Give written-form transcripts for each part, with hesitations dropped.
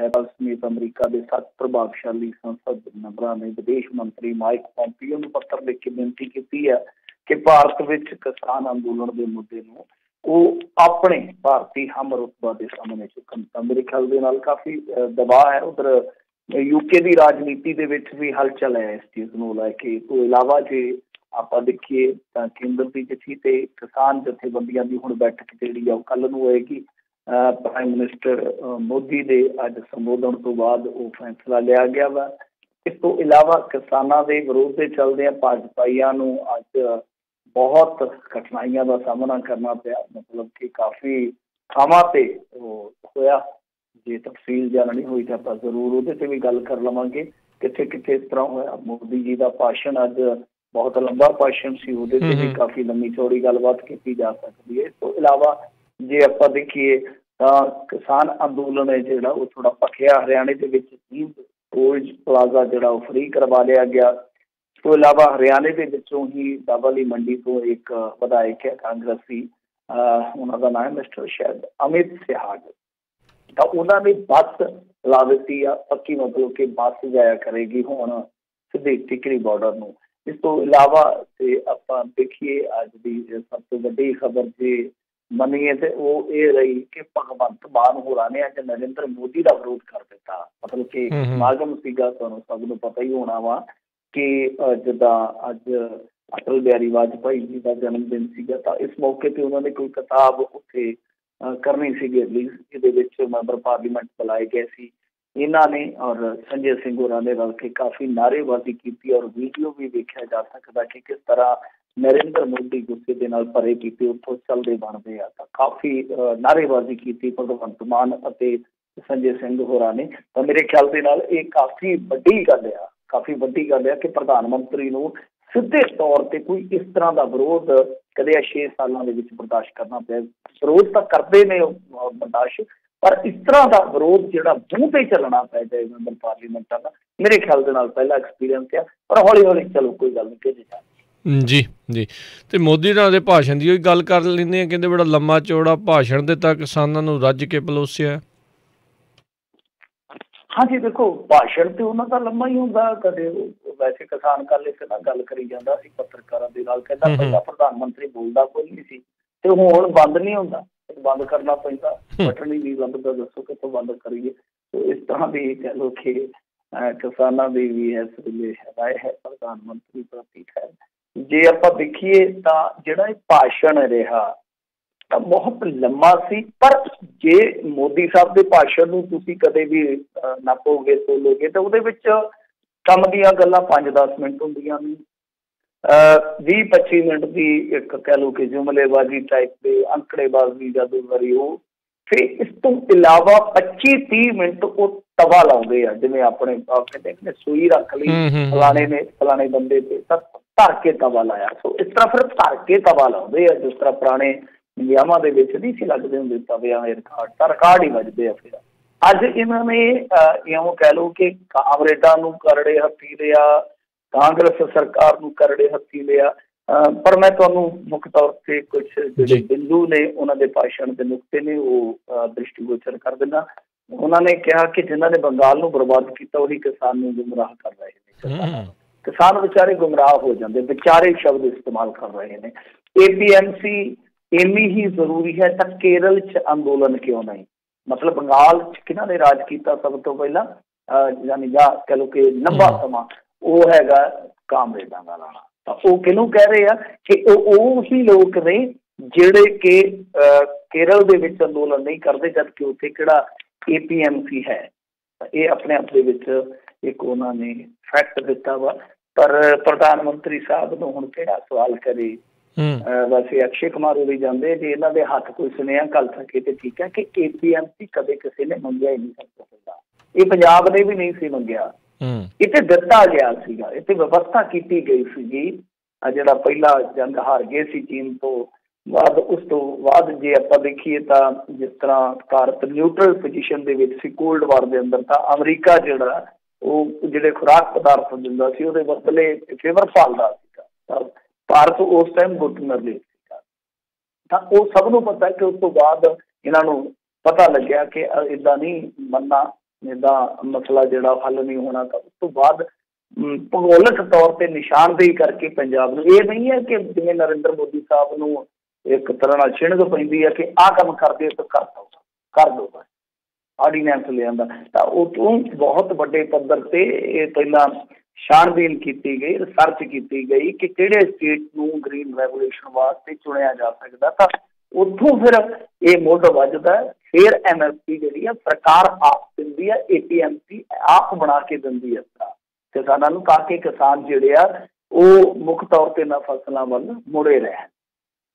सहगल समेत अमरीका के 7 प्रभावशाली संसद मैंबरों ने विदेश मंत्री माइक पोंपियो नूं पत्र लिख के बेनती की है कि भारत विच किसान अंदोलन के मुद्दे नूं वो अपने भारतीय हम रुतबा के सामने चुकन। तो मेरे ख्याल दे नाल काफ़ी दबाव है। उधर यूके की राजनीति दे विच भी हलचल है इस चीज़ को लैके। तो इलावा जे आप देखिए तो केंद्र की चिट्ठी ते किसान जथेबंदियों की हुण बैठक जिहड़ी आ कल नूं होएगी। प्राइम मिनिस्टर मोदी के अज संबोधन तो बाद वो फैसला लिया गया वा। इस तो इलावा किसानों के विरोध के चलदे भाजपाइयां नूं अज बहुत कठिनाइयों का सामना करना पाया। मतलब कि काफ़ी थावां ते होया। जे तफसील जाननी हुई तो आप जरूर वो भी गल कर लवांगे कित्थे कित्थे इस तरह होया। मोदी जी का भाषण अज बहुत लंबा भाषण सी, उहदे ते भी काफ़ी लंबी चौड़ी गलबात की जा सकती है। इस तो इलावा जे आप देखिए तो किसान अंदोलन है जिहड़ा वो थोड़ा भखिया। हरियाणे के विच टोल प्लाजा जिहड़ा वो फ्री करवा लिया गया। तो इलावा हरियाणे के विचों ही दावली मंडी तो एक विधायक है कांग्रेसी, उन्हों का नाम है मिस्टर शायद अमित सिहाग। तो उन्होंने बस ला दी आ पक्की, मतलब कि बस जाया करेगी हुण सीधे टिकरी बॉर्डर नूं। इस तो इलावा आप देखिए अज की सब तो वड्डी खबर जे मनीए तो वो ये रही कि भगवंत मान होरां ने अज नरेंद्र मोदी का विरोध कर दिता। मतलब कि समागम सीगा, तुहानूं सब नूं पता ही होना वा कि जिदा अज अटल बिहारी वाजपेयी जी का जन्मदिन सीगा। तो इस मौके पर उन्होंने कोई किताब उत्थे करनी सी रिलीज, जिहदे मैंबर पार्लीमेंट बुलाए गए सी इन्हां ने और संजय सिंह होरां ने रल के काफ़ी नारेबाजी की और वीडियो भी देखा जा सकता कि किस तरह नरेंद्र मोदी गुस्से के नाल भरे कीते उत्थों चलते बनते आ। काफ़ी नारेबाजी की भगवंत मान अते संजय सिंह होरां ने। तो मेरे ख्याल के नाल ये काफ़ी वड्डी गल आ, काफ़ी वड्डी गल है कि प्रधानमंत्री नूं सीधे तौर पर कोई इस तरह का विरोध कदे 6 सालों के बर्दाश्त करना पाया। विरोध तो करते ने बर्दाश्त, पर इस तरह का विरोध जो मूँह पर चलना पै जाए मैंबर पार्लीमेंट का, मेरे ख्याल के नाल पहला एक्सपीरियंस है। पर हौली हौली चलो कोई गल नहीं भेजी जा जी जी। तो मोदी होरां दे भाषण की गल कर लैंदे आ, कहंदे बड़ा लंबा चौड़ा भाषण दिता, किसानों नूं रज के पलोसिया। हाँ जी, देखो भाषण तो उन्होंने लंबा ही होंगे। कदे वैसे किसान कल इस ना गल करी जाता सी पत्रकारों के नाल, कहता पहला प्रधानमंत्री बोलता कोई नहीं सी ते हुण बंद नहीं होंदा, बंद करना पैंदा। बटन ही नहीं लगता, दसो कितों बंद करिए। तो इस तरह की कह लो कि किसानों की भी इस वेले राय है प्रधानमंत्री प्रति है। जे आप देखिए तो जिहड़ा भाषण रहा बहुत लंबा सी, पर जे मोदी साहब के भाषण नूं तुसीं कदे भी नापोगे तोलोगे तो उहदे विच कम दीयां गल्लां 5-10 मिनट होंदियां ने। 20-25 मिनट की एक कह लो कि जुमलेबाजी टाइप के अंकड़ेबाजी जदों करी हो, फिर इस तो इलावा 25-30 मिनट वो तवा लाउंदे आ, जिवें अपने कहते सूई रख ली फलाने ने फलाने बंदे ते धर के तवा लाया। सो इस तरह फिर धर के तवा लाउंदे आ, जिस तरह पुराने विआहां दे विच नहीं सी लगदे हुंदे तविआं दे रिकार्ड ही वजदे आ। फिर अज इन्होंने इउं कह लो कि कामरेडां नूं करड़े हत्थी लिया, कांग्रेस सरकार नूं करड़े हत्थी लिया। पर मैं तुहानूं मुख तौर पर कुछ जिहड़े बिंदु ने उन्होंने भाषण के नुकते ने वो दृष्टिगोचर कर देना। उन्होंने कहा कि जिन्होंने बंगाल नूं बर्बाद किया वही किसान नूं गुमराह कर रहे हैं। किसान बेचारे गुमराह हो जाते, बेचारे शब्द इस्तेमाल कर रहे हैं। APMC इन्नी ही जरूरी है तो केरल च अंदोलन क्यों नहीं? मतलब बंगाल किन्हां ने राज किया सब तो पहला, यानी या कह लो कि लंबा समा वो हैगा कामरेडां दा राणा। तो वो किनू कह रहे हैं कि ही लोग ने जिहड़े कि केरल दे विच अंदोलन नहीं करते, जबकि उत्थे किहड़ा APMC है। ये अपने आप दे विच एक उन्होंने फैक्ट दिता वा। पर प्रधानमंत्री साहब नूं हुण किहड़ा सवाल करे? वैसे अक्षय कुमार भी जाते जे इन्हों के हाथ कोई सुनेहा गल सके तो ठीक है कि APMC कदे किसी ने मंगिया ही नहीं सकता पहला, ये पंजाब ने भी नहीं सी मंगिया, इत्थे दिता गया सीगा, इत्थे व्यवस्था की गई सीगी। जिहड़ा पहला जंग हार गए सी चीन तो बाद, उस तो बाद जे आपां देखीए तो जिस तरह भारत न्यूट्रल पोजीशन दे विच सी कोल्ड वार दे अंदर, तो अमरीका जिहड़ा वो जिहड़े खुराक पदार्थ दिंदा सी उहदे बदले फेवर भालदा सीगा। भारत उस टाइम घुटनर ले सीगा। तो वो सब नूं पता है कि उस तो बाद इन्हां नूं पता लग्या कि इदां नहीं बनना, ਇਹਦਾ ਮਸਲਾ ਜਿਹੜਾ ਹੱਲ ਨਹੀਂ ਹੋਣਾ ਤਾਂ ਉਸ ਤੋਂ ਬਾਅਦ ਭੂਗੋਲਿਕ ਤੌਰ ਤੇ ਨਿਸ਼ਾਨਦੇਹੀ ਕਰਕੇ ਪੰਜਾਬ ਨੂੰ, ਇਹ ਨਹੀਂ ਹੈ ਕਿ ਜਿਵੇਂ ਨਰਿੰਦਰ ਮੋਦੀ ਸਾਹਿਬ ਨੂੰ ਇੱਕ ਤਰ੍ਹਾਂ ਨਾਲ ਛਿਣਕ ਪੈਂਦੀ ਹੈ ਕਿ ਆਹ ਕੰਮ ਕਰਦੇ ਤਾਂ ਕਰ ਦੋ ਆਰਡੀਨੈਂਸ ਲਿਆਂਦਾ, ਤਾਂ ਉਹ ਤੋਂ ਬਹੁਤ ਵੱਡੇ ਪੱਧਰ ਤੇ ਇਹ ਪਹਿਲਾਂ ਛਾਣਬੀਨ ਕੀਤੀ ਗਈ, ਰਿਸਰਚ ਕੀਤੀ ਗਈ ਕਿ ਕਿਹੜੇ ਸਟੇਟ ਨੂੰ ਗ੍ਰੀਨ ਰੈਗੂਲੇਸ਼ਨ ਵਾਸਤੇ ਚੁਣਿਆ ਜਾ ਸਕਦਾ, ਤਾਂ ਉੱਥੋਂ ਫਿਰ ਇਹ ਮੁੱਢ ਵੱਜਦਾ। ਫਿਰ MSP ਜਿਹੜੀ ਆ ਸਰਕਾਰ ਆਪ ਦਿੰਦੀ ਆ, APMC ਆਪ ਬਣਾ ਕੇ ਦਿੰਦੀ ਹੈ ਕਿਸਾਨਾਂ ਨੂੰ, ਤਾਂ ਕਿ ਕਿਸਾਨ ਜਿਹੜੇ ਆ ਉਹ ਮੁੱਖ ਤੌਰ ਤੇ ਨਾ ਫਸਲਾਂ ਵੱਲ ਮੁੜੇ ਰਹਿਣ।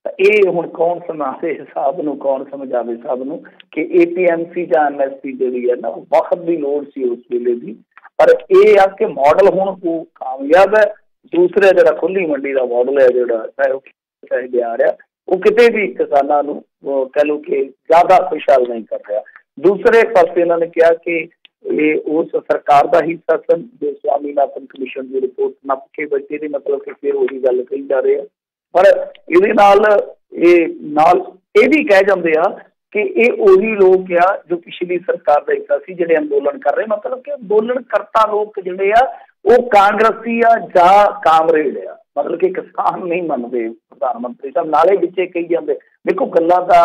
ਤਾਂ ਇਹ ਹੁਣ ਕੌਣ ਸੁਣਾਵੇ ਹਿਸਾਬ ਨੂੰ, ਕੌਣ ਸਮਝਾਵੇ ਸਭ ਨੂੰ ਕਿ APMC ਜਾਂ MSP ਜਿਹੜੀ ਹੈ ਨਾ ਵਕਤ ਦੀ ਲੋੜ ਸੀ ਉਸ ਵੇਲੇ ਦੀ, ਪਰ ਇਹ ਆ ਕਿ ਮਾਡਲ ਹੁਣ ਉਹ ਕਾਮਯਾਬ ਹੈ। ਦੂਸਰਾ ਜਿਹੜਾ ਖੁੱਲੀ ਮੰਡੀ ਦਾ ਮਾਡਲ ਹੈ, ਜਿਹੜਾ ਚਾਹੇ ਬਿਹਾਰ ਆ, ਉਹ ਕਿਤੇ ਵੀ ਕਿਸਾਨਾਂ ਨੂੰ ਕਹਿ ਲਓ ਕਿ ਜ਼ਿਆਦਾ ਖੁਸ਼ਹਾਲ ਨਹੀਂ ਕਰ ਰਿਹਾ। ਦੂਸਰੇ ਪਾਸੇ ਇਹਨਾਂ ਨੇ ਕਿਹਾ ਕਿ ਇਹ ਉਸ ਸਰਕਾਰ ਦਾ ਹਿੱਸਾ ਸਨ ਜੋ ਸਵਾਮੀਨਾਥਨ ਕਮਿਸ਼ਨ ਦੀ ਰਿਪੋਰਟ ਨੱਪ ਕੇ ਬੈਠੇ ਨੇ, ਮਤਲਬ ਕਿ ਫਿਰ ਉਹੀ ਗੱਲ ਕਹੀ ਜਾ ਰਹੇ ਆ। ਪਰ ਇਹਦੇ ਨਾਲ ਇਹ ਵੀ ਕਹਿ ਜਾਂਦੇ ਆ ਕਿ ਇਹ ਉਹੀ ਲੋਕ ਆ ਜੋ ਪਿਛਲੀ ਸਰਕਾਰ ਦਾ ਹਿੱਸਾ ਸੀ ਜਿਹੜੇ ਅੰਦੋਲਨ ਕਰ ਰਹੇ, ਮਤਲਬ ਕਿ ਅੰਦੋਲਨ ਕਰਤਾ ਲੋਕ ਜਿਹੜੇ ਆ ਉਹ ਕਾਂਗਰਸੀ ਆ ਜਾਂ ਕਾਮਰੇਡ ਆ, ਮਤਲਬ ਕਿ ਕਿਸਾਨ ਨਹੀਂ ਮੰਨਦੇ ਪ੍ਰਧਾਨ ਮੰਤਰੀ ਸਾਹਿਬ। ਨਾਲੇ ਵਿੱਚੇ ਕਹੀ ਜਾਂਦੇ, ਦੇਖੋ ਗੱਲਾਂ ਦਾ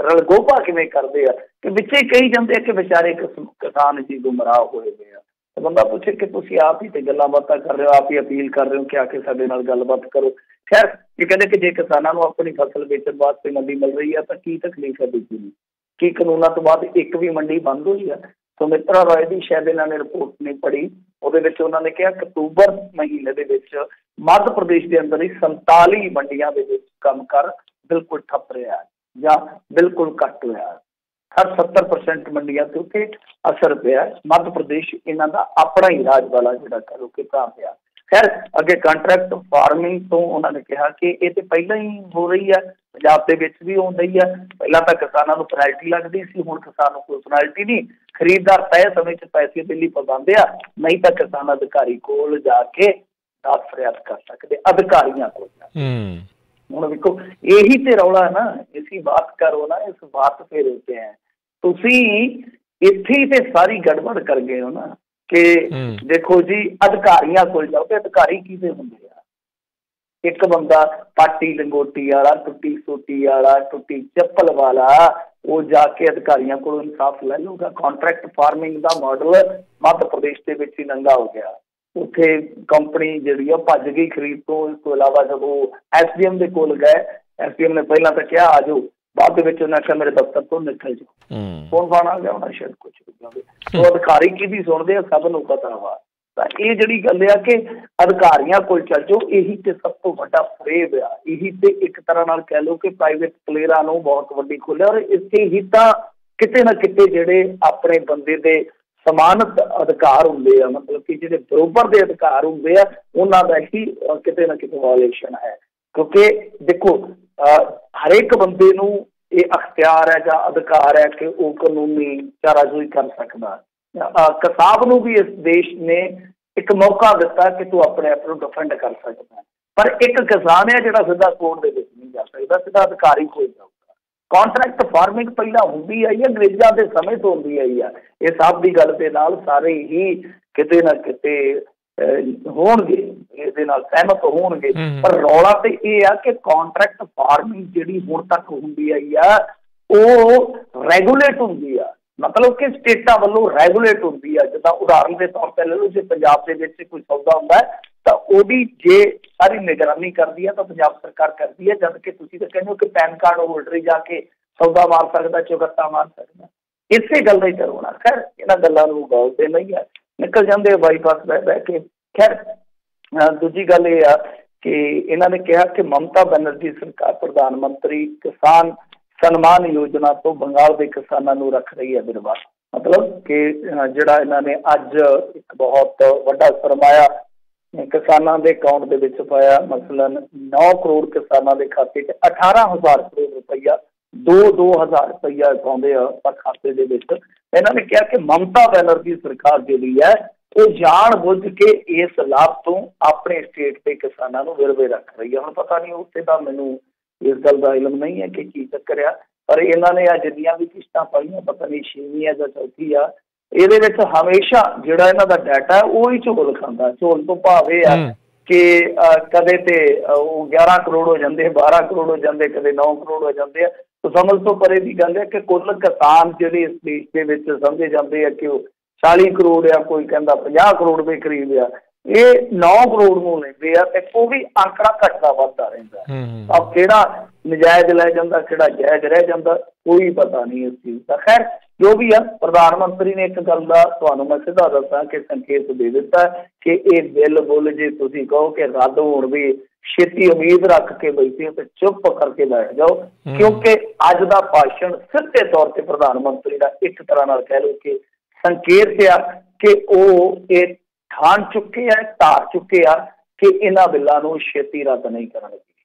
ਰਲਗੋਪਾ ਕਿਵੇਂ ਕਰਦੇ ਆ ਕਿ ਵਿੱਚੇ ਕਹੀ ਜਾਂਦੇ ਆ ਕਿ ਵਿਚਾਰੇ ਕਿਸਾਨ ਜੀ ਗੁੰਮਰਾਹ ਹੋਏ ਪਏ ਆ। ਤਾਂ ਬੰਦਾ ਪੁੱਛੇ ਕਿ ਤੁਸੀਂ ਆਪ ਹੀ ਤੇ ਗੱਲਾਂ ਬਾਤਾਂ ਕਰ ਰਹੇ ਹੋ, ਆਪ ਹੀ ਅਪੀਲ ਕਰ ਰਹੇ ਹੋ ਕਿ ਆ ਕੇ ਸਾਡੇ ਨਾਲ ਗੱਲਬਾਤ ਕਰੋ। ਖੈਰ, ਇਹ ਕਹਿੰਦੇ ਕਿ ਜੇ ਕਿਸਾਨਾਂ ਨੂੰ ਆਪਣੀ ਫਸਲ ਵੇਚਣ ਵਾਸਤੇ ਮੰਡੀ ਮਿਲ ਰਹੀ ਹੈ ਤਾਂ ਕੀ ਤਕਲੀਫ ਹੈ ਦੂਜੀ ਨੂੰ? ਕੀ ਕਾਨੂੰਨਾਂ ਤੋਂ ਬਾਅਦ ਇੱਕ ਵੀ ਮੰਡੀ ਬੰਦ ਹੋਈ ਹੈ? ਸੁਮਿਤਰਾ ਰਾਏ ਦੀ ਸ਼ਾਇਦ ਇਹਨਾਂ ਨੇ ਰਿਪੋਰਟ ਨਹੀਂ ਪੜ੍ਹੀ, ਉਹਦੇ ਵਿੱਚ ਉਹਨਾਂ ਨੇ ਕਿਹਾ ਅਕਤੂਬਰ ਮਹੀਨੇ ਦੇ ਵਿੱਚ ਮੱਧ ਪ੍ਰਦੇਸ਼ ਦੇ ਅੰਦਰ ਹੀ 47 ਮੰਡੀਆਂ ਦੇ ਵਿੱਚ ਕੰਮ ਕਰ ਬਿਲਕੁਲ ਠੱਪ ਰਿਹਾ ਜਾਂ ਬਿਲਕੁਲ ਘੱਟ ਹੋਇਆ। 70% ਮੰਡੀਆਂ ਤੇ ਉੱਤੇ ਅਸਰ ਪਿਆ। ਮੱਧ ਪ੍ਰਦੇਸ਼ ਇਹਨਾਂ ਦਾ ਆਪਣਾ ਹੀ ਰਾਜ ਵਾਲਾ ਜਿਹੜਾ ਕਰੋ ਕਿ ਭਰਾ ਪਿਆ। ਖੈਰ, ਅੱਗੇ ਕੰਟਰੈਕਟ ਫਾਰਮਿੰਗ ਤੋਂ ਉਹਨਾਂ ਨੇ ਕਿਹਾ ਕਿ ਇਹ ਤੇ ਪਹਿਲਾਂ ਹੀ ਹੋ ਰਹੀ ਹੈ, ਪੰਜਾਬ ਦੇ ਵਿੱਚ ਵੀ ਹੋ ਰਹੀ ਹੈ। ਪਹਿਲਾਂ ਤਾਂ ਕਿਸਾਨਾਂ ਨੂੰ ਪੈਨਲਟੀ ਲੱਗਦੀ ਸੀ, ਹੁਣ ਕਿਸਾਨ ਨੂੰ ਕੋਈ ਪੈਨਲਟੀ ਨਹੀਂ। ਖਰੀਦਦਾਰ ਤੈਅ ਸਮੇਂ 'ਚ ਪੈਸੇ ਦਿੱਲੀ ਪਵਾਉਂਦੇ ਆ, ਨਹੀਂ ਤਾਂ ਕਿਸਾਨ ਅਧਿਕਾਰੀ ਕੋਲ ਜਾ ਕੇ ਦਾਦ ਫਰਿਆਦ ਕਰ ਸਕਦੇ, ਅਧਿਕਾਰੀਆਂ ਕੋਲ। ਹੁਣ ਵੇਖੋ, ਇਹੀ ਤੇ ਰੌਲਾ ਹੈ ਨਾ, ਇਸੀ ਬਾਤ ਕਰੋ ਨਾ, ਇਸ ਬਾਤ ਤੇ ਰੋਤੇ ਹੈ। ਤੁਸੀਂ ਇੱਥੇ ਹੀ ਤੇ ਸਾਰੀ ਗੜਬੜ ਕਰ ਗਏ ਹੋ ਨਾ ਕਿ ਦੇਖੋ ਜੀ ਅਧਿਕਾਰੀਆਂ ਕੋਲ ਜਾਓ ਤੇ ਅਧਿਕਾਰੀ ਕਿਹਦੇ ਹੁੰਦੇ ਆ? ਇੱਕ ਬੰਦਾ ਪਾਟੀ ਲੰਗੋਟੀ ਵਾਲਾ, ਟੁੱਟੀ ਸੋਟੀ ਵਾਲਾ, ਟੁੱਟੀ ਚੱਪਲ ਵਾਲਾ, ਉਹ ਜਾ ਕੇ ਅਧਿਕਾਰੀਆਂ ਕੋਲੋਂ ਇਨਸਾਫ ਲੈ ਲਊਗਾ। ਕਾਂਟਰੈਕਟ ਫਾਰਮਿੰਗ ਦਾ ਮਾਡਲ ਮੱਧ ਪ੍ਰਦੇਸ਼ ਦੇ ਵਿੱਚ ਹੀ ਨੰਗਾ ਹੋ ਗਿਆ। ਉੱਥੇ ਕੰਪਨੀ ਜਿਹੜੀ ਆ ਭੱਜ ਗਈ ਖਰੀਦ ਤੋਂ। ਇਸ ਤੋਂ ਇਲਾਵਾ ਜਦੋਂ SDM ਦੇ ਕੋਲ ਗਏ, SDM ਨੇ ਪਹਿਲਾਂ ਤਾਂ ਕਿਹਾ ਆ ਜਾਓ, ਬਾਅਦ ਦੇ ਵਿੱਚ ਉਹਨਾਂ ਕਿਹਾ ਮੇਰੇ ਦਫ਼ਤਰ ਤੋਂ ਨਿਕਲ ਜਾਓ। ਫੋਨ ਫਾਨ ਆ ਗਿਆ ਹੋਣਾ ਸ਼ਾਇਦ, ਕੁਛ ਉਹ ਅਧਿਕਾਰੀ ਕਿਹਦੀ ਸੁਣਦੇ ਆ ਸਭ ਨੂੰ ਪਤਾ ਵਾ। ਤਾਂ ਇਹ ਜਿਹੜੀ ਗੱਲ ਆ ਕਿ ਅਧਿਕਾਰੀਆਂ ਕੋਲ ਚੱਲ ਜਾਓ, ਇਹੀ ਤੇ ਸਭ ਤੋਂ ਵੱਡਾ ਫਰੇਬ ਆ। ਇਹੀ ਤੇ ਇੱਕ ਤਰ੍ਹਾਂ ਨਾਲ ਕਹਿ ਲਓ ਕਿ ਪ੍ਰਾਈਵੇਟ ਪਲੇਅਰਾਂ ਨੂੰ ਬਹੁਤ ਵੱਡੀ ਖੋਲਿਆ। ਔਰ ਇੱਥੇ ਹੀ ਤਾਂ ਕਿਤੇ ਨਾ ਕਿਤੇ ਜਿਹੜੇ ਆਪਣੇ ਬੰਦੇ ਦੇ ਸਮਾਨਤ ਅਧਿਕਾਰ ਹੁੰਦੇ ਆ, ਮਤਲਬ ਕਿ ਜਿਹੜੇ ਬਰੋਬਰ ਦੇ ਅਧਿਕਾਰ ਹੁੰਦੇ ਆ, ਉਹਨਾਂ ਦਾ ਹੀ ਕਿਤੇ ਨਾ ਕਿਤੇ ਵਾਇਲੇਸ਼ਨ ਹੈ। ਕਿਉਂਕਿ ਦੇਖੋ, ਹਰੇਕ ਬੰਦੇ ਨੂੰ ਇਹ ਅਖਤਿਆਰ ਹੈ ਜਾਂ ਅਧਿਕਾਰ ਹੈ ਕਿ ਉਹ ਕਾਨੂੰਨੀ ਚਾਰਾਜੋਈ ਕਰ ਸਕਦਾ। ਕਿਸਾਨ ਨੂੰ ਵੀ ਇਸ ਦੇਸ਼ ਨੇ ਇੱਕ ਮੌਕਾ ਦਿੱਤਾ ਕਿ ਤੂੰ ਆਪਣੇ ਆਪ ਨੂੰ ਡਿਫੈਂਡ ਕਰ ਸਕਦਾ, ਪਰ ਇੱਕ ਕਿਸਾਨ ਹੈ ਜਿਹੜਾ ਸਿੱਧਾ ਕੋਰਟ ਦੇ ਵਿੱਚ ਨਹੀਂ ਜਾ ਸਕਦਾ, ਸਿੱਧਾ ਅਧਿਕਾਰੀ ਕੋਲ ਜਾਊਗਾ। ਕਾਂਟਰੈਕਟ ਫਾਰਮਿੰਗ ਪਹਿਲਾਂ ਹੁੰਦੀ ਆਈ ਹੈ, ਅੰਗਰੇਜ਼ਾਂ ਦੇ ਸਮੇਂ ਤੋਂ ਹੁੰਦੀ ਆਈ ਆ। ਇਹ ਸਭ ਦੀ ਗੱਲ ਦੇ ਨਾਲ ਸਾਰੇ ਹੀ ਕਿਤੇ ਨਾ ਕਿਤੇ ਹੋਣਗੇ, ਇਹਦੇ ਨਾਲ ਸਹਿਮਤ ਹੋਣਗੇ। ਪਰ ਰੌਲਾ ਤੇ ਇਹ ਆ ਕਿ ਕਾਂਟਰੈਕਟ ਫਾਰਮਿੰਗ ਜਿਹੜੀ ਹੁਣ ਤੱਕ ਹੁੰਦੀ ਆਈ ਆ ਉਹ ਰੈਗੂਲੇਟ ਹੁੰਦੀ ਆ, ਮਤਲਬ ਕਿ ਸਟੇਟਾਂ ਵੱਲੋਂ ਰੈਗੂਲੇਟ ਹੁੰਦੀ ਆ। ਜਿੱਦਾਂ ਉਦਾਹਰਨ ਦੇ ਤੌਰ ਤੇ ਲੈ ਲਓ, ਜੇ ਪੰਜਾਬ ਦੇ ਵਿੱਚ ਕੋਈ ਸੌਦਾ ਹੁੰਦਾ ਤਾਂ ਉਹਦੀ ਜੇ ਸਾਰੀ ਨਿਗਰਾਨੀ ਕਰਦੀ ਹੈ ਤਾਂ ਪੰਜਾਬ ਸਰਕਾਰ ਕਰਦੀ ਹੈ, ਜਦ ਕਿ ਤੁਸੀਂ ਤਾਂ ਕਹਿੰਦੇ ਹੋ ਕਿ ਪੈਨ ਕਾਰਡ ਹੋਲਡਰ ਹੀ ਜਾ ਕੇ ਸੌਦਾ ਮਾਰ ਸਕਦਾ, ਚੁਕੱਤਾ ਮਾਰ ਸਕਦਾ। ਇਸੇ ਗੱਲ ਦਾ ਹੀ ਕਰਵਾਉਣਾ। ਖੈਰ, ਇਹਨਾਂ ਗੱਲਾਂ ਨੂੰ ਗੌਲਦੇ ਨਹੀਂ ਆ, ਨਿਕਲ ਜਾਂਦੇ ਬਾਈਪਾਸ ਬਹਿ ਕੇ। ਖੈਰ, ਦੂਜੀ ਗੱਲ ਇਹ ਆ ਕਿ ਇਹਨਾਂ ਨੇ ਕਿਹਾ ਕਿ ਮਮਤਾ ਬੈਨਰਜੀ ਸਰਕਾਰ ਪ੍ਰਧਾਨ ਮੰਤਰੀ ਕਿਸਾਨ ਸਨਮਾਨ ਯੋਜਨਾ ਤੋਂ ਬੰਗਾਲ ਦੇ ਕਿਸਾਨਾਂ ਨੂੰ ਰੱਖ ਰਹੀ ਹੈ ਵਿਰਵਾ। ਮਤਲਬ ਕਿ ਜਿਹੜਾ ਇਹਨਾਂ ਨੇ ਅੱਜ ਇੱਕ ਬਹੁਤ ਵੱਡਾ ਸਰਮਾਇਆ ਕਿਸਾਨਾਂ ਦੇ ਅਕਾਊਂਟ ਦੇ ਵਿੱਚ ਪਾਇਆ, ਮਸਲਨ 9 ਕਰੋੜ ਕਿਸਾਨਾਂ ਦੇ ਖਾਤੇ 'ਚ 18,000 ਕਰੋੜ ਰੁਪਈਆ, 2-2 ਹਜ਼ਾਰ ਰੁਪਈਆ ਪਾਉਂਦੇ ਆ ਪਰ ਖਾਤੇ ਦੇ ਵਿੱਚ। ਇਹਨਾਂ ਨੇ ਕਿਹਾ ਕਿ ਮਮਤਾ ਬੈਨਰਜੀ ਸਰਕਾਰ ਜਿਹੜੀ ਹੈ ਉਹ ਜਾਣ ਬੁੱਝ ਕੇ ਇਸ ਲਾਭ ਤੋਂ ਆਪਣੇ ਸਟੇਟ ਦੇ ਕਿਸਾਨਾਂ ਨੂੰ ਵਿਰਵੇ ਰੱਖ ਰਹੀ ਹੈ। ਹੁਣ ਪਤਾ ਨਹੀਂ, ਉੱਥੇ ਤਾਂ ਮੈਨੂੰ ਇਸ ਗੱਲ ਦਾ ਇਲਮ ਨਹੀਂ ਹੈ ਕਿ ਕੀ ਚੱਕਰ ਆ, ਪਰ ਇਹਨਾਂ ਨੇ ਆ ਜਿੰਨੀਆਂ ਵੀ ਕਿਸ਼ਤਾਂ ਪਾਈਆਂ, ਪਤਾ ਨਹੀਂ 6ਵੀਂ ਆ ਜਾਂ 4ਥੀ ਆ, ਇਹਦੇ ਵਿੱਚ ਹਮੇਸ਼ਾ ਜਿਹੜਾ ਇਹਨਾਂ ਦਾ ਡਾਟਾ ਹੈ ਉਹ ਹੀ ਝੋਲ ਖਾਂਦਾ। ਝੋਲ ਤੋਂ ਭਾਵ ਇਹ ਆ ਕਿ ਕਦੇ ਤੇ ਉਹ 11 ਕਰੋੜ ਹੋ ਜਾਂਦੇ, 12 ਕਰੋੜ ਹੋ ਜਾਂਦੇ, ਕਦੇ 9 ਕਰੋੜ ਹੋ ਜਾਂਦੇ ਆ। ਸਮਝ ਤੋਂ ਪਰੇ ਦੀ ਗੱਲ ਹੈ ਕਿ ਕੁੱਲ ਕਿਸਾਨ ਜਿਹੜੇ ਇਸ ਦੇਸ਼ ਦੇ ਵਿੱਚ ਸਮਝੇ ਜਾਂਦੇ ਆ ਕਿ ਉਹ 40 ਕਰੋੜ ਆ, ਕੋਈ ਕਹਿੰਦਾ 50 ਕਰੋੜ ਦੇ ਕਰੀਬ ਆ, ਇਹ 9 ਕਰੋੜ ਨੂੰ ਲੈਂਦੇ ਆ ਤੇ ਉਹ ਵੀ ਆਂਕੜਾ ਘਟਦਾ ਵੱਧਦਾ ਰਹਿੰਦਾ। अब ਕਿਹੜਾ ਨਜਾਇਜ਼ ਲੈ ਜਾਂਦਾ, ਕਿਹੜਾ ਜਾਇਜ਼ ਰਹਿ ਜਾਂਦਾ, ਕੋਈ ਪਤਾ ਨਹੀਂ ਇਸ ਚੀਜ਼ ਦਾ। ਖੈਰ ਜੋ ਵੀ ਆ, ਪ੍ਰਧਾਨ ਮੰਤਰੀ ਨੇ ਇੱਕ ਗੱਲ ਦਾ ਤੁਹਾਨੂੰ ਮੈਂ ਸਿੱਧਾ ਦੱਸਾਂ ਕਿ ਸੰਕੇਤ ਦੇ ਦਿੱਤਾ ਕਿ ਇਹ ਬਿੱਲ ਬੁੱਲ ਜੇ ਤੁਸੀਂ ਕਹੋ ਕਿ ਰੱਦ ਹੋਣ ਦੀ ਛੇਤੀ ਉਮੀਦ ਰੱਖ ਕੇ ਬੈਠੇ ਹੋ ਤੇ ਚੁੱਪ ਕਰਕੇ ਬੈਠ ਜਾਓ, ਕਿਉਂਕਿ ਅੱਜ ਦਾ ਭਾਸ਼ਣ ਸਿੱਧੇ ਤੌਰ ਤੇ ਪ੍ਰਧਾਨ ਮੰਤਰੀ ਦਾ ਇੱਕ ਤਰ੍ਹਾਂ ਨਾਲ ਕਹਿ ਲਓ ਕਿ ਸੰਕੇਤ ਆ ਕਿ ਉਹ ਇਹ ਠਾਣ ਚੁੱਕੇ ਆ, ਧਾਰ ਚੁੱਕੇ ਆ ਕਿ ਇਹਨਾਂ ਬਿੱਲਾਂ ਨੂੰ ਛੇਤੀ ਰੱਦ ਨਹੀਂ ਕਰਨਗੇ।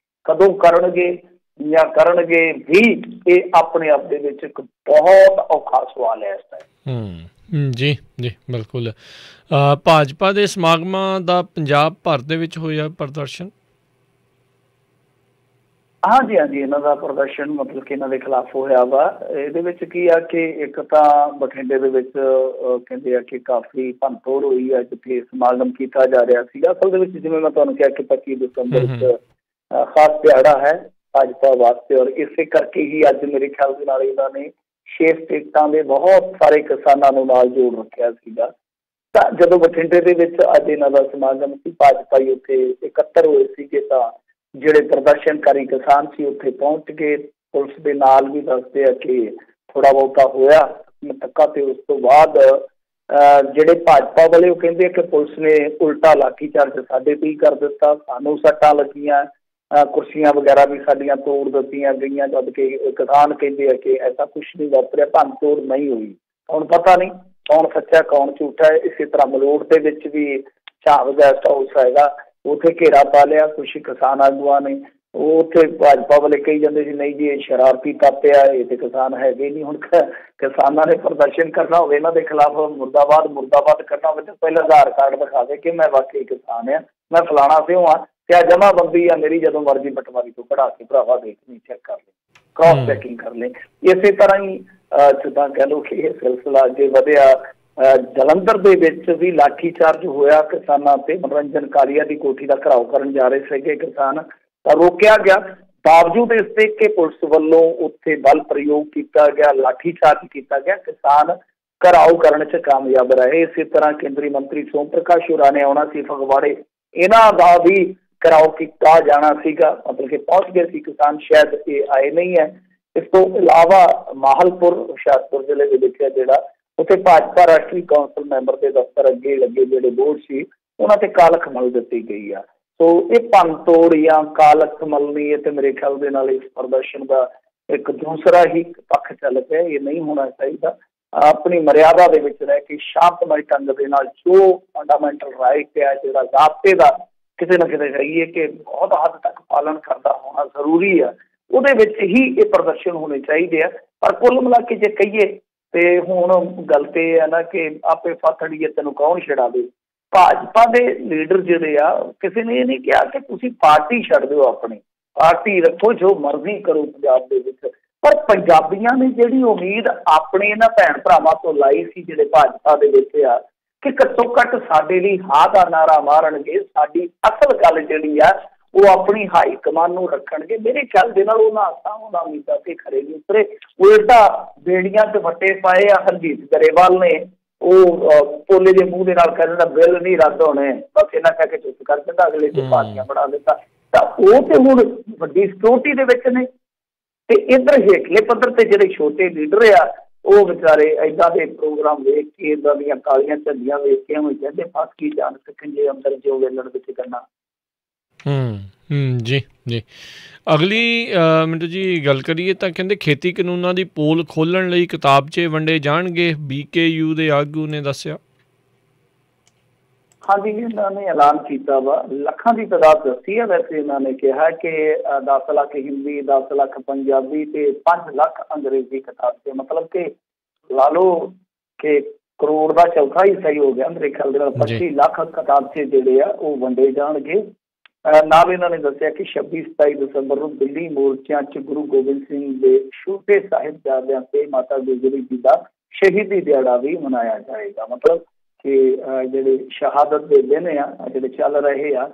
ਕਦੋਂ ਕਰਨਗੇ ਜਾਂ ਕਰਨਗੇ ਵੀ, ਇਹ ਆਪਣੇ ਆਪ ਦੇ ਵਿੱਚ ਇੱਕ ਬਹੁਤ ਔਖਾ ਸਵਾਲ ਹੈ ਇਸ ਟਾਈਮ। ਜੀ ਜੀ ਬਿਲਕੁਲ। ਭਾਜਪਾ ਦੇ ਸਮਾਗਮਾਂ ਦਾ ਪੰਜਾਬ ਭਰ ਦੇ ਵਿੱਚ ਹੋਇਆ ਪ੍ਰਦਰਸ਼ਨ। ਹਾਂਜੀ ਹਾਂਜੀ, ਇਹਨਾਂ ਦਾ ਪ੍ਰਦਰਸ਼ਨ ਮਤਲਬ ਕਿ ਇਹਨਾਂ ਦੇ ਖਿਲਾਫ ਹੋਇਆ ਵਾ। ਇਹਦੇ ਵਿੱਚ ਕੀ ਆ ਕਿ ਇੱਕ ਤਾਂ ਬਠਿੰਡੇ ਦੇ ਵਿੱਚ ਕਹਿੰਦੇ ਆ ਕਿ ਕਾਫੀ ਭੰਨਤੋੜ ਹੋਈ ਆ ਜਿੱਥੇ ਸਮਾਗਮ ਕੀਤਾ ਜਾ ਰਿਹਾ ਸੀਗਾ। ਅਸਲ ਦੇ ਵਿੱਚ ਜਿਵੇਂ ਮੈਂ ਤੁਹਾਨੂੰ ਕਿਹਾ ਕਿ 25 ਦਸੰਬਰ ਇੱਕ ਖਾਸ ਦਿਹਾੜਾ ਹੈ ਭਾਜਪਾ ਵਾਸਤੇ, ਔਰ ਇਸੇ ਕਰਕੇ ਹੀ ਅੱਜ ਮੇਰੇ ਖਿਆਲ ਦੇ ਨਾਲ ਇਹਨਾਂ ਨੇ 6 ਸਟੇਟਾਂ ਦੇ ਬਹੁਤ ਸਾਰੇ ਕਿਸਾਨਾਂ ਨੂੰ ਨਾਲ ਜੋੜ ਰੱਖਿਆ ਸੀਗਾ। ਤਾਂ ਜਦੋਂ ਬਠਿੰਡੇ ਦੇ ਵਿੱਚ ਅੱਜ ਇਹਨਾਂ ਦਾ ਸਮਾਗਮ ਸੀ, ਭਾਜਪਾਈ ਉੱਥੇ ਇਕੱਤਰ ਹੋਏ ਸੀਗੇ, ਤਾਂ ਜਿਹੜੇ ਪ੍ਰਦਰਸ਼ਨਕਾਰੀ ਕਿਸਾਨ ਸੀ ਉੱਥੇ ਪਹੁੰਚ ਗਏ। ਪੁਲਿਸ ਦੇ ਨਾਲ ਵੀ ਦੱਸਦੇ ਆ ਕਿ ਥੋੜਾ ਬਹੁਤਾ ਹੋਇਆ ਧੱਕਾ, ਤੇ ਉਸ ਤੋਂ ਬਾਅਦ ਜਿਹੜੇ ਭਾਜਪਾ ਵਾਲੇ ਉਹ ਕਹਿੰਦੇ ਆ ਕਿ ਪੁਲਿਸ ਨੇ ਉਲਟਾ ਲਾਠੀਚਾਰਜ ਸਾਡੇ ਤੇ ਹੀ ਕਰ ਦਿੱਤਾ, ਸਾਨੂੰ ਸੱਟਾਂ ਲੱਗੀਆਂ, ਕੁਰਸੀਆਂ ਵਗੈਰਾ ਵੀ ਸਾਡੀਆਂ ਤੋੜ ਦਿੱਤੀਆਂ ਗਈਆਂ, ਜਦ ਕਿ ਕਿਸਾਨ ਕਹਿੰਦੇ ਆ ਕਿ ਐਸਾ ਕੁਛ ਨਹੀਂ ਵਾਪਰਿਆ, ਭੰਨ ਤੋੜ ਨਹੀਂ ਹੋਈ। ਹੁਣ ਪਤਾ ਨਹੀਂ ਕੌਣ ਸੱਚਾ ਕੌਣ ਝੂਠਾ ਹੈ। ਇਸੇ ਤਰ੍ਹਾਂ ਮਲੋਟ ਦੇ ਵਿੱਚ ਵੀ ਝਾਂਗ ਗੈਸਟ ਹਾਊਸ ਹੈਗਾ, ਉੱਥੇ ਘੇਰਾ ਪਾ ਲਿਆ ਕੁਛ ਕਿਸਾਨ ਆਗੂਆਂ ਨੇ। ਉਹ ਉੱਥੇ ਭਾਜਪਾ ਵਾਲੇ ਕਹੀ ਜਾਂਦੇ ਸੀ ਨਹੀਂ ਜੀ ਇਹ ਸ਼ਰਾਰਤੀ ਤੱਤ ਆ, ਇਹ ਤੇ ਕਿਸਾਨ ਹੈਗੇ ਨਹੀਂ। ਹੁਣ ਕਿਸਾਨਾਂ ਨੇ ਪ੍ਰਦਰਸ਼ਨ ਕਰਨਾ ਹੋਵੇ, ਇਹਨਾਂ ਦੇ ਖਿਲਾਫ ਮੁਰਦਾਬਾਦ ਕਰਨਾ ਹੋਵੇ ਤਾਂ ਪਹਿਲਾਂ ਆਧਾਰ ਕਾਰਡ ਦਿਖਾਵੇ ਕਿ ਮੈਂ ਵਾਕਈ ਕਿਸਾਨ ਆ, ਮੈਂ ਫਲਾਣਾ ਸਿਓ ਆ, ਕਿਆ ਜਮਾਬੰਦੀ ਆ ਮੇਰੀ, ਜਦੋਂ ਮਰਜ਼ੀ ਪਟਵਾਰੀ ਤੋਂ ਕਢਾ ਕੇ ਭਰਾਵਾ ਦੇਖਣੀ ਚੈੱਕ ਕਰ ਲੈ, ਕ੍ਰਾਸ ਚੈਕਿੰਗ ਕਰ ਲੈ। ਇਸੇ ਤਰ੍ਹਾਂ ਹੀ ਜਿੱਦਾਂ ਕਹਿ ਲਓ ਕਿ ਇਹ ਸਿਲਸਿਲਾ ਅੱਗੇ ਵਧਿਆ। ਜਲੰਧਰ ਦੇ ਵਿੱਚ ਵੀ ਲਾਠੀਚਾਰਜ ਹੋਇਆ ਕਿਸਾਨਾਂ ਤੇ। ਮਨੋਰੰਜਨ ਕਾਲੀਆ ਦੀ ਕੋਠੀ ਦਾ ਘਿਰਾਓ ਕਰਨ ਜਾ ਰਹੇ ਸੀਗੇ ਕਿਸਾਨ, ਤਾਂ ਰੋਕਿਆ ਗਿਆ। ਬਾਵਜੂਦ ਇਸ ਦੇ ਕਿ ਪੁਲਿਸ ਵੱਲੋਂ ਉੱਥੇ ਬਲ ਪ੍ਰਯੋਗ ਕੀਤਾ ਗਿਆ, ਲਾਠੀਚਾਰਜ ਕੀਤਾ ਗਿਆ, ਕਿਸਾਨ ਘਿਰਾਓ ਕਰਨ 'ਚ ਕਾਮਯਾਬ ਰਹੇ। ਇਸੇ ਤਰ੍ਹਾਂ ਕੇਂਦਰੀ ਮੰਤਰੀ ਸੋਮ ਪ੍ਰਕਾਸ਼ ਹੋਰਾਂ ਨੇ ਆਉਣਾ ਸੀ ਫਗਵਾੜੇ, ਇਹਨਾਂ ਦਾ ਵੀ ਘਿਰਾਓ ਕੀਤਾ ਜਾਣਾ ਸੀਗਾ, ਮਤਲਬ ਕਿ ਪਹੁੰਚ ਗਏ ਸੀ ਕਿਸਾਨ, ਸ਼ਾਇਦ ਇਹ ਆਏ ਨਹੀਂ ਹੈ। ਇਸ ਤੋਂ ਇਲਾਵਾ ਮਾਹਲਪੁਰ ਹੁਸ਼ਿਆਰਪੁਰ ਜ਼ਿਲ੍ਹੇ ਦੇ ਵਿੱਚ ਜਿਹੜਾ ਉੱਥੇ ਭਾਜਪਾ ਰਾਸ਼ਟਰੀ ਕੌਂਸਲ ਮੈਂਬਰ ਦੇ ਦਫ਼ਤਰ ਅੱਗੇ ਲੱਗੇ ਜਿਹੜੇ ਬੋਰਡ ਸੀ ਉਹਨਾਂ ਤੇ ਕਾਲਖ ਮਲ ਦਿੱਤੀ ਗਈ ਆ। ਸੋ ਇਹ ਭੰਨ ਤੋੜ ਜਾਂ ਕਾਲਖ ਮਲਣੀ ਹੈ ਤੇ ਮੇਰੇ ਖਿਆਲ ਦੇ ਨਾਲ ਇਸ ਪ੍ਰਦਰਸ਼ਨ ਦਾ ਇੱਕ ਦੂਸਰਾ ਹੀ ਪੱਖ ਚੱਲ ਪਿਆ। ਇਹ ਨਹੀਂ ਹੋਣਾ ਚਾਹੀਦਾ। ਆਪਣੀ ਮਰਿਆਦਾ ਦੇ ਵਿੱਚ ਰਹਿ ਕੇ ਸ਼ਾਂਤਮਈ ਢੰਗ ਦੇ ਨਾਲ ਜੋ ਫੰਡਾਮੈਂਟਲ ਰਾਈਟ ਹੈ, ਜਿਹੜਾ ਜ਼ਾਬਤੇ ਦਾ ਕਿਤੇ ਨਾ ਕਿਤੇ ਕਹੀਏ ਕਿ ਬਹੁਤ ਹੱਦ ਤੱਕ ਪਾਲਣ ਕਰਦਾ ਹੋਣਾ ਜ਼ਰੂਰੀ ਆ, ਉਹਦੇ ਵਿੱਚ ਹੀ ਇਹ ਪ੍ਰਦਰਸ਼ਨ ਹੋਣੇ ਚਾਹੀਦੇ ਆ। ਪਰ ਕੁੱਲ ਮਿਲਾ ਕੇ ਜੇ ਕਹੀਏ ਤੇ ਹੁਣ ਗੱਲ ਤੇ ਇਹ ਹੈ ਨਾ ਕਿ ਆਪੇ ਫਾਥੜੀਏ ਤੈਨੂੰ ਕੌਣ ਛਡਾਵੇ। ਭਾਜਪਾ ਦੇ ਲੀਡਰ ਜਿਹੜੇ ਆ, ਕਿਸੇ ਨੇ ਇਹ ਨਹੀਂ ਕਿਹਾ ਕਿ ਤੁਸੀਂ ਪਾਰਟੀ ਛੱਡ ਦਿਓ, ਆਪਣੀ ਪਾਰਟੀ ਰੱਖੋ, ਜੋ ਮਰਜ਼ੀ ਕਰੋ ਪੰਜਾਬ ਦੇ ਵਿੱਚ। ਪਰ ਪੰਜਾਬੀਆਂ ਨੇ ਜਿਹੜੀ ਉਮੀਦ ਆਪਣੇ ਇਹਨਾਂ ਭੈਣ ਭਰਾਵਾਂ ਤੋਂ ਲਾਈ ਸੀ ਜਿਹੜੇ ਭਾਜਪਾ ਦੇ ਵਿੱਚ ਆ ਕਿ ਘੱਟੋ ਘੱਟ ਸਾਡੇ ਲਈ ਹਾਂ ਦਾ ਨਾਰਾ ਮਾਰਨਗੇ, ਸਾਡੀ ਅਸਲ ਗੱਲ ਜਿਹੜੀ ਆ ਉਹ ਆਪਣੀ ਹਾਈ ਕਮਾਨ ਨੂੰ ਰੱਖਣਗੇ, ਮੇਰੇ ਖਿਆਲ ਦੇ ਨਾਲ ਉਹਨਾਂ ਆਸਾਂ ਉਹਨਾਂ ਉਮੀਦਾਂ ਤੇ ਖਰੇ ਨਹੀਂ ਉਤਰੇ। ਉਲਟਾ ਬੇੜੀਆਂ 'ਚ ਵੱਟੇ ਪਾਏ ਆ ਹਰਜੀਤ ਗਰੇਵਾਲ ਨੇ। ਉਹ ਪੋਲੇ ਦੇ ਮੂੰਹ ਦੇ ਨਾਲ ਕਹਿੰਦਾ ਬਿੱਲ ਨਹੀਂ ਰੱਦ ਹੋਣੇ, ਬਸ ਇਹਨਾਂ ਕਹਿ ਕੇ ਚੁੱਪ ਕਰ ਦਿੰਦਾ, ਅਗਲੇ ਤੇ ਪਾਰਟੀਆਂ ਬਣਾ ਦਿੱਤਾ। ਤਾਂ ਉਹ ਤੇ ਹੁਣ ਵੱਡੀ ਸਿਕਿਉਰਿਟੀ ਦੇ ਵਿੱਚ ਨੇ, ਤੇ ਇੱਧਰ ਹੇਠਲੇ ਪੱਧਰ ਤੇ ਜਿਹੜੇ ਛੋਟੇ ਲੀਡਰ ਆ ਉਹ ਵਿਚਾਰੇ ਏਦਾਂ ਦੇ ਪ੍ਰੋਗਰਾਮ ਵੇਖ ਕੇ, ਇੱਦਾਂ ਦੀਆਂ ਕਾਲੀਆਂ ਝੰਡੀਆਂ ਵੇਖ ਕੇ ਉਹ ਕਹਿੰਦੇ ਫਸ ਕੀ ਜਾਣ ਸਕਣ ਜੇ ਅੰਦਰ ਜੋ ਵੇਲਣ ਵਿੱਚ ਕਰਨਾ। ਜੀ ਜੀ। ਅਗਲੀ ਮਿੰਟੂ ਜੀ ਗੱਲ ਕਰੀਏ ਤਾਂ ਕਹਿੰਦੇ ਖੇਤੀ ਕਾਨੂੰਨਾਂ ਦੀ ਪੋਲ ਖੋਲ੍ਹਣ ਲਈ ਕਿਤਾਬਚੇ ਵੰਡੇ ਜਾਣਗੇ, BKU ਦੇ ਆਗੂ ਨੇ ਦੱਸਿਆ। ਹਾਂਜੀ, ਇਹਨਾਂ ਨੇ ਐਲਾਨ ਕੀਤਾ ਵਾ, ਲੱਖਾਂ ਦੀ ਤਾਦਾਦ ਦੱਸੀ ਹੈ। ਵੈਸੇ ਇਹਨਾਂ ਨੇ ਕਿਹਾ ਕਿ 10 ਲੱਖ ਹਿੰਦੀ, 10 ਲੱਖ ਪੰਜਾਬੀ ਤੇ 5 ਲੱਖ ਅੰਗਰੇਜ਼ੀ ਕਿਤਾਬਚੇ, ਮਤਲਬ ਕਿ ਲਾ ਲਓ ਕਿ ਕਰੋੜ ਦਾ ਚੌਥਾ ਹਿੱਸਾ ਹੀ ਹੋ ਗਿਆ ਮੇਰੇ ਖਿਆਲ ਦੇ ਨਾਲ। 25 ਲੱਖ ਕਿਤਾਬਚੇ ਜਿਹੜੇ ਆ ਉਹ ਵੰਡੇ ਜਾਣਗੇ। ਨਾਲ ਇਹਨਾਂ ਨੇ ਦੱਸਿਆ ਕਿ 26-27 ਦਸੰਬਰ ਨੂੰ ਦਿੱਲੀ ਮੋਰਚਿਆਂ 'ਚ ਗੁਰੂ ਗੋਬਿੰਦ ਸਿੰਘ ਦੇ ਛੋਟੇ ਸਾਹਿਬਜ਼ਾਦਿਆਂ ਤੇ ਮਾਤਾ ਗੁਜਰੀ ਜੀ ਦਾ ਸ਼ਹੀਦੀ ਦਿਹਾੜਾ ਵੀ ਮਨਾਇਆ ਜਾਏਗਾ। ਮਤਲਬ ਕਿ ਜਿਹੜੇ ਸ਼ਹਾਦਤ ਦੇ ਦਿਨ ਆ ਜਿਹੜੇ ਚੱਲ ਰਹੇ ਆ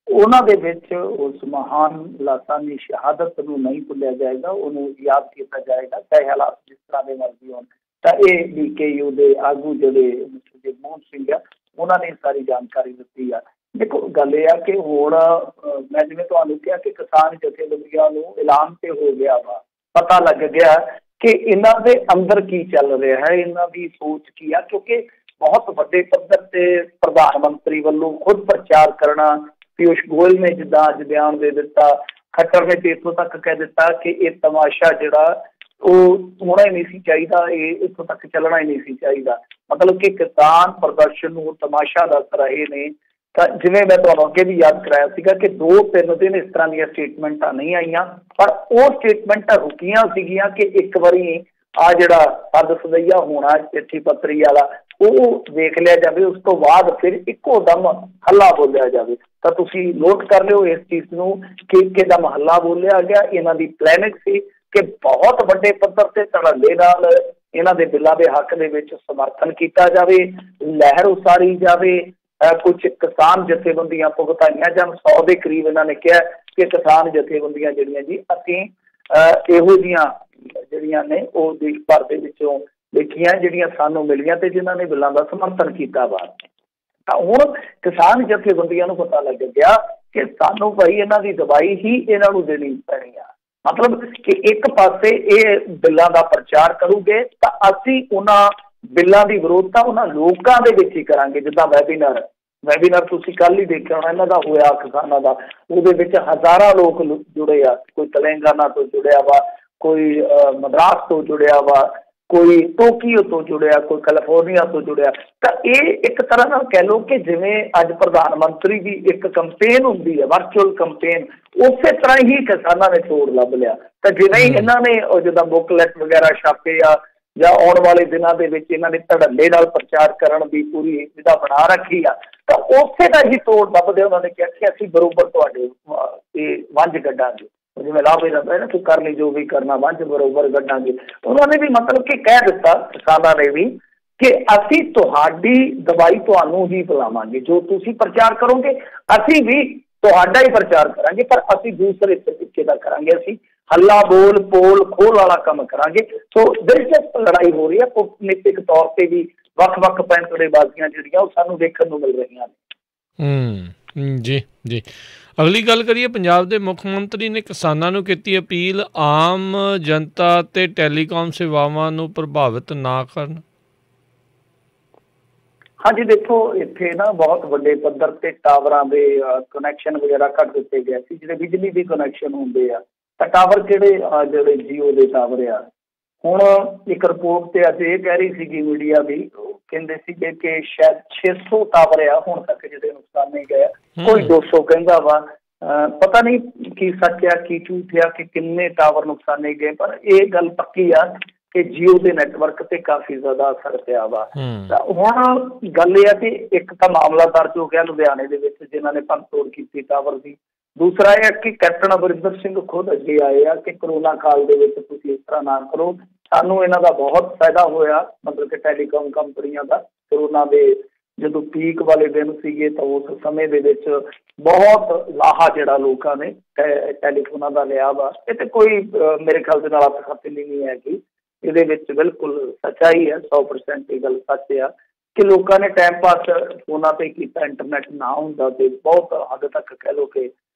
ਉਹਨਾਂ ਦੇ ਵਿੱਚ ਉਸ ਮਹਾਨ ਲਾਸਾਨੀ ਸ਼ਹਾਦਤ ਨੂੰ ਨਹੀਂ ਭੁੱਲਿਆ ਜਾਏਗਾ, ਉਹਨੂੰ ਯਾਦ ਕੀਤਾ ਜਾਏਗਾ ਚਾਹੇ ਹਾਲਾਤ ਜਿਸ ਤਰ੍ਹਾਂ ਦੇ ਮਰਜ਼ੀ ਹੋਣ। ਤਾਂ ਇਹ BKU ਦੇ ਆਗੂ ਜਿਹੜੇ ਜਗਮੋਹਨ ਸਿੰਘ ਆ ਉਹਨਾਂ ਨੇ ਸਾਰੀ ਜਾਣਕਾਰੀ ਦਿੱਤੀ ਆ। ਦੇਖੋ ਗੱਲ ਇਹ ਆ ਕਿ ਹੁਣ ਮੈਂ ਜਿਵੇਂ ਤੁਹਾਨੂੰ ਕਿਹਾ ਕਿ ਕਿਸਾਨ ਜਥੇਬੰਦੀਆਂ ਨੂੰ ਐਲਾਨ ਤੇ ਹੋ ਗਿਆ ਵਾ, ਪਤਾ ਲੱਗ ਗਿਆ ਕਿ ਇਹਨਾਂ ਦੇ ਅੰਦਰ ਕੀ ਚੱਲ ਰਿਹਾ ਹੈ, ਇਹਨਾਂ ਦੀ ਸੋਚ ਕੀ ਆ, ਕਿਉਂਕਿ ਬਹੁਤ ਵੱਡੇ ਪੱਧਰ ਤੇ ਪ੍ਰਧਾਨ ਮੰਤਰੀ ਵੱਲੋਂ ਖੁਦ ਪ੍ਰਚਾਰ ਕਰਨਾ। ਪਿਊਸ਼ ਗੋਇਲ ਨੇ ਜਿੱਦਾਂ ਅੱਜ ਬਿਆਨ ਦੇ ਦਿੱਤਾ, ਖੱਟਰ ਨੇ ਇੱਥੋਂ ਤੱਕ ਕਹਿ ਦਿੱਤਾ ਕਿ ਇਹ ਤਮਾਸ਼ਾ ਜਿਹੜਾ ਉਹ ਹੋਣਾ ਹੀ ਨਹੀਂ ਸੀ ਚਾਹੀਦਾ, ਇਹ ਇੱਥੋਂ ਤੱਕ ਚੱਲਣਾ ਹੀ ਨਹੀਂ ਸੀ ਚਾਹੀਦਾ। ਮਤਲਬ ਕਿ ਕਿਸਾਨ ਪ੍ਰਦਰਸ਼ਨ ਨੂੰ ਤਮਾਸ਼ਾ ਦੱਸ ਰਹੇ ਨੇ। ਤਾਂ ਜਿਵੇਂ ਮੈਂ ਤੁਹਾਨੂੰ ਅੱਗੇ ਵੀ ਯਾਦ ਕਰਾਇਆ ਸੀਗਾ ਕਿ 2-3 ਦਿਨ ਇਸ ਤਰ੍ਹਾਂ ਦੀਆਂ ਸਟੇਟਮੈਂਟਾਂ ਨਹੀਂ ਆਈਆਂ, ਪਰ ਉਹ ਸਟੇਟਮੈਂਟਾਂ ਰੁਕੀਆਂ ਸੀਗੀਆਂ ਕਿ ਇੱਕ ਵਾਰੀ ਆ ਜਿਹੜਾ ਸੱਦ ਸਦਈਆ ਹੋਣਾ ਚਿੱਠੀ ਪੱਤਰੀ ਵਾਲਾ ਉਹ ਵੇਖ ਲਿਆ ਜਾਵੇ, ਉਸ ਤੋਂ ਬਾਅਦ ਫਿਰ ਇੱਕੋ ਦਮ ਹੱਲਾ ਬੋਲਿਆ ਜਾਵੇ। ਤਾਂ ਤੁਸੀਂ ਨੋਟ ਕਰ ਲਿਓ ਇਸ ਚੀਜ਼ ਨੂੰ ਕਿ ਇੱਕਦਮ ਹੱਲਾ ਬੋਲਿਆ ਗਿਆ। ਇਹਨਾਂ ਦੀ ਪਲੈਨਿੰਗ ਸੀ ਕਿ ਬਹੁਤ ਵੱਡੇ ਪੱਧਰ ਤੇ ਧੜੱਲੇ ਨਾਲ ਇਹਨਾਂ ਦੇ ਬਿੱਲਾਂ ਦੇ ਹੱਕ ਦੇ ਵਿੱਚ ਸਮਰਥਨ ਕੀਤਾ ਜਾਵੇ, ਲਹਿਰ ਉਸਾਰੀ ਜਾਵੇ, ਕੁਝ ਕਿਸਾਨ ਜਥੇਬੰਦੀਆਂ ਭੁਗਤਾਈਆਂ ਜਾਣ। 100 ਦੇ ਕਰੀਬ ਇਹਨਾਂ ਨੇ ਕਿਹਾ ਕਿ ਕਿਸਾਨ ਜਥੇਬੰਦੀਆਂ ਜਿਹੜੀਆਂ ਜੀ ਅਸੀਂ ਇਹੋ ਜਿਹੀਆਂ ਜਿਹੜੀਆਂ ਨੇ ਉਹ ਦੇਸ਼ ਭਰ ਦੇ ਵਿੱਚੋਂ ਦੇਖੀਆਂ ਜਿਹੜੀਆਂ ਸਾਨੂੰ ਮਿਲੀਆਂ ਤੇ ਜਿਨ੍ਹਾਂ ਨੇ ਬਿੱਲਾਂ ਦਾ ਸਮਰਥਨ ਕੀਤਾ ਵਾ। ਤਾਂ ਹੁਣ ਕਿਸਾਨ ਜਥੇਬੰਦੀਆਂ ਨੂੰ ਪਤਾ ਲੱਗ ਗਿਆ ਕਿ ਸਾਨੂੰ ਭਾਈ ਇਹਨਾਂ ਦੀ ਦਵਾਈ ਹੀ ਇਹਨਾਂ ਨੂੰ ਦੇਣੀ ਪੈਣੀ ਆ। ਮਤਲਬ ਕਿ ਇੱਕ ਪਾਸੇ ਇਹ ਬਿੱਲਾਂ ਦਾ ਪ੍ਰਚਾਰ ਕਰੂਗੇ ਤਾਂ ਅਸੀਂ ਉਹਨਾਂ ਬਿੱਲਾਂ ਦੀ ਵਿਰੋਧਤਾ ਉਹਨਾਂ ਲੋਕਾਂ ਦੇ ਵਿੱਚ ਹੀ ਕਰਾਂਗੇ। ਜਿੱਦਾਂ ਵੈਬੀਨਾਰ ਤੁਸੀਂ ਕੱਲ੍ਹ ਹੀ ਦੇਖਿਆ ਹੋਣਾ ਇਹਨਾਂ ਦਾ ਹੋਇਆ ਕਿਸਾਨਾਂ ਦਾ, ਉਹਦੇ ਵਿੱਚ ਹਜ਼ਾਰਾਂ ਲੋਕ ਜੁੜੇ ਆ। ਕੋਈ ਤੇਲੰਗਾਨਾ ਤੋਂ ਜੁੜਿਆ ਵਾ, ਕੋਈ ਮਦਰਾਸ ਤੋਂ ਜੁੜਿਆ ਵਾ, ਕੋਈ ਟੋਕੀਓ ਤੋਂ ਜੁੜਿਆ, ਕੋਈ ਕੈਲੀਫੋਰਨੀਆ ਤੋਂ ਜੁੜਿਆ। ਤਾਂ ਇਹ ਇੱਕ ਤਰ੍ਹਾਂ ਨਾਲ ਕਹਿ ਲਓ ਕਿ ਜਿਵੇਂ ਅੱਜ ਪ੍ਰਧਾਨ ਮੰਤਰੀ ਦੀ ਇੱਕ ਕੰਪੇਨ ਹੁੰਦੀ ਹੈ, ਵਰਚੁਅਲ ਕੰਪੇਨ, ਉਸੇ ਤਰ੍ਹਾਂ ਹੀ ਕਿਸਾਨਾਂ ਨੇ ਤੋੜ ਲੱਭ ਲਿਆ। ਤਾਂ ਜਿਵੇਂ ਹੀ ਇਹਨਾਂ ਨੇ ਜਿੱਦਾਂ ਬੁੱਕਲੈਟ ਵਗੈਰਾ ਛਾਪੇ ਆ ਜਾਂ ਆਉਣ ਵਾਲੇ ਦਿਨਾਂ ਦੇ ਵਿੱਚ ਇਹਨਾਂ ਨੇ ਧੜੱਲੇ ਨਾਲ ਪ੍ਰਚਾਰ ਕਰਨ ਦੀ ਪੂਰੀ ਜਿੱਦਾਂ ਬਣਾ ਰੱਖੀ ਆ, ਤਾਂ ਉਸੇ ਦਾ ਹੀ ਤੋੜ ਲੱਭਦੇ ਉਹਨਾਂ ਨੇ ਕਿਹਾ ਕਿ ਅਸੀਂ ਬਰੋਬਰ ਤੁਹਾਡੇ ਇਹ ਵੰਝ ਕੱਢਾਂਗੇ। ਜਿਵੇਂ ਲਾਭ ਜਾਂਦਾ ਹੈ ਨਾ ਕਿ ਕਰ ਲਈ ਜੋ ਵੀ ਕਰਨਾ, ਵੰਝ ਬਰੋਬਰ ਕੱਢਾਂਗੇ। ਉਹਨਾਂ ਨੇ ਵੀ ਮਤਲਬ ਕਿ ਕਹਿ ਦਿੱਤਾ ਕਿਸਾਨਾਂ ਨੇ ਵੀ ਕਿ ਅਸੀਂ ਤੁਹਾਡੀ ਦਵਾਈ ਤੁਹਾਨੂੰ ਹੀ ਪਿਲਾਵਾਂਗੇ, ਜੋ ਤੁਸੀਂ ਪ੍ਰਚਾਰ ਕਰੋਗੇ ਅਸੀਂ ਵੀ ਤੁਹਾਡਾ ਹੀ ਪ੍ਰਚਾਰ ਕਰਾਂਗੇ, ਪਰ ਅਸੀਂ ਦੂਸਰੇ ਤਰੀਕੇ ਦਾ ਕਰਾਂਗੇ, ਅਸੀਂ ਹੱਲਾ ਬੋਲ ਪੋਲ ਖੋਲ ਵਾਲਾ ਕੰਮ ਕਰਾਂਗੇ। ਸੋ ਦਿਲਚਸਪ ਲੜਾਈ ਹੋ ਰਹੀ ਹੈ ਕੂਟਨੀਤਿਕ ਤੌਰ ਤੇ ਵੀ, ਵੱਖ-ਵੱਖ ਪੈਂਤੜੇਬਾਜ਼ੀਆਂ ਜਿਹੜੀਆਂ ਉਹ ਸਾਨੂੰ ਦੇਖਣ ਨੂੰ ਮਿਲ ਰਹੀਆਂ ਨੇ। ਜੀ ਅਗਲੀ ਗੱਲ ਕਰੀਏ, ਪੰਜਾਬ ਦੇ ਮੁੱਖ ਮੰਤਰੀ ਨੇ ਕਿਸਾਨਾਂ ਨੂੰ ਕੀਤੀ ਅਪੀਲ ਆਮ ਜਨਤਾ ਤੇ ਟੈਲੀਕਾਮ ਸੇਵਾਵਾਂ ਨੂੰ ਪ੍ਰਭਾਵਿਤ ਨਾ ਕਰਨ। ਹਾਂਜੀ ਦੇਖੋ ਇੱਥੇ ਨਾ ਬਹੁਤ ਵੱਡੇ ਪੱਧਰ ਤੇ ਟਾਵਰਾਂ ਦੇ ਕਨੈਕਸ਼ਨ ਵਗੈਰਾ ਕੱਟ ਦਿੱਤੇ ਗਏ ਸੀ, ਜਿਹੜੇ ਬਿਜਲੀ ਦੇ ਕਨੈਕਸ਼ਨ ਹੁੰਦੇ ਆ। ਤਾਂ ਟਾਵਰ ਜਿਹੜੇ ਜੀਓ ਦੇ ਟਾਵਰ ਆ, ਹੁਣ ਇੱਕ ਰਿਪੋਰਟ ਤੇ ਅੱਜ ਇਹ ਕਹਿ ਰਹੀ ਸੀਗੀ ਮੀਡੀਆ ਵੀ, ਕਹਿੰਦੇ ਸੀਗੇ ਕਿ ਸ਼ਾਇਦ 600 ਟਾਵਰ ਆ ਹੁਣ ਤੱਕ ਜਿਹੜੇ ਨੁਕਸਾਨੇ ਗਏ, ਕੋਈ 200 ਕਹਿੰਦਾ ਵਾ। ਪਤਾ ਨਹੀਂ ਕੀ ਸੱਚ ਆ ਕੀ ਝੂਠ ਆ ਕਿ ਕਿੰਨੇ ਟਾਵਰ ਨੁਕਸਾਨੇ ਗਏ, ਪਰ ਇਹ ਗੱਲ ਪੱਕੀ ਆ ਕਿ ਜੀਓ ਦੇ ਨੈਟਵਰਕ ਤੇ ਕਾਫੀ ਜ਼ਿਆਦਾ ਅਸਰ ਪਿਆ ਵਾ। ਤਾਂ ਹੁਣ ਗੱਲ ਇਹ ਆ ਕਿ ਇੱਕ ਤਾਂ ਮਾਮਲਾ ਦਰਜ ਹੋ ਗਿਆ ਲੁਧਿਆਣੇ ਦੇ ਵਿੱਚ ਜਿਨ੍ਹਾਂ ਨੇ ਭੰਨ ਤੋੜ ਕੀਤੀ ਟਾਵਰ ਦੀ। ਦੂਸਰਾ ਇਹ ਹੈ ਕਿ ਕੈਪਟਨ ਅਮਰਿੰਦਰ ਸਿੰਘ ਖੁਦ ਅੱਗੇ ਆਏ ਆ ਕਿ ਕਰੋਨਾ ਕਾਲ ਦੇ ਵਿੱਚ ਤੁਸੀਂ ਇਸ ਤਰ੍ਹਾਂ ਨਾ ਕਰੋ। ਸਾਨੂੰ ਇਹਨਾਂ ਦਾ ਬਹੁਤ ਫਾਇਦਾ ਹੋਇਆ, ਮਤਲਬ ਕਿ ਟੈਲੀਕਾਮ ਕੰਪਨੀਆਂ ਦਾ। ਕਰੋਨਾ ਦੇ ਜਦੋਂ ਪੀਕ ਵਾਲੇ ਦਿਨ ਸੀਗੇ ਤਾਂ ਉਸ ਸਮੇਂ ਦੇ ਵਿੱਚ ਬਹੁਤ ਲਾਹਾ ਜਿਹੜਾ ਲੋਕਾਂ ਨੇ ਟੈਲੀਫੋਨਾਂ ਦਾ ਲਿਆ ਵਾ। ਇਹ ਤੇ ਕੋਈ ਮੇਰੇ ਖਿਆਲ ਦੇ ਨਾਲ ਅਤਖਾਤਲੀ ਨਹੀਂ ਹੈਗੀ, ਇਹਦੇ ਵਿੱਚ ਬਿਲਕੁਲ ਸੱਚਾਈ ਹੈ, 100% ਇਹ ਗੱਲ ਸੱਚ ਆ ਕਿ ਲੋਕਾਂ ਨੇ ਟਾਈਮ ਪਾਸ ਫੋਨਾਂ ਤੇ ਕੀਤਾ। ਇੰਟਰਨੈਟ ਨਾ ਹੁੰਦਾ ਤੇ ਬਹੁਤ ਹੱਦ ਤੱਕ ਕਹਿ ਲਓ ਕਿ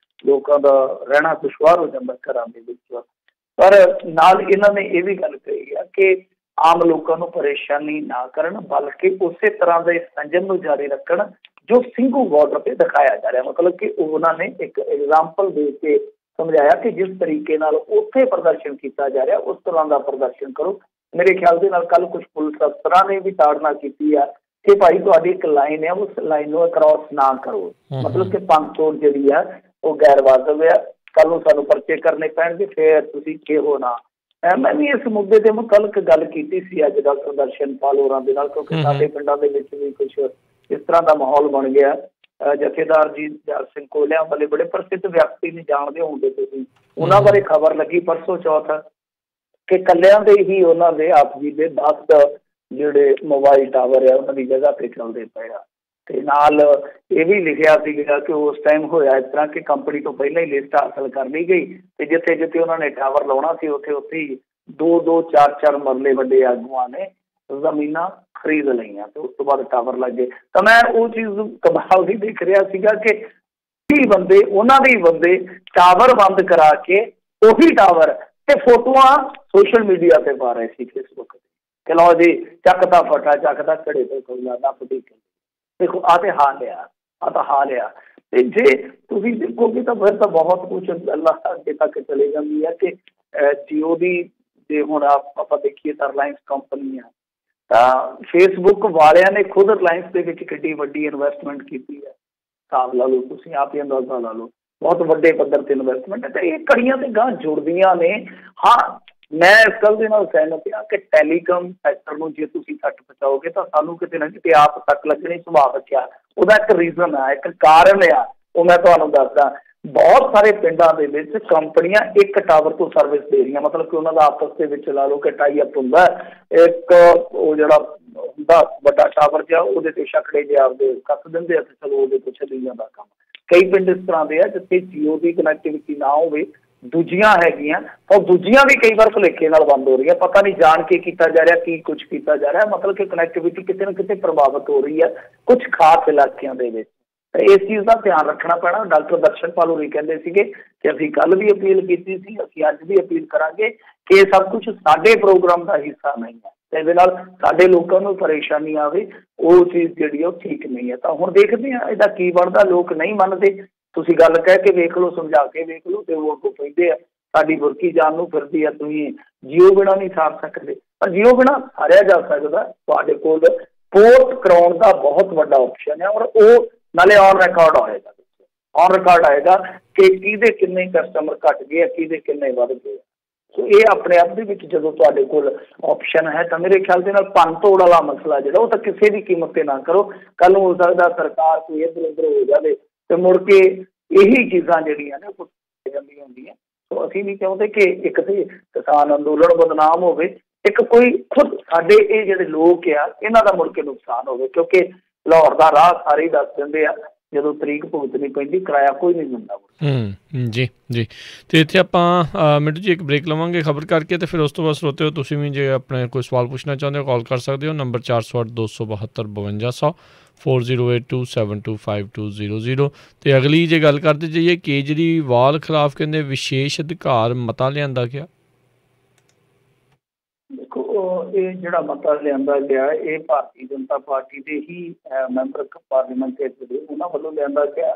ਲੋਕਾਂ ਦਾ ਰਹਿਣਾ ਦੁਸ਼ਵਾਰ ਹੋ ਜਾਂਦਾ ਘਰਾਂ ਦੇ ਵਿੱਚ। ਪਰ ਨਾਲ ਇਹਨਾਂ ਨੇ ਇਹ ਵੀ ਗੱਲ ਕਹੀ ਆ ਕਿ ਆਮ ਲੋਕਾਂ ਨੂੰ ਪਰੇਸ਼ਾਨੀ ਨਾ ਕਰਨ, ਬਲਕਿ ਉਸੇ ਤਰ੍ਹਾਂ ਦੇ ਸੰਜਮ ਨੂੰ ਜਾਰੀ ਰੱਖਣ ਜੋ ਸਿੰਘੂ ਬਾਰਡਰ ਤੇ ਦਿਖਾਇਆ ਜਾ ਰਿਹਾ। ਮਤਲਬ ਕਿ ਉਹਨਾਂ ਨੇ ਇੱਕ ਐਗਜ਼ਾਮਪਲ ਦੇ ਕੇ ਸਮਝਾਇਆ ਕਿ ਜਿਸ ਤਰੀਕੇ ਨਾਲ ਉੱਥੇ ਪ੍ਰਦਰਸ਼ਨ ਕੀਤਾ ਜਾ ਰਿਹਾ ਉਸ ਤਰ੍ਹਾਂ ਦਾ ਪ੍ਰਦਰਸ਼ਨ ਕਰੋ। ਮੇਰੇ ਖਿਆਲ ਦੇ ਨਾਲ ਕੱਲ੍ਹ ਕੁਝ ਪੁਲਿਸ ਅਫਸਰਾਂ ਨੇ ਵੀ ਤਾੜਨਾ ਕੀਤੀ ਆ ਕਿ ਭਾਈ ਤੁਹਾਡੀ ਇੱਕ ਲਾਈਨ ਹੈ, ਉਸ ਲਾਈਨ ਨੂੰ ਕ੍ਰਾਸ ਨਾ ਕਰੋ। ਮਤਲਬ ਕਿ ਭੰਨ ਤੋੜ ਜਿਹੜੀ ਆ ਉਹ ਗੈਰ ਵਾਜਬ ਆ, ਕੱਲ੍ਹ ਨੂੰ ਸਾਨੂੰ ਪਰਚੇ ਕਰਨੇ ਪੈਣਗੇ, ਫਿਰ ਤੁਸੀਂ ਕਿਹੋ ਨਾ। ਮੈਂ ਵੀ ਇਸ ਮੁੱਦੇ ਦੇ ਮੁਤਲਕ ਗੱਲ ਕੀਤੀ ਸੀ ਅੱਜ ਡਾਕਟਰ ਦਰਸ਼ਨਪਾਲ ਹੋਰਾਂ ਦੇ ਨਾਲ, ਕਿਉਂਕਿ ਸਾਡੇ ਪਿੰਡਾਂ ਦੇ ਵਿੱਚ ਵੀ ਕੁਛ ਇਸ ਤਰ੍ਹਾਂ ਦਾ ਮਾਹੌਲ ਬਣ ਗਿਆ। ਜਥੇਦਾਰ ਜੀ ਜਰ ਸਿੰਘ ਕੋਲਿਆਂ ਵਾਲੇ ਬੜੇ ਪ੍ਰਸਿੱਧ ਵਿਅਕਤੀ ਨੇ, ਜਾਣਦੇ ਹੋਣਗੇ ਤੁਸੀਂ, ਉਹਨਾਂ ਬਾਰੇ ਖਬਰ ਲੱਗੀ ਪਰਸੋਂ ਚੌਥ ਕਿ ਕੱਲਿਆਂ ਦੇ ਹੀ ਉਹਨਾਂ ਦੇ ਆਪ ਜੀ ਦੇ 10 ਜਿਹੜੇ ਮੋਬਾਈਲ ਟਾਵਰ ਆ ਉਹਨਾਂ ਦੀ ਜਗ੍ਹਾ ਤੇ ਚੱਲਦੇ ਪਏ ਆ। ਤੇ ਨਾਲ ਇਹ ਵੀ ਲਿਖਿਆ ਸੀਗਾ ਕਿ ਉਸ ਟਾਈਮ ਹੋਇਆ ਇਸ ਤਰ੍ਹਾਂ ਕਿ ਕੰਪਨੀ ਤੋਂ ਪਹਿਲਾਂ ਹੀ ਲਿਸਟ ਹਾਸਲ ਕਰ ਲਈ ਗਈ ਤੇ ਜਿੱਥੇ ਜਿੱਥੇ ਉਹਨਾਂ ਨੇ ਟਾਵਰ ਲਾਉਣਾ ਸੀ ਉੱਥੇ ਉੱਥੇ ਹੀ 2-2 4-4 ਮਰਲੇ ਵੱਡੇ ਆਗੂਆਂ ਨੇ ਜ਼ਮੀਨਾਂ ਖਰੀਦ ਲਈਆਂ ਤੇ ਉਸ ਤੋਂ ਬਾਅਦ ਟਾਵਰ ਲੱਗੇ। ਤਾਂ ਮੈਂ ਉਹ ਚੀਜ਼ ਕਮਾਲ ਦੀ ਦੇਖ ਰਿਹਾ ਸੀਗਾ ਕਿ ਬੰਦੇ ਉਹਨਾਂ ਦੇ ਬੰਦੇ ਟਾਵਰ ਬੰਦ ਕਰਾ ਕੇ ਉਹੀ ਟਾਵਰ ਤੇ ਫੋਟੋਆਂ ਸੋਸ਼ਲ ਮੀਡੀਆ ਤੇ ਪਾ ਰਹੇ ਸੀ ਫੇਸਬੁੱਕ ਤੇ ਕਿ ਲਓ ਜੀ ਚੱਕਦਾ ਫਟਾ ਚੱਕਦਾ ਘੜੇ ਤੇ ਕੋਈ ਨਾ ਫੁੱਟੀ। ਦੇਖੋ ਆਹ ਤੇ ਹਾਲ ਆ, ਆਹ ਤਾਂ ਹਾਲ ਆ। ਤੇ ਜੇ ਤੁਸੀਂ ਦੇਖੋਗੇ ਤਾਂ ਫਿਰ ਤਾਂ ਬਹੁਤ ਕੁਛ ਗੱਲਾਂ ਅੱਗੇ ਤੱਕ ਚਲੇ ਜਾਂਦੀ ਹੈ ਕਿ ਜੀਓ ਦੀ ਜੇ ਹੁਣ ਆਪਾਂ ਦੇਖੀਏ ਤਾਂ ਰਿਲਾਇੰਸ ਕੰਪਨੀ ਆ ਤਾਂ ਫੇਸਬੁੱਕ ਵਾਲਿਆਂ ਨੇ ਖੁਦ ਰਿਲਾਇੰਸ ਦੇ ਵਿੱਚ ਕਿੱਡੀ ਵੱਡੀ ਇਨਵੈਸਟਮੈਂਟ ਕੀਤੀ ਹੈ। ਹਿਸਾਬ ਲਾ ਲਓ ਤੁਸੀਂ ਆਪ ਹੀ ਅੰਦਾਜ਼ਾ ਲਾ ਲਓ, ਬਹੁਤ ਵੱਡੇ ਪੱਧਰ ਤੇ ਇਨਵੈਸਟਮੈਂਟ ਹੈ। ਤੇ ਇਹ ਕੜੀਆਂ ਤੇ ਗਾਂ ਜੁੜਦੀਆਂ ਨੇ। ਹਾਂ ਮੈਂ ਇਸ ਗੱਲ ਦੇ ਨਾਲ ਸਹਿਮਤ ਹਾਂ ਕਿ ਟੈਲੀਕਾਮ ਸੈਕਟਰ ਨੂੰ ਜੇ ਤੁਸੀਂ ਸੱਟ ਪਹੁੰਚਾਓਗੇ ਤਾਂ ਸਾਨੂੰ ਕਿਤੇ ਨਾ ਕਿਤੇ ਆਪ ਸੱਟ ਲੱਗਣੀ ਸੁਭਾਵਿਕ ਆ। ਉਹਦਾ ਇੱਕ ਰੀਜ਼ਨ ਆ, ਇੱਕ ਕਾਰਨ ਆ, ਉਹ ਮੈਂ ਤੁਹਾਨੂੰ ਦੱਸਦਾ। ਬਹੁਤ ਸਾਰੇ ਪਿੰਡਾਂ ਦੇ ਵਿੱਚ ਕੰਪਨੀਆਂ ਇੱਕ ਟਾਵਰ ਤੋਂ ਸਰਵਿਸ ਦੇ ਰਹੀਆਂ, ਮਤਲਬ ਕਿ ਉਹਨਾਂ ਦਾ ਆਪਸ ਦੇ ਵਿੱਚ ਲਾ ਲਓ ਕਿ ਟਾਈ ਅਪ ਹੁੰਦਾ। ਇੱਕ ਉਹ ਜਿਹੜਾ ਹੁੰਦਾ ਵੱਡਾ ਟਾਵਰ ਜਿਹਾ ਉਹਦੇ ਤੇ ਛਕੜੇ ਜਿਹੇ ਆਪਦੇ ਕੱਸ ਦਿੰਦੇ ਆ ਤੇ ਚਲੋ ਉਹਦੇ ਤੋਂ ਚੱਲੀ ਜਾਂਦਾ ਕੰਮ। ਕਈ ਪਿੰਡ ਇਸ ਤਰ੍ਹਾਂ ਦੇ ਆ ਜਿੱਥੇ ਜੀਓ ਦੀ ਕਨੈਕਟੀਵਿਟੀ ਨਾ ਹੋਵੇ, ਦੂਜੀਆਂ ਹੈਗੀਆਂ ਉਹ ਦੂਜੀਆਂ ਵੀ ਕਈ ਵਾਰ ਭੁਲੇਖੇ ਨਾਲ ਬੰਦ ਹੋ ਰਹੀਆਂ। ਪਤਾ ਨਹੀਂ ਜਾਣ ਕੇ ਕੀਤਾ ਜਾ ਰਿਹਾ, ਕੀ ਕੁਛ ਕੀਤਾ ਜਾ ਰਿਹਾ, ਮਤਲਬ ਕਿ ਕਨੈਕਟੀਵਿਟੀ ਕਿਤੇ ਨਾ ਕਿਤੇ ਪ੍ਰਭਾਵਿਤ ਹੋ ਰਹੀ ਹੈ ਕੁਛ ਖਾਸ ਇਲਾਕਿਆਂ ਦੇ ਵਿੱਚ। ਤਾਂ ਇਸ ਚੀਜ਼ ਦਾ ਧਿਆਨ ਰੱਖਣਾ ਪੈਣਾ। ਡਾਕਟਰ ਦਰਸ਼ਨਪਾਲ ਹੋਰੀ ਕਹਿੰਦੇ ਸੀਗੇ ਕਿ ਅਸੀਂ ਕੱਲ੍ਹ ਵੀ ਅਪੀਲ ਕੀਤੀ ਸੀ, ਅਸੀਂ ਅੱਜ ਵੀ ਅਪੀਲ ਕਰਾਂਗੇ ਕਿ ਇਹ ਸਭ ਕੁਛ ਸਾਡੇ ਪ੍ਰੋਗਰਾਮ ਦਾ ਹਿੱਸਾ ਨਹੀਂ ਹੈ ਤੇ ਇਹਦੇ ਨਾਲ ਸਾਡੇ ਲੋਕਾਂ ਨੂੰ ਪਰੇਸ਼ਾਨੀ ਆਵੇ, ਉਹ ਚੀਜ਼ ਜਿਹੜੀ ਉਹ ਠੀਕ ਨਹੀਂ ਹੈ। ਤਾਂ ਹੁਣ ਦੇਖਦੇ ਹਾਂ ਇਹਦਾ ਕੀ ਬਣਦਾ। ਲੋਕ ਨਹੀਂ ਮੰਨਦੇ, ਤੁਸੀਂ ਗੱਲ ਕਹਿ ਕੇ ਵੇਖ ਲਓ, ਸਮਝਾ ਕੇ ਵੇਖ ਲਓ ਤੇ ਉਹ ਅੱਗੋਂ ਕਹਿੰਦੇ ਆ ਸਾਡੀ ਬੁਰਕੀ ਜਾਨ ਨੂੰ ਫਿਰਦੀ ਆ, ਤੁਸੀਂ ਜੀਓ ਬਿਨਾਂ ਨਹੀਂ ਸਾਰ ਸਕਦੇ। ਪਰ ਜੀਓ ਬਿਨਾਂ ਸਾਰਿਆ ਜਾ ਸਕਦਾ। ਤੁਹਾਡੇ ਕੋਲ ਪੋਰਟ ਕਰਾਉਣ ਦਾ ਬਹੁਤ ਵੱਡਾ ਆਪਸ਼ਨ ਹੈ ਔਰ ਉਹ ਨਾਲੇ ਔਨ ਰਿਕਾਰਡ ਹੋਏਗਾ, ਔਨ ਰਿਕਾਰਡ ਆਏਗਾ ਕਿ ਕਿਹਦੇ ਕਿੰਨੇ ਕਸਟਮਰ ਘੱਟ ਗਏ ਆ, ਕਿਹਦੇ ਕਿੰਨੇ ਵੱਧ ਗਏ। ਸੋ ਇਹ ਆਪਣੇ ਆਪ ਦੇ ਵਿੱਚ ਜਦੋਂ ਤੁਹਾਡੇ ਕੋਲ ਆਪਸ਼ਨ ਹੈ ਤਾਂ ਮੇਰੇ ਖਿਆਲ ਦੇ ਨਾਲ ਭੰਨ ਤੋੜ ਵਾਲਾ ਮਸਲਾ ਜਿਹੜਾ ਉਹ ਤਾਂ ਕਿਸੇ ਵੀ ਕੀਮਤ ਤੇ ਨਾ ਕਰੋ। ਕੱਲ੍ਹ ਨੂੰ ਹੋ ਸਕਦਾ ਸਰਕਾਰ ਕੋਈ ਇੱਧਰ ਉੱਧਰ ਹੋ ਜਾਵੇ ਤੇ ਮੁੜ ਕੇ ਇਹੀ ਚੀਜ਼ਾਂ ਜਿਹੜੀਆਂ ਨੇ ਜਾਂਦੀਆਂ ਹੁੰਦੀਆਂ। ਸੋ ਅਸੀਂ ਨਹੀਂ ਚਾਹੁੰਦੇ ਕਿ ਇੱਕ ਤੇ ਕਿਸਾਨ ਅੰਦੋਲਨ ਬਦਨਾਮ ਹੋਵੇ, ਇੱਕ ਕੋਈ ਖੁਦ ਸਾਡੇ ਇਹ ਜਿਹੜੇ ਲੋਕ ਆ ਇਹਨਾਂ ਦਾ ਮੁੜ ਕੇ ਨੁਕਸਾਨ ਹੋਵੇ। ਕਿਉਂਕਿ ਲਾਹੌਰ ਦਾ ਰਾਹ ਸਾਰੇ ਹੀ ਦੱਸ ਦਿੰਦੇ ਆ, ਜਦੋਂ ਤਰੀਕ ਭੁਗਤਣੀ ਪੈਂਦੀ ਕਿਰਾਇਆ ਕੋਈ ਨਹੀਂ ਦਿੰਦਾ। ਜੀ ਜੀ। ਅਤੇ ਇੱਥੇ ਆਪਾਂ ਮਿੰਟੂ ਜੀ ਇੱਕ ਬ੍ਰੇਕ ਲਵਾਂਗੇ ਖਬਰ ਕਰਕੇ ਅਤੇ ਫਿਰ ਉਸ ਤੋਂ ਬਾਅਦ ਸਰੋਤੇ ਹੋ ਤੁਸੀਂ ਵੀ ਜੇ ਆਪਣੇ ਕੋਈ ਸਵਾਲ ਪੁੱਛਣਾ ਚਾਹੁੰਦੇ ਹੋ ਕਾਲ ਕਰ ਸਕਦੇ ਹੋ। ਨੰਬਰ 408 272 5200 4082725200। ਅਤੇ ਅਗਲੀ ਜੇ ਗੱਲ ਕਰਦੇ ਜਾਈਏ ਕੇਜਰੀਵਾਲ ਖਿਲਾਫ ਕਹਿੰਦੇ ਵਿਸ਼ੇਸ਼ ਅਧਿਕਾਰ ਮਤਾ ਲਿਆਂਦਾ ਗਿਆ। ਦੇਖੋ ਇਹ ਜਿਹੜਾ ਮਤਾ ਲਿਆਂਦਾ ਗਿਆ ਇਹ ਭਾਰਤੀ ਜਨਤਾ ਪਾਰਟੀ ਦੇ ਹੀ ਮੈਂਬਰ ਪਾਰਲੀਮੈਂਟ ਜਿਹੜੇ ਉਹਨਾਂ ਵੱਲੋਂ ਲਿਆਂਦਾ ਗਿਆ।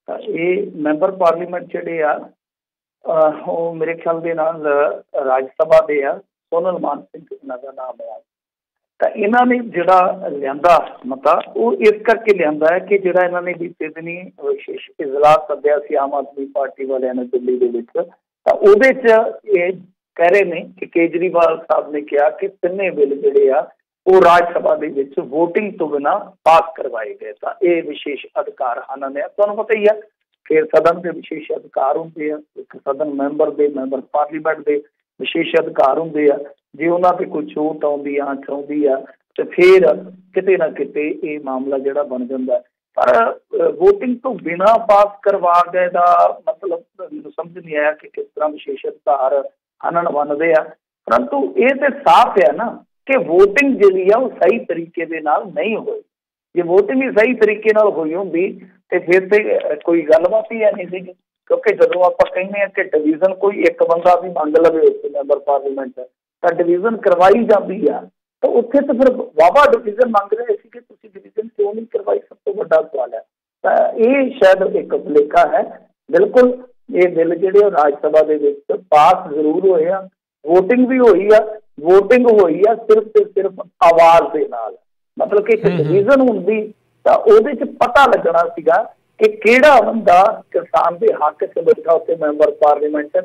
ਤਾਂ ਇਹ ਮੈਂਬਰ ਪਾਰਲੀਮੈਂਟ ਜਿਹੜੇ ਆ ਉਹ ਮੇਰੇ ਖਿਆਲ ਦੇ ਨਾਲ ਰਾਜ ਸਭਾ ਦੇ ਆ, ਸੋਨਲ ਮਾਨ ਸਿੰਘ ਇਹਨਾਂ ਦਾ ਨਾਮ ਆ। ਤਾਂ ਇਹਨਾਂ ਨੇ ਜਿਹੜਾ ਲਿਆਂਦਾ ਮਤਾ ਉਹ ਇਸ ਕਰਕੇ ਲਿਆਂਦਾ ਹੈ ਕਿ ਜਿਹੜਾ ਇਹਨਾਂ ਨੇ ਬੀਤੇ ਦਿਨੀ ਵਿਸ਼ੇਸ਼ ਇਜਲਾਸ ਸੱਦਿਆ ਸੀ ਆਮ ਆਦਮੀ ਪਾਰਟੀ ਵਾਲਿਆਂ ਨੇ ਦਿੱਲੀ ਦੇ ਵਿੱਚ, ਤਾਂ ਉਹਦੇ 'ਚ ਇਹ ਕਹਿ ਰਹੇ ਨੇ ਕਿ ਕੇਜਰੀਵਾਲ ਸਾਹਿਬ ਨੇ ਕਿਹਾ ਕਿ ਤਿੰਨੇ ਬਿੱਲ ਜਿਹੜੇ ਆ ਉਹ ਰਾਜ ਸਭਾ ਦੇ ਵਿੱਚ ਵੋਟਿੰਗ ਤੋਂ ਬਿਨਾਂ ਪਾਸ ਕਰਵਾਏ ਗਏ। ਤਾਂ ਇਹ ਵਿਸ਼ੇਸ਼ ਅਧਿਕਾਰ ਹਨ ਨੇ। ਤੁਹਾਨੂੰ ਪਤਾ ਹੀ ਆ ਕਿ ਸਦਨ ਦੇ ਵਿਸ਼ੇਸ਼ ਅਧਿਕਾਰ ਹੁੰਦੇ ਆ, ਇੱਕ ਸਦਨ ਮੈਂਬਰ ਦੇ ਮੈਂਬਰ ਪਾਰਲੀਮੈਂਟ ਦੇ ਵਿਸ਼ੇਸ਼ ਅਧਿਕਾਰ ਹੁੰਦੇ ਆ। ਜੇ ਉਹਨਾਂ 'ਤੇ ਕੋਈ ਛੋਟ ਆਉਂਦੀ ਆ, ਆਂਚ ਆਉਂਦੀ ਆ ਤੇ ਫਿਰ ਕਿਤੇ ਨਾ ਕਿਤੇ ਇਹ ਮਾਮਲਾ ਜਿਹੜਾ ਬਣ ਜਾਂਦਾ। ਪਰ ਵੋਟਿੰਗ ਤੋਂ ਬਿਨਾਂ ਪਾਸ ਕਰਵਾ ਗਏ ਦਾ ਮਤਲਬ ਮੈਨੂੰ ਸਮਝ ਨਹੀਂ ਆਇਆ ਕਿ ਕਿਸ ਤਰ੍ਹਾਂ ਵਿਸ਼ੇਸ਼ ਅਧਿਕਾਰ ਆਨਣ ਬਣਦੇ ਆ। ਪਰੰਤੂ ਇਹ ਤੇ ਸਾਫ਼ ਹੈ ਨਾ ਕਿ ਵੋਟਿੰਗ ਜਿਹੜੀ ਆ ਉਹ ਸਹੀ ਤਰੀਕੇ ਦੇ ਨਾਲ ਨਹੀਂ ਹੋਈ। ਜੇ ਵੋਟਿੰਗ ਹੀ ਸਹੀ ਤਰੀਕੇ ਨਾਲ ਹੋਈ ਹੁੰਦੀ ਤੇ ਫਿਰ ਤੇ ਕੋਈ ਗੱਲਬਾਤ ਹੀ ਨਹੀਂ ਸੀਗੀ। ਕਿਉਂਕਿ ਜਦੋਂ ਆਪਾਂ ਕਹਿੰਦੇ ਹਾਂ ਕਿ ਡਿਵੀਜ਼ਨ ਕੋਈ ਇੱਕ ਬੰਦਾ ਵੀ ਮੰਗ ਲਵੇ ਉੱਥੇ ਮੈਂਬਰ ਪਾਰਲੀਮੈਂਟ ਤਾਂ ਡਿਵੀਜ਼ਨ ਕਰਵਾਈ ਜਾਂਦੀ ਆ। ਤਾਂ ਉੱਥੇ ਤਾਂ ਫਿਰ ਵਾਹਵਾ ਡਿਵੀਜ਼ਨ ਮੰਗ ਰਹੇ ਸੀ ਕਿ ਤੁਸੀਂ ਡਿਵੀਜ਼ਨ ਕਿਉਂ ਨਹੀਂ ਕਰਵਾਈ, ਸਭ ਤੋਂ ਵੱਡਾ ਸਵਾਲ ਹੈ। ਤਾਂ ਇਹ ਸ਼ਾਇਦ ਇੱਕ ਭੁਲੇਖਾ ਹੈ। ਬਿਲਕੁਲ ਇਹ ਬਿੱਲ ਜਿਹੜੇ ਉਹ ਰਾਜ ਸਭਾ ਦੇ ਵਿੱਚ ਪਾਸ ਜ਼ਰੂਰ ਹੋਏ ਆ, ਵੋਟਿੰਗ ਵੀ ਹੋਈ ਆ। ਵੋਟਿੰਗ ਹੋਈ ਆ ਸਿਰਫ ਤੇ ਸਿਰਫ ਆਵਾਜ਼ ਦੇ ਨਾਲ, ਮਤਲਬ ਕਿ ਇੱਕ ਡਿਵੀਜ਼ਨ ਹੁੰਦੀ ਤਾਂ ਉਹਦੇ 'ਚ ਪਤਾ ਲੱਗਣਾ ਸੀਗਾ ਕਿ ਕਿਹੜਾ ਬੰਦਾ ਕਿਸਾਨ ਦੇ ਹੱਕ 'ਚ ਬੈਠਾ ਉੱਥੇ ਮੈਂਬਰ ਪਾਰਲੀਮੈਂਟ,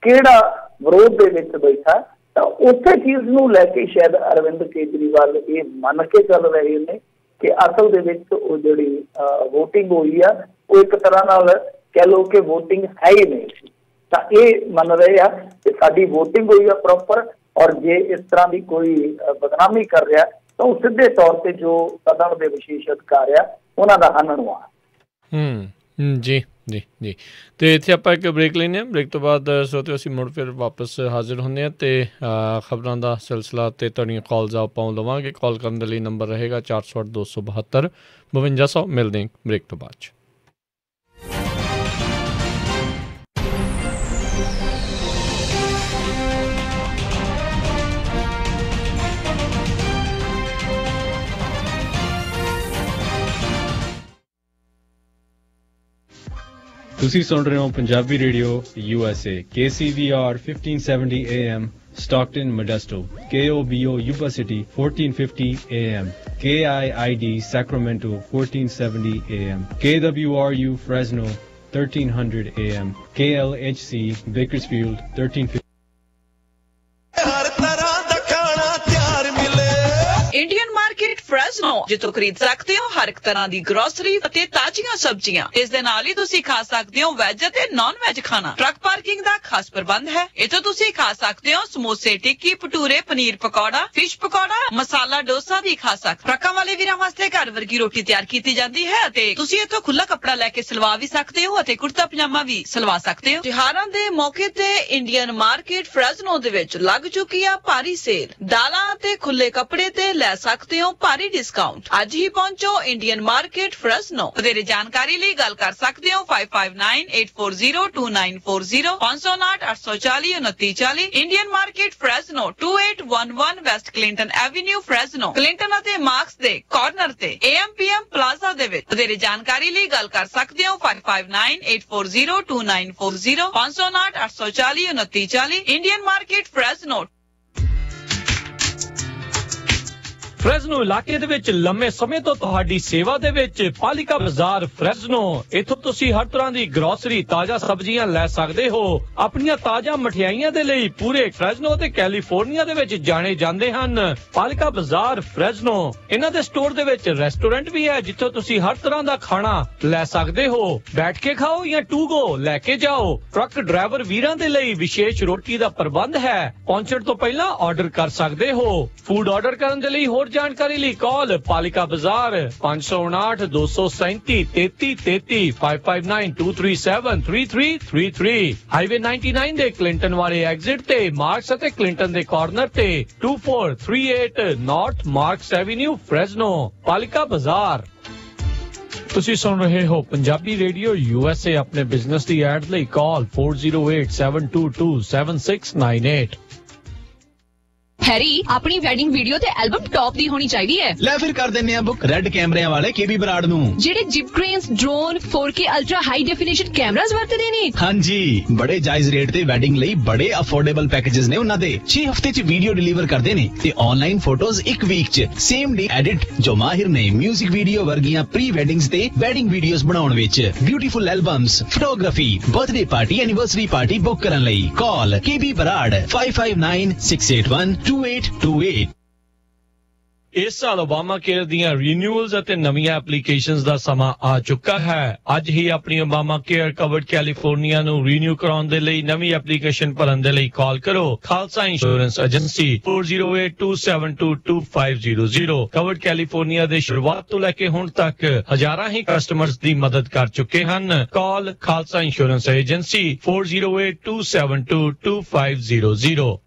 ਕਿਹੜਾ ਵਿਰੋਧ ਦੇ ਵਿੱਚ ਬੈਠਾ। ਤਾਂ ਉਸੇ ਚੀਜ਼ ਨੂੰ ਲੈ ਕੇ ਸ਼ਾਇਦ ਅਰਵਿੰਦ ਕੇਜਰੀਵਾਲ ਇਹ ਮੰਨ ਕੇ ਚੱਲ ਰਹੇ ਨੇ ਕਿ ਅਸਲ ਦੇ ਵਿੱਚ ਉਹ ਜਿਹੜੀ ਵੋਟਿੰਗ ਹੋਈ ਆ ਉਹ ਇੱਕ ਤਰ੍ਹਾਂ ਨਾਲ ਕਹਿ ਲਓ ਕਿ ਵੋਟਿੰਗ ਹੈ ਹੀ ਨਹੀਂ ਸੀ। ਤਾਂ ਇਹ ਮੰਨ ਰਹੇ ਆ ਕਿ ਸਾਡੀ ਵੋਟਿੰਗ ਹੋਈ ਆ ਪ੍ਰੋਪਰ, ਔਰ ਜੇ ਇਸ ਤਰ੍ਹਾਂ ਦੀ ਕੋਈ ਬਦਨਾਮੀ ਕਰ ਰਿਹਾ ਤਾਂ ਉਹ ਸਿੱਧੇ ਤੌਰ ਤੇ ਜੋ ਸਦਨ ਦੇ ਵਿਸ਼ੇਸ਼ ਅਧਿਕਾਰ ਆ ਉਹਨਾਂ ਦਾ ਹਨਨ ਆ। ਜੀ ਜੀ ਜੀ। ਤੇ ਇੱਥੇ ਆਪਾਂ ਇੱਕ ਬ੍ਰੇਕ ਲੈਂਦੇ ਹਾਂ। ਬ੍ਰੇਕ ਤੋਂ ਬਾਅਦ ਸਰੋਤਿਓ ਅਸੀਂ ਮੁੜ ਫਿਰ ਵਾਪਸ ਹਾਜ਼ਰ ਹੁੰਦੇ ਹਾਂ ਤੇ ਖਬਰਾਂ ਦਾ ਸਿਲਸਿਲਾ ਤੇ ਤੁਹਾਡੀਆਂ ਕਾਲਸ ਆਪਾਂ ਲਵਾਂਗੇ। ਕਾਲ ਕਰਨ ਦੇ ਲਈ ਨੰਬਰ ਰਹੇਗਾ 408 272 5200। ਮਿਲਦੇ ਹਾਂ ਬ੍ਰੇਕ ਤੋਂ ਬਾਅਦ 'ਚ। ਤੁਸੀਂ ਸੁਣ ਰਹੇ ਹੋ Punjabi radio USA KCVR 1570 AM Stockton Modesto KOBO Yuba City 1450 AM KIID Sacramento 1470 AM KWRU Fresno 1300 AM KLHC Bakersfield 1350 Indian market Fresno जितों खरीद सकते हो हर एक तरह की ग्रोसरी ਅਤੇ ਤਾਜ਼ੀਆਂ ਸਬਜ਼ੀਆਂ। ਇਸ ਦੇ ਨਾਲ ਹੀ ਤੁਸੀਂ ਖਾ ਸਕਦੇ ਹੋ ਵੈਜ ਅਤੇ ਨਾਨ ਵੈਜ ਖਾਣਾ। ਟਰੱਕ ਪਾਰਕਿੰਗ ਦਾ ਖਾਸ ਪ੍ਰਬੰਧ ਹੈ। ਇੱਥੋਂ ਤੁਸੀਂ ਖਾ ਸਕਦੇ ਹੋ ਸਮੋਸੇ, ਟਿੱਕੀ, ਭਟੂਰੇ, ਪਨੀਰ ਪਕੌੜਾ, ਫਿਸ਼ ਪਕੌੜਾ, ਮਸਾਲਾ ਡੋਸਾ ਵੀ ਖਾ ਸਕਦੇ। ਟਰੱਕਾਂ ਵਾਲੇ ਵੀਰਾਂ ਵਾਸਤੇ ਘਰ ਵਰਗੀ ਰੋਟੀ ਤਿਆਰ ਕੀਤੀ ਜਾਂਦੀ ਹੈ ਅਤੇ ਤੁਸੀਂ ਇੱਥੋਂ ਖੁੱਲਾ ਕੱਪੜਾ ਲੈ ਕੇ ਸਿਲਵਾ ਵੀ ਸਕਦੇ ਹੋ ਅਤੇ ਕੁੜਤਾ ਪਜਾਮਾ ਵੀ ਸਿਲਵਾ ਸਕਦੇ ਹੋ। ਤਿਉਹਾਰਾਂ ਦੇ ਮੌਕੇ ਤੇ ਇੰਡੀਅਨ ਮਾਰਕੀਟ ਫਰੈਜ਼ਨੋ ਦੇ ਵਿੱਚ ਲੱਗ ਚੁੱਕੀ ਆ ਭਾਰੀ ਸੇਲ। ਦਾਲਾਂ ਅਤੇ ਖੁੱਲੇ ਕੱਪੜੇ ਤੇ ਲੈ ਸਕਦੇ ਹੋ ਭਾਰੀ ਡਿਸਕਾਊਂਟ। ਅੱਜ ਹੀ ਪਹੁੰਚੋ ਇੰਡੀਅਨ ਮਾਰਕੀਟ ਫਰੈਜ਼ਨੋ। ਵਧੇਰੇ ਜਾਣਕਾਰੀ ਲਈ ਗੱਲ ਕਰ ਸਕਦੇ ਹੋ 5598402940 559 840 2940। Indian market Fresno 2811 west Clinton avenue Fresno, Clinton ਅਤੇ ਮਾਰਕਸ ਦੇ ਕਾਰਨਰ ਤੇ AMPM ਪਲਾਜ਼ਾ ਦੇ ਵਿੱਚ। ਵਧੇਰੇ ਜਾਣਕਾਰੀ ਲਈ ਗੱਲ ਕਰ ਸਕਦੇ ਹੋ 5598402940 559 840 2940। Indian market ਫਰੈਜ਼ਨੋ। ਫਰੈਜ਼ਨੋ ਇਲਾਕੇ ਦੇ ਵਿੱਚ ਲੰਮੇ ਸਮੇਂ ਤੋਂ ਤੁਹਾਡੀ ਸੇਵਾ ਦੇ ਵਿੱਚ ਪਾਲਿਕਾ ਬਾਜ਼ਾਰ ਫਰੈਜ਼ਨੋ। ਇੱਥੋਂ ਤੁਸੀਂ ਹਰ ਤਰ੍ਹਾਂ ਦੀ ਗਰੋਸਰੀ, ਤਾਜ਼ਾ ਸਬਜ਼ੀਆਂ ਲੈ ਸਕਦੇ ਹੋ। ਆਪਣੀਆਂ ਤਾਜ਼ਾ ਮਠਿਆਈਆਂ ਦੇ ਲਈ ਪੂਰੇ ਫਰੈਜ਼ਨੋ ਤੇ ਕੈਲੀਫੋਰਨੀਆ ਦੇ ਵਿੱਚ ਜਾਣੇ ਜਾਂਦੇ ਹਨ। ਪਾਲਿਕਾ ਬਾਜ਼ਾਰ ਫਰੈਜ਼ਨੋ। ਇਹਨਾਂ ਦੇ ਸਟੋਰ ਦੇ ਵਿੱਚ ਰੈਸਟੋਰੈਂਟ ਵੀ ਹੈ ਜਿੱਥੋਂ ਤੁਸੀਂ ਹਰ ਤਰ੍ਹਾਂ ਦਾ ਖਾਣਾ ਲੈ ਸਕਦੇ ਹੋ। ਬੈਠ ਕੇ ਖਾਓ ਜਾਂ ਟੂ ਗੋ ਲੈ ਕੇ ਜਾਓ। ਟਰੱਕ ਡਰਾਈਵਰ ਵੀਰਾਂ ਦੇ ਲਈ ਵਿਸ਼ੇਸ਼ ਰੋਟੀ ਦਾ ਪ੍ਰਬੰਧ ਹੈ। ਪਹੁੰਚਣ ਤੋਂ ਪਹਿਲਾਂ ਆਰਡਰ ਕਰ ਸਕਦੇ ਹੋ। ਫੂਡ ਆਰਡਰ ਕਰਨ ਦੇ ਲਈ ਹੋਰ जानकारी ਲਈ ਕਾਲ ਪਾਲਿਕਾ ਬਾਜ਼ਾਰ 559 237 3333 5592373333। ਹਾਈਵੇ 99 ਦੇ ਕਲਿੰਟਨ ਵਾਲੇ ਐਗਜ਼ਿਟ ਤੇ ਮਾਰਕਸ ਅਤੇ ਕਲਿੰਟਨ ਦੇ ਕਾਰਨਰ ਤੇ 2438 ਨਾਰਥ ਮਾਰਕਸ ਐਵੀਨਿਊ ਫਰੈਜ਼ਨੋ। ਪਾਲਿਕਾ ਬਾਜ਼ਾਰ। ਤੁਸੀਂ ਸੁਣ ਰਹੇ ਹੋ ਪੰਜਾਬੀ ਰੇਡੀਓ USA। ਆਪਣੇ ਬਿਜ਼ਨਸ ਦੀ ਐਡ ਲਈ ਕਾਲ 4087227698। हैरी अपनी वेडिंग वीडियो ते एल्बम टॉप दी होनी चाहिए है। ले फिर कर देने बुक रेड कैमरे वाले केबी बराड़ नू जेडे jib cranes, drone, 4K ultra high definition cameras वरतदे ने। हाँ जी, बड़े जायज रेट ते वेडिंग लई बड़े अफोर्डेबल पैकेजेस ने उन्हां दे। 6 हफ्ते च वीडियो डिलीवर करदे ने ते ऑनलाइन फोटोज 1 वीक च सेम डे एडिट। जो माहिर ने म्यूजिक वीडियो वर्गियां प्री वेडिंग्स ते वेडिंग वीडियोस बनाउण विच। Beautiful albums, photography, birthday party, anniversary party book करन लई कॉल केबी बराड़ 559681 2828। ਇਸ ਸਾਲ ਓਬਾਮਾ ਕੇਅਰ ਦੀਆਂ ਰੀਨਿਊਅਲਸ ਅਤੇ ਨਵੀਆਂ ਐਪਲੀਕੇਸ਼ਨਸ ਦਾ ਸਮਾਂ ਆ ਚੁੱਕਾ ਹੈ। ਅੱਜ ਹੀ ਆਪਣੀ ਓਬਾਮਾ ਕੇਅਰ ਕਵਰਡ ਕੈਲੀਫੋਰਨੀਆ ਨੂੰ ਰੀਨਿਊ ਕਰਾਉਣ ਦੇ ਲਈ ਨਵੀਂ ਐਪਲੀਕੇਸ਼ਨ ਭਰਨ ਦੇ ਲਈ ਕਾਲ ਕਰੋ Khalsa insurance agency 4082722500। Covered California ਦੇ ਸ਼ੁਰੂਆਤ ਤੋਂ ਲੈ ਕੇ ਹੁਣ ਤੱਕ ਹਜ਼ਾਰਾਂ ਹੀ ਕਸਟਮਰਸ ਦੀ ਮਦਦ ਕਰ ਚੁੱਕੇ ਹਨ। ਕਾਲ ਖਾਲਸਾ ਇੰਸ਼ੋਰੈਂਸ ਏਜੰਸੀ 4082722500।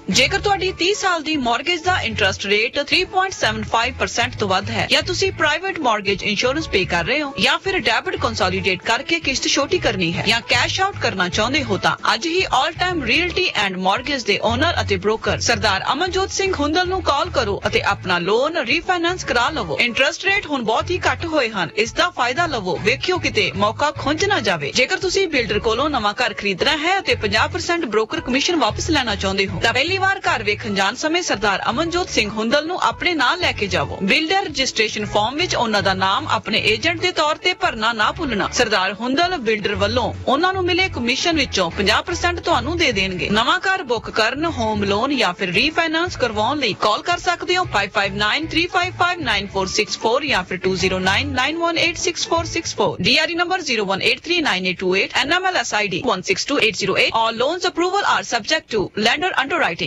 ਜੇਕਰ ਤੁਹਾਡੀ 30 ਸਾਲ ਦੀ ਮਾਰਗੇਜ ਦਾ ਇੰਟਰਸਟ ਰੇਟ 3.75% ਤੋਂ ਵੱਧ ਹੈ ਜਾਂ ਤੁਸੀਂ ਪ੍ਰਾਈਵੇਟ ਮਾਰਗੇਜ ਇੰਸ਼ੋਰੈਂਸ ਪੇ ਕਰ ਰਹੇ ਹੋ ਜਾਂ ਫਿਰ ਡੈਬਿਟ ਕੰਸੋਲੀਡੇਟ ਕਰਕੇ ਕਿਸ਼ਤ ਛੋਟੀ ਕਰਨੀ ਹੈ ਜਾਂ ਕੈਸ਼ ਆਊਟ ਕਰਨਾ ਚਾਹੁੰਦੇ ਹੋ ਤਾਂ ਅੱਜ ਹੀ all time realty and mortgage ਦੇ ਓਨਰ ਅਤੇ ਬ੍ਰੋਕਰ ਸਰਦਾਰ ਅਮਨਜੋਤ ਸਿੰਘ ਹੁੰਦਲ ਨੂੰ ਕਾਲ ਕਰੋ ਅਤੇ ਆਪਣਾ ਲੋਨ ਰੀਫਾਈਨਾਂਸ ਕਰਾ ਲਵੋ। ਇੰਟਰਸਟ ਰੇਟ ਹੁਣ ਬਹੁਤ ਹੀ ਘੱਟ ਹੋਏ ਹਨ। ਇਸ ਦਾ ਫਾਇਦਾ ਲਵੋ। ਵੇਖਿਓ ਕਿਤੇ ਮੌਕਾ ਖੁੰਝ ਨਾ ਜਾਵੇ। ਜੇਕਰ ਤੁਸੀਂ ਬਿਲਡਰ ਕੋਲੋਂ ਨਵਾਂ ਘਰ ਖਰੀਦਣਾ ਹੈ ਅਤੇ 50% ਬ੍ਰੋਕਰ ਕਮਿਸ਼ਨ ਵਾਪਸ ਲੈਣਾ ਚਾਹੁੰਦੇ ਹੋ ਤਾਂ ਪਹਿਲੀ ਵਾਰ ਘਰ ਵੇਖਣ ਜਾਣ ਸਮੇਂ ਸਰਦਾਰ ਅਮਨਜੋਤ ਸਿੰਘ ਹੁੰਦਲ ਨੂੰ ਆਪਣੇ ਨਾਲ ਲੈ ਕੇ ਜਾਵੋ। ਬਿਲਡਰ ਰਜਿਸਟ੍ਰੇਸ਼ਨ ਫਾਰਮ ਵਿੱਚ ਉਹਨਾਂ ਦਾ ਨਾਮ ਆਪਣੇ ਏਜੰਟ ਦੇ ਤੌਰ ਤੇ ਭਰਨਾ ਨਾ ਭੁੱਲਣਾ। ਸਰਦਾਰ ਹੁੰਦਲ ਬਿਲਡਰ ਵੱਲੋਂ ਉਹਨਾਂ ਨੂੰ ਮਿਲੇ ਕਮਿਸ਼ਨ ਵਿੱਚੋਂ 50% ਤੁਹਾਨੂੰ ਦੇ ਦੇਣਗੇ। ਨਵਾਂ ਘਰ ਬੁੱਕ ਕਰਨ, ਹੋਮ ਲੋਨ ਜਾਂ ਫਿਰ ਰੀਫਾਈਨਾਂਸ ਕਰਵਾਉਣ ਲਈ ਕਾਲ ਕਰ ਸਕਦੇ ਹੋ 5593559464 ਜਾਂ ਫਿਰ 2099186464। DRE number 01839828, NMLS ID 162808. All loans approval are subject to lender underwriting.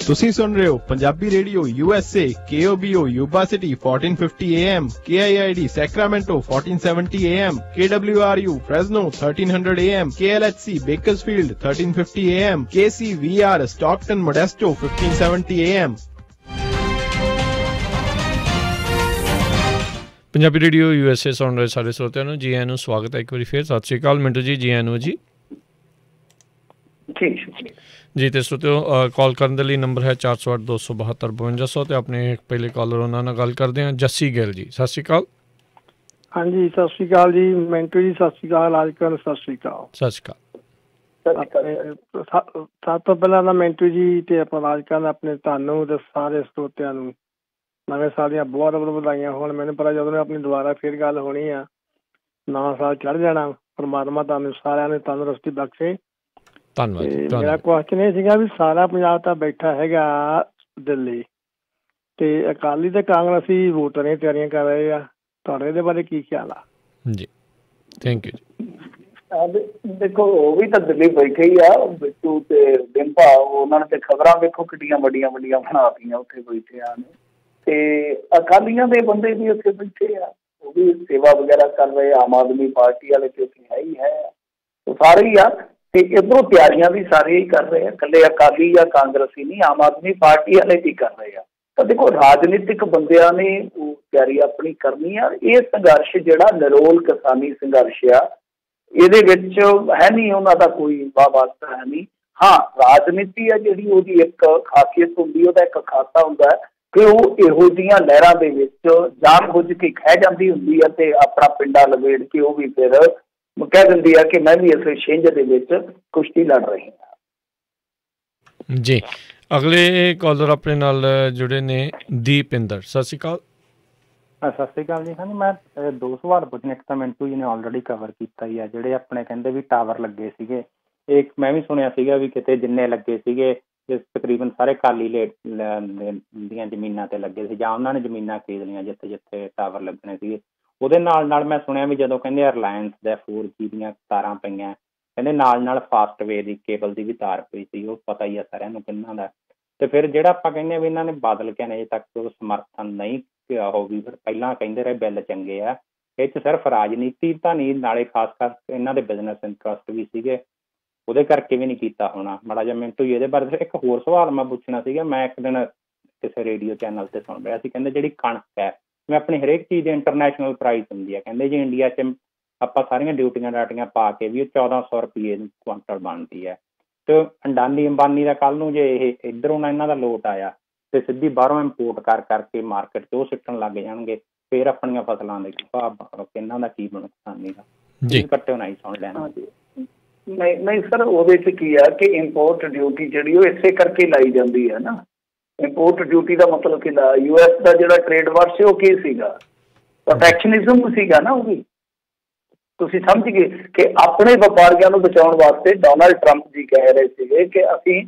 ਤੁਸੀਂ ਸੁਣ ਰਹੇ ਹੋ Punjabi radio USA KOBO Yuba city 1450 AM KIID Sacramento 1470 AM KWRU Fresno 1300 AM KLHC Bakersfield 1350 AM KCVR Stockton Modesto 1570 AM Punjabi radio USA ਸੁਣ ਰਹੇ ਸਾਰੇ ਸਰੋਤਿਆਂ ਨੂੰ ਜੀ ਆਇਆਂ ਨੂੰ ਸਵਾਗਤ ਹੈ ਇੱਕ ਵਾਰੀ ਫਿਰ। ਸਤਿ ਸ਼੍ਰੀ ਅਕਾਲ ਮਿੰਟੂ ਜੀ, ਜੀ ਆਇਆਂ ਨੂੰ ਜੀ। ਜੀ ਤੇ ਸਰੋਤਿਓ ਕਾਲ ਕਰਨ ਦੇ ਲਈ ਨੰਬਰ ਹੈ 408 272 5200 ਤੇ ਆਪਣੇ ਪਹਿਲੇ ਕਾਲਰ ਉਹਨਾਂ ਨਾਲ ਗੱਲ ਕਰਦੇ ਹਾਂ, ਜੱਸੀ ਗਿੱਲ ਜੀ। ਸਤਿ ਸ਼੍ਰੀ ਅਕਾਲ। ਹਾਂਜੀ ਸਤਿ ਸ਼੍ਰੀ ਅਕਾਲ ਜੀ ਮਿੰਟੂ ਜੀ, ਸਤਿ ਸ਼੍ਰੀ ਅਕਾਲ ਰਾਜਕਰਨ, ਸਤਿ ਸ਼੍ਰੀ ਅਕਾਲ। ਸਤਿ ਸ਼੍ਰੀ ਅਕਾਲ। ਸਭ ਤੋਂ ਪਹਿਲਾਂ ਤਾਂ ਮਿੰਟੂ ਜੀ ਤੇ ਆਪਾਂ ਰਾਜਕਰਨ ਆਪਣੇ ਤੁਹਾਨੂੰ ਤੇ ਸਾਰੇ ਸਰੋਤਿਆਂ ਨੂੰ ਨਵੇਂ ਸਾਲ ਦੀਆਂ ਬਹੁਤ ਬਹੁਤ ਵਧਾਈਆਂ ਹੋਣ। ਮੈਨੂੰ ਪਤਾ ਜਦੋਂ ਆਪਣੀ ਦੁਬਾਰਾ ਫਿਰ ਗੱਲ ਹੋਣੀ ਆ, ਨਵਾਂ ਸਾਲ ਚੜ੍ਹ ਜਾਣਾ, ਪਰਮਾਤਮਾ ਤੁਹਾਨੂੰ ਸਾਰਿਆਂ ਨੇ ਤੰਦਰੁਸਤੀ ਬਖਸ਼ੇ। ਧੰਨਵਾਦ। ਮੇਰਾ ਕੁਐਸਚਨ ਇਹ ਸੀਗਾ ਵੀ ਸਾਰਾ ਪੰਜਾਬ ਤਾਂ ਬੈਠਾ ਹੈਗਾ ਦਿੱਲੀ ਤੇ ਅਕਾਲੀ ਤੇ ਕਾਂਗਰਸੀ ਵੋਟਾਂ ਦੀਆਂ ਤਿਆਰੀਆਂ ਕਰ ਰਹੇ ਆ, ਤੁਹਾਡੇ ਇਹਦੇ ਬਾਰੇ ਕੀ ਖਿਆਲ ਆ? ਜੀ ਥੈਂਕ ਯੂ ਜੀ। ਦੇਖੋ ਉਹ ਵੀ ਤਾਂ ਦਿੱਲੀ ਬੈਠੇ ਹੀ ਆ, ਬਿੱਟੂ ਤੇ ਡਿੰਪਾ, ਉਹਨਾਂ ਨੇ ਤੇ ਖਬਰਾਂ ਵੇਖੋ ਕਿੱਡੀਆਂ ਵੱਡੀਆਂ ਵੱਡੀਆਂ ਬਣਾਤੀਆਂ ਉੱਥੇ ਬੈਠਿਆਂ ਨੇ, ਤੇ ਅਕਾਲੀਆਂ ਦੇ ਬੰਦੇ ਵੀ ਉੱਥੇ ਬੈਠੇ ਆ, ਉਹ ਵੀ ਸੇਵਾ ਵਗੈਰਾ ਕਰ ਰਹੇ। ਆਮ ਆਦਮੀ ਪਾਰਟੀ ਵਾਲੇ ਤੇ ਉੱਥੇ ਹੈ ਹੀ ਹੈ, ਉਹ ਸਾਰੇ ਹੀ ਆ, ਤੇ ਇੱਧਰੋਂ ਤਿਆਰੀਆਂ ਵੀ ਸਾਰੇ ਹੀ ਕਰ ਰਹੇ ਆ, ਇਕੱਲੇ ਅਕਾਲੀ ਜਾਂ ਕਾਂਗਰਸੀ ਨਹੀਂ, ਆਮ ਆਦਮੀ ਪਾਰਟੀ ਵਾਲੇ ਵੀ ਕਰ ਰਹੇ ਆ। ਤਾਂ ਦੇਖੋ ਰਾਜਨੀਤਿਕ ਬੰਦਿਆਂ ਨੇ ਉਹ ਤਿਆਰੀ ਆਪਣੀ ਕਰਨੀ ਆ। ਇਹ ਸੰਘਰਸ਼ ਜਿਹੜਾ ਨਿਰੋਲ ਕਿਸਾਨੀ ਸੰਘਰਸ਼ ਆ, ਇਹਦੇ ਵਿੱਚ ਹੈ ਨਹੀਂ ਉਹਨਾਂ ਦਾ ਕੋਈ ਵਾਸਤਾ ਹੈ ਨਹੀਂ। ਹਾਂ ਰਾਜਨੀਤੀ ਆ ਜਿਹੜੀ ਉਹਦੀ ਇੱਕ ਖਾਸੀਅਤ ਹੁੰਦੀ, ਉਹਦਾ ਇੱਕ ਖਾਸਾ ਹੁੰਦਾ ਕਿ ਉਹ ਇਹੋ ਜਿਹੀਆਂ ਲਹਿਰਾਂ ਦੇ ਵਿੱਚ ਜਾਣ ਬੁੱਝ ਕੇ ਖਹਿ ਜਾਂਦੀ ਹੁੰਦੀ ਹੈ ਤੇ ਆਪਣਾ ਪਿੰਡਾ ਲਵੇੜ ਕੇ ਉਹ ਵੀ ਫਿਰ ਕਹਿ ਦਿੰਦੀ ਆ ਕਿ ਮੈਂ ਵੀ ਇਸ ਛਿੰਝ ਦੇ ਵਿੱਚ ਕੁਸ਼ਤੀ ਲੜ ਰਹੀ ਹਾਂ। ਜੀ ਅਗਲੇ ਕਾਲਰ ਆਪਣੇ ਨਾਲ ਜੁੜੇ ਨੇ ਦੀਪਿੰਦਰ। ਸਤਿ ਸ਼੍ਰੀ ਅਕਾਲ। ਸਤਿ ਸ਼੍ਰੀ ਅਕਾਲ ਜੀ। ਹਾਂਜੀ ਮੈਂ ਦੋ ਸਵਾਲ ਪੁੱਛਣੇ। ਇੱਕ ਤਾਂ ਮਿੰਟੂ ਜੀ ਨੇ ਆਲਰੇਡੀ ਕਵਰ ਕੀਤਾ ਹੀ ਆ, ਜਿਹੜੇ ਆਪਣੇ ਕਹਿੰਦੇ ਵੀ ਟਾਵਰ ਲੱਗੇ ਸੀਗੇ, ਇਹ ਮੈਂ ਵੀ ਸੁਣਿਆ ਸੀਗਾ ਵੀ ਕਿਤੇ ਜਿੰਨੇ ਲੱਗੇ ਸੀਗੇ ਤਕਰੀਬਨ ਸਾਰੇ ਕਾਲੀ ਦੀਆਂ ਜ਼ਮੀਨਾਂ ਤੇ ਲੱਗੇ ਸੀ, ਜਾਂ ਉਹਨਾਂ ਨੇ ਜ਼ਮੀਨਾਂ ਖਰੀਦ ਲਈਆਂ ਜਿੱਥੇ ਜਿੱਥੇ ਟਾਵਰ ਲੱਗਣੇ ਸੀਗੇ। ਉਹਦੇ ਨਾਲ ਮੈਂ ਸੁਣਿਆ ਵੀ ਜਦੋਂ ਕਹਿੰਦੇ ਰਿਲਾਇੰਸ ਦਾ 4G ਦੀਆਂ ਤਾਰਾਂ ਪਈਆਂ, ਕਹਿੰਦੇ ਨਾਲ ਫਾਸਟਵੇ ਦੀ ਕੇਬਲ ਦੀ ਵੀ ਤਾਰ ਪਈ ਸੀ, ਉਹ ਪਤਾ ਹੀ ਆ ਸਾਰਿਆਂ ਨੂੰ ਕਿੰਨਾ ਦਾ। ਤੇ ਫਿਰ ਜਿਹੜਾ ਆਪਾਂ ਕਹਿੰਦੇ ਵੀ ਇਹਨਾਂ ਨੇ ਬਾਦਲ ਕੇ ਨੇ ਅਜੇ ਤੱਕ ਸਮਰਥਨ ਨਹੀਂ ਕਿਹਾ ਹੋ ਵੀ, ਫਿਰ ਪਹਿਲਾਂ ਕਹਿੰਦੇ ਰਹੇ ਬਿੱਲ ਚੰਗੇ ਆ, ਇਹ 'ਚ ਸਿਰਫ ਰਾਜਨੀਤੀ ਤਾਂ ਨਹੀਂ, ਨਾਲੇ ਖਾਸ ਕਰ ਇਹਨਾਂ ਦੇ ਬਿਜ਼ਨਸ ਇੰਟਰਸਟ ਵੀ ਸੀਗੇ, ਉਹਦੇ ਕਰਕੇ ਵੀ ਨਹੀਂ ਕੀਤਾ ਹੋਣਾ। ਮਾੜਾ ਜਿਹਾ ਮਿੰਟੂ ਜੀ ਇਹਦੇ ਬਾਰੇ ਇੱਕ ਹੋਰ ਸਵਾਲ ਮੈਂ ਪੁੱਛਣਾ ਸੀਗਾ। ਮੈਂ ਇੱਕ ਦਿਨ ਕਿਸੇ ਰੇਡੀਓ ਚੈਨਲ ਤੇ ਸੁਣ ਰਿਹਾ ਸੀ, ਕਹਿੰਦੇ ਜਿਹੜੀ ਕਣਕ ਹੈ ਜਿਵੇਂ ਆਪਣੀ ਹਰੇਕ ਚੀਜ਼ ਦੀ ਇੰਟਰਨੈਸ਼ਨਲ ਪ੍ਰਾਈਸ ਹੁੰਦੀ ਹੈ, ਕਹਿੰਦੇ ਜੀ ਇੰਡੀਆ 'ਚ ਆਪਾਂ ਸਾਰੀਆਂ ਡਿਊਟੀਆਂ ਡਾਟੀਆਂ ਪਾ ਕੇ ਵੀ ਉਹ 1400 ਰੁਪਏ ਕੁਆਂਟਲ ਬਣਦੀ ਹੈ। ਤੇ ਅੰਡਾਨੀ ਅੰਬਾਨੀ ਦਾ ਕੱਲ੍ਹ ਨੂੰ ਜੇ ਇਹ ਇੱਧਰੋਂ ਨਾ ਇਹਨਾਂ ਦਾ ਲੋਟ ਆਇਆ ਤੇ ਸਿੱਧੀ ਬਾਹਰੋਂ ਇੰਪੋਰਟ ਕਰਕੇ ਮਾਰਕੀਟ 'ਚ ਉਹ ਸਿੱਟਣ ਲੱਗ ਜਾਣਗੇ, ਫਿਰ ਆਪਣੀਆਂ ਫਸਲਾਂ ਦੇ ਭਾਅ ਇਹਨਾਂ ਦਾ ਕੀ ਨੁਕਸਾਨੀ ਦਾ ਜੀ ਕੱਟੇ ਹੋਣਾ ਹੀ ਸੁਣ ਲੈਣਾ। ਨਹੀਂ ਸਰ, ਉਹਦੇ 'ਚ ਕੀ ਆ ਕਿ ਇੰਪੋਰਟ ਡਿਊਟੀ ਜਿਹੜੀ ਉਹ ਇਸੇ ਕਰਕੇ ਲਾਈ ਜਾਂਦੀ ਹੈ ਨਾ। ਇੰਪੋਰਟ ਡਿਊਟੀ ਦਾ ਮਤਲਬ ਕਿ US ਦਾ ਜਿਹੜਾ ਟ੍ਰੇਡ ਵਾਰ ਸੀ ਉਹ ਕੀ ਸੀਗਾ? ਪ੍ਰੋਟੈਕਸ਼ਨਿਜ਼ਮ ਸੀਗਾ ਨਾ। ਉਹ ਵੀ ਤੁਸੀਂ ਸਮਝ ਗਏ ਕਿ ਆਪਣੇ ਵਪਾਰੀਆਂ ਨੂੰ ਬਚਾਉਣ ਵਾਸਤੇ ਡੋਨਾਲਡ ਟਰੰਪ ਜੀ ਕਹਿ ਰਹੇ ਸੀਗੇ ਕਿ ਅਸੀਂ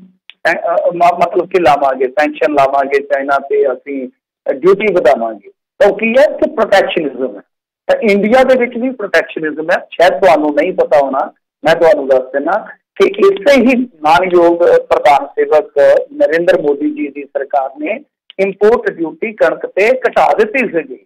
ਮਤਲਬ ਕਿ ਲਾਵਾਂਗੇ, ਸੈਂਕਸ਼ਨ ਲਾਵਾਂਗੇ ਚਾਈਨਾ ਤੇ, ਅਸੀਂ ਡਿਊਟੀ ਵਧਾਵਾਂਗੇ। ਤਾਂ ਉਹ ਕੀ ਹੈ ਕਿ ਪ੍ਰੋਟੈਕਸ਼ਨਿਜ਼ਮ ਹੈ। ਤਾਂ ਇੰਡੀਆ ਦੇ ਵਿੱਚ ਵੀ ਪ੍ਰੋਟੈਕਸ਼ਨਿਜ਼ਮ ਹੈ, ਸ਼ਾਇਦ ਤੁਹਾਨੂੰ ਨਹੀਂ ਪਤਾ ਹੋਣਾ, ਮੈਂ ਤੁਹਾਨੂੰ ਦੱਸ ਦਿੰਦਾ ਕਿ ਇਸੇ ਹੀ ਮਾਨਯੋਗ ਪ੍ਰਧਾਨ ਸੇਵਕ ਨਰਿੰਦਰ ਮੋਦੀ ਜੀ ਦੀ ਸਰਕਾਰ ਨੇ ਇੰਪੋਰਟ ਡਿਊਟੀ ਕਣਕ ਤੇ ਘਟਾ ਦਿੱਤੀ ਸੀਗੀ,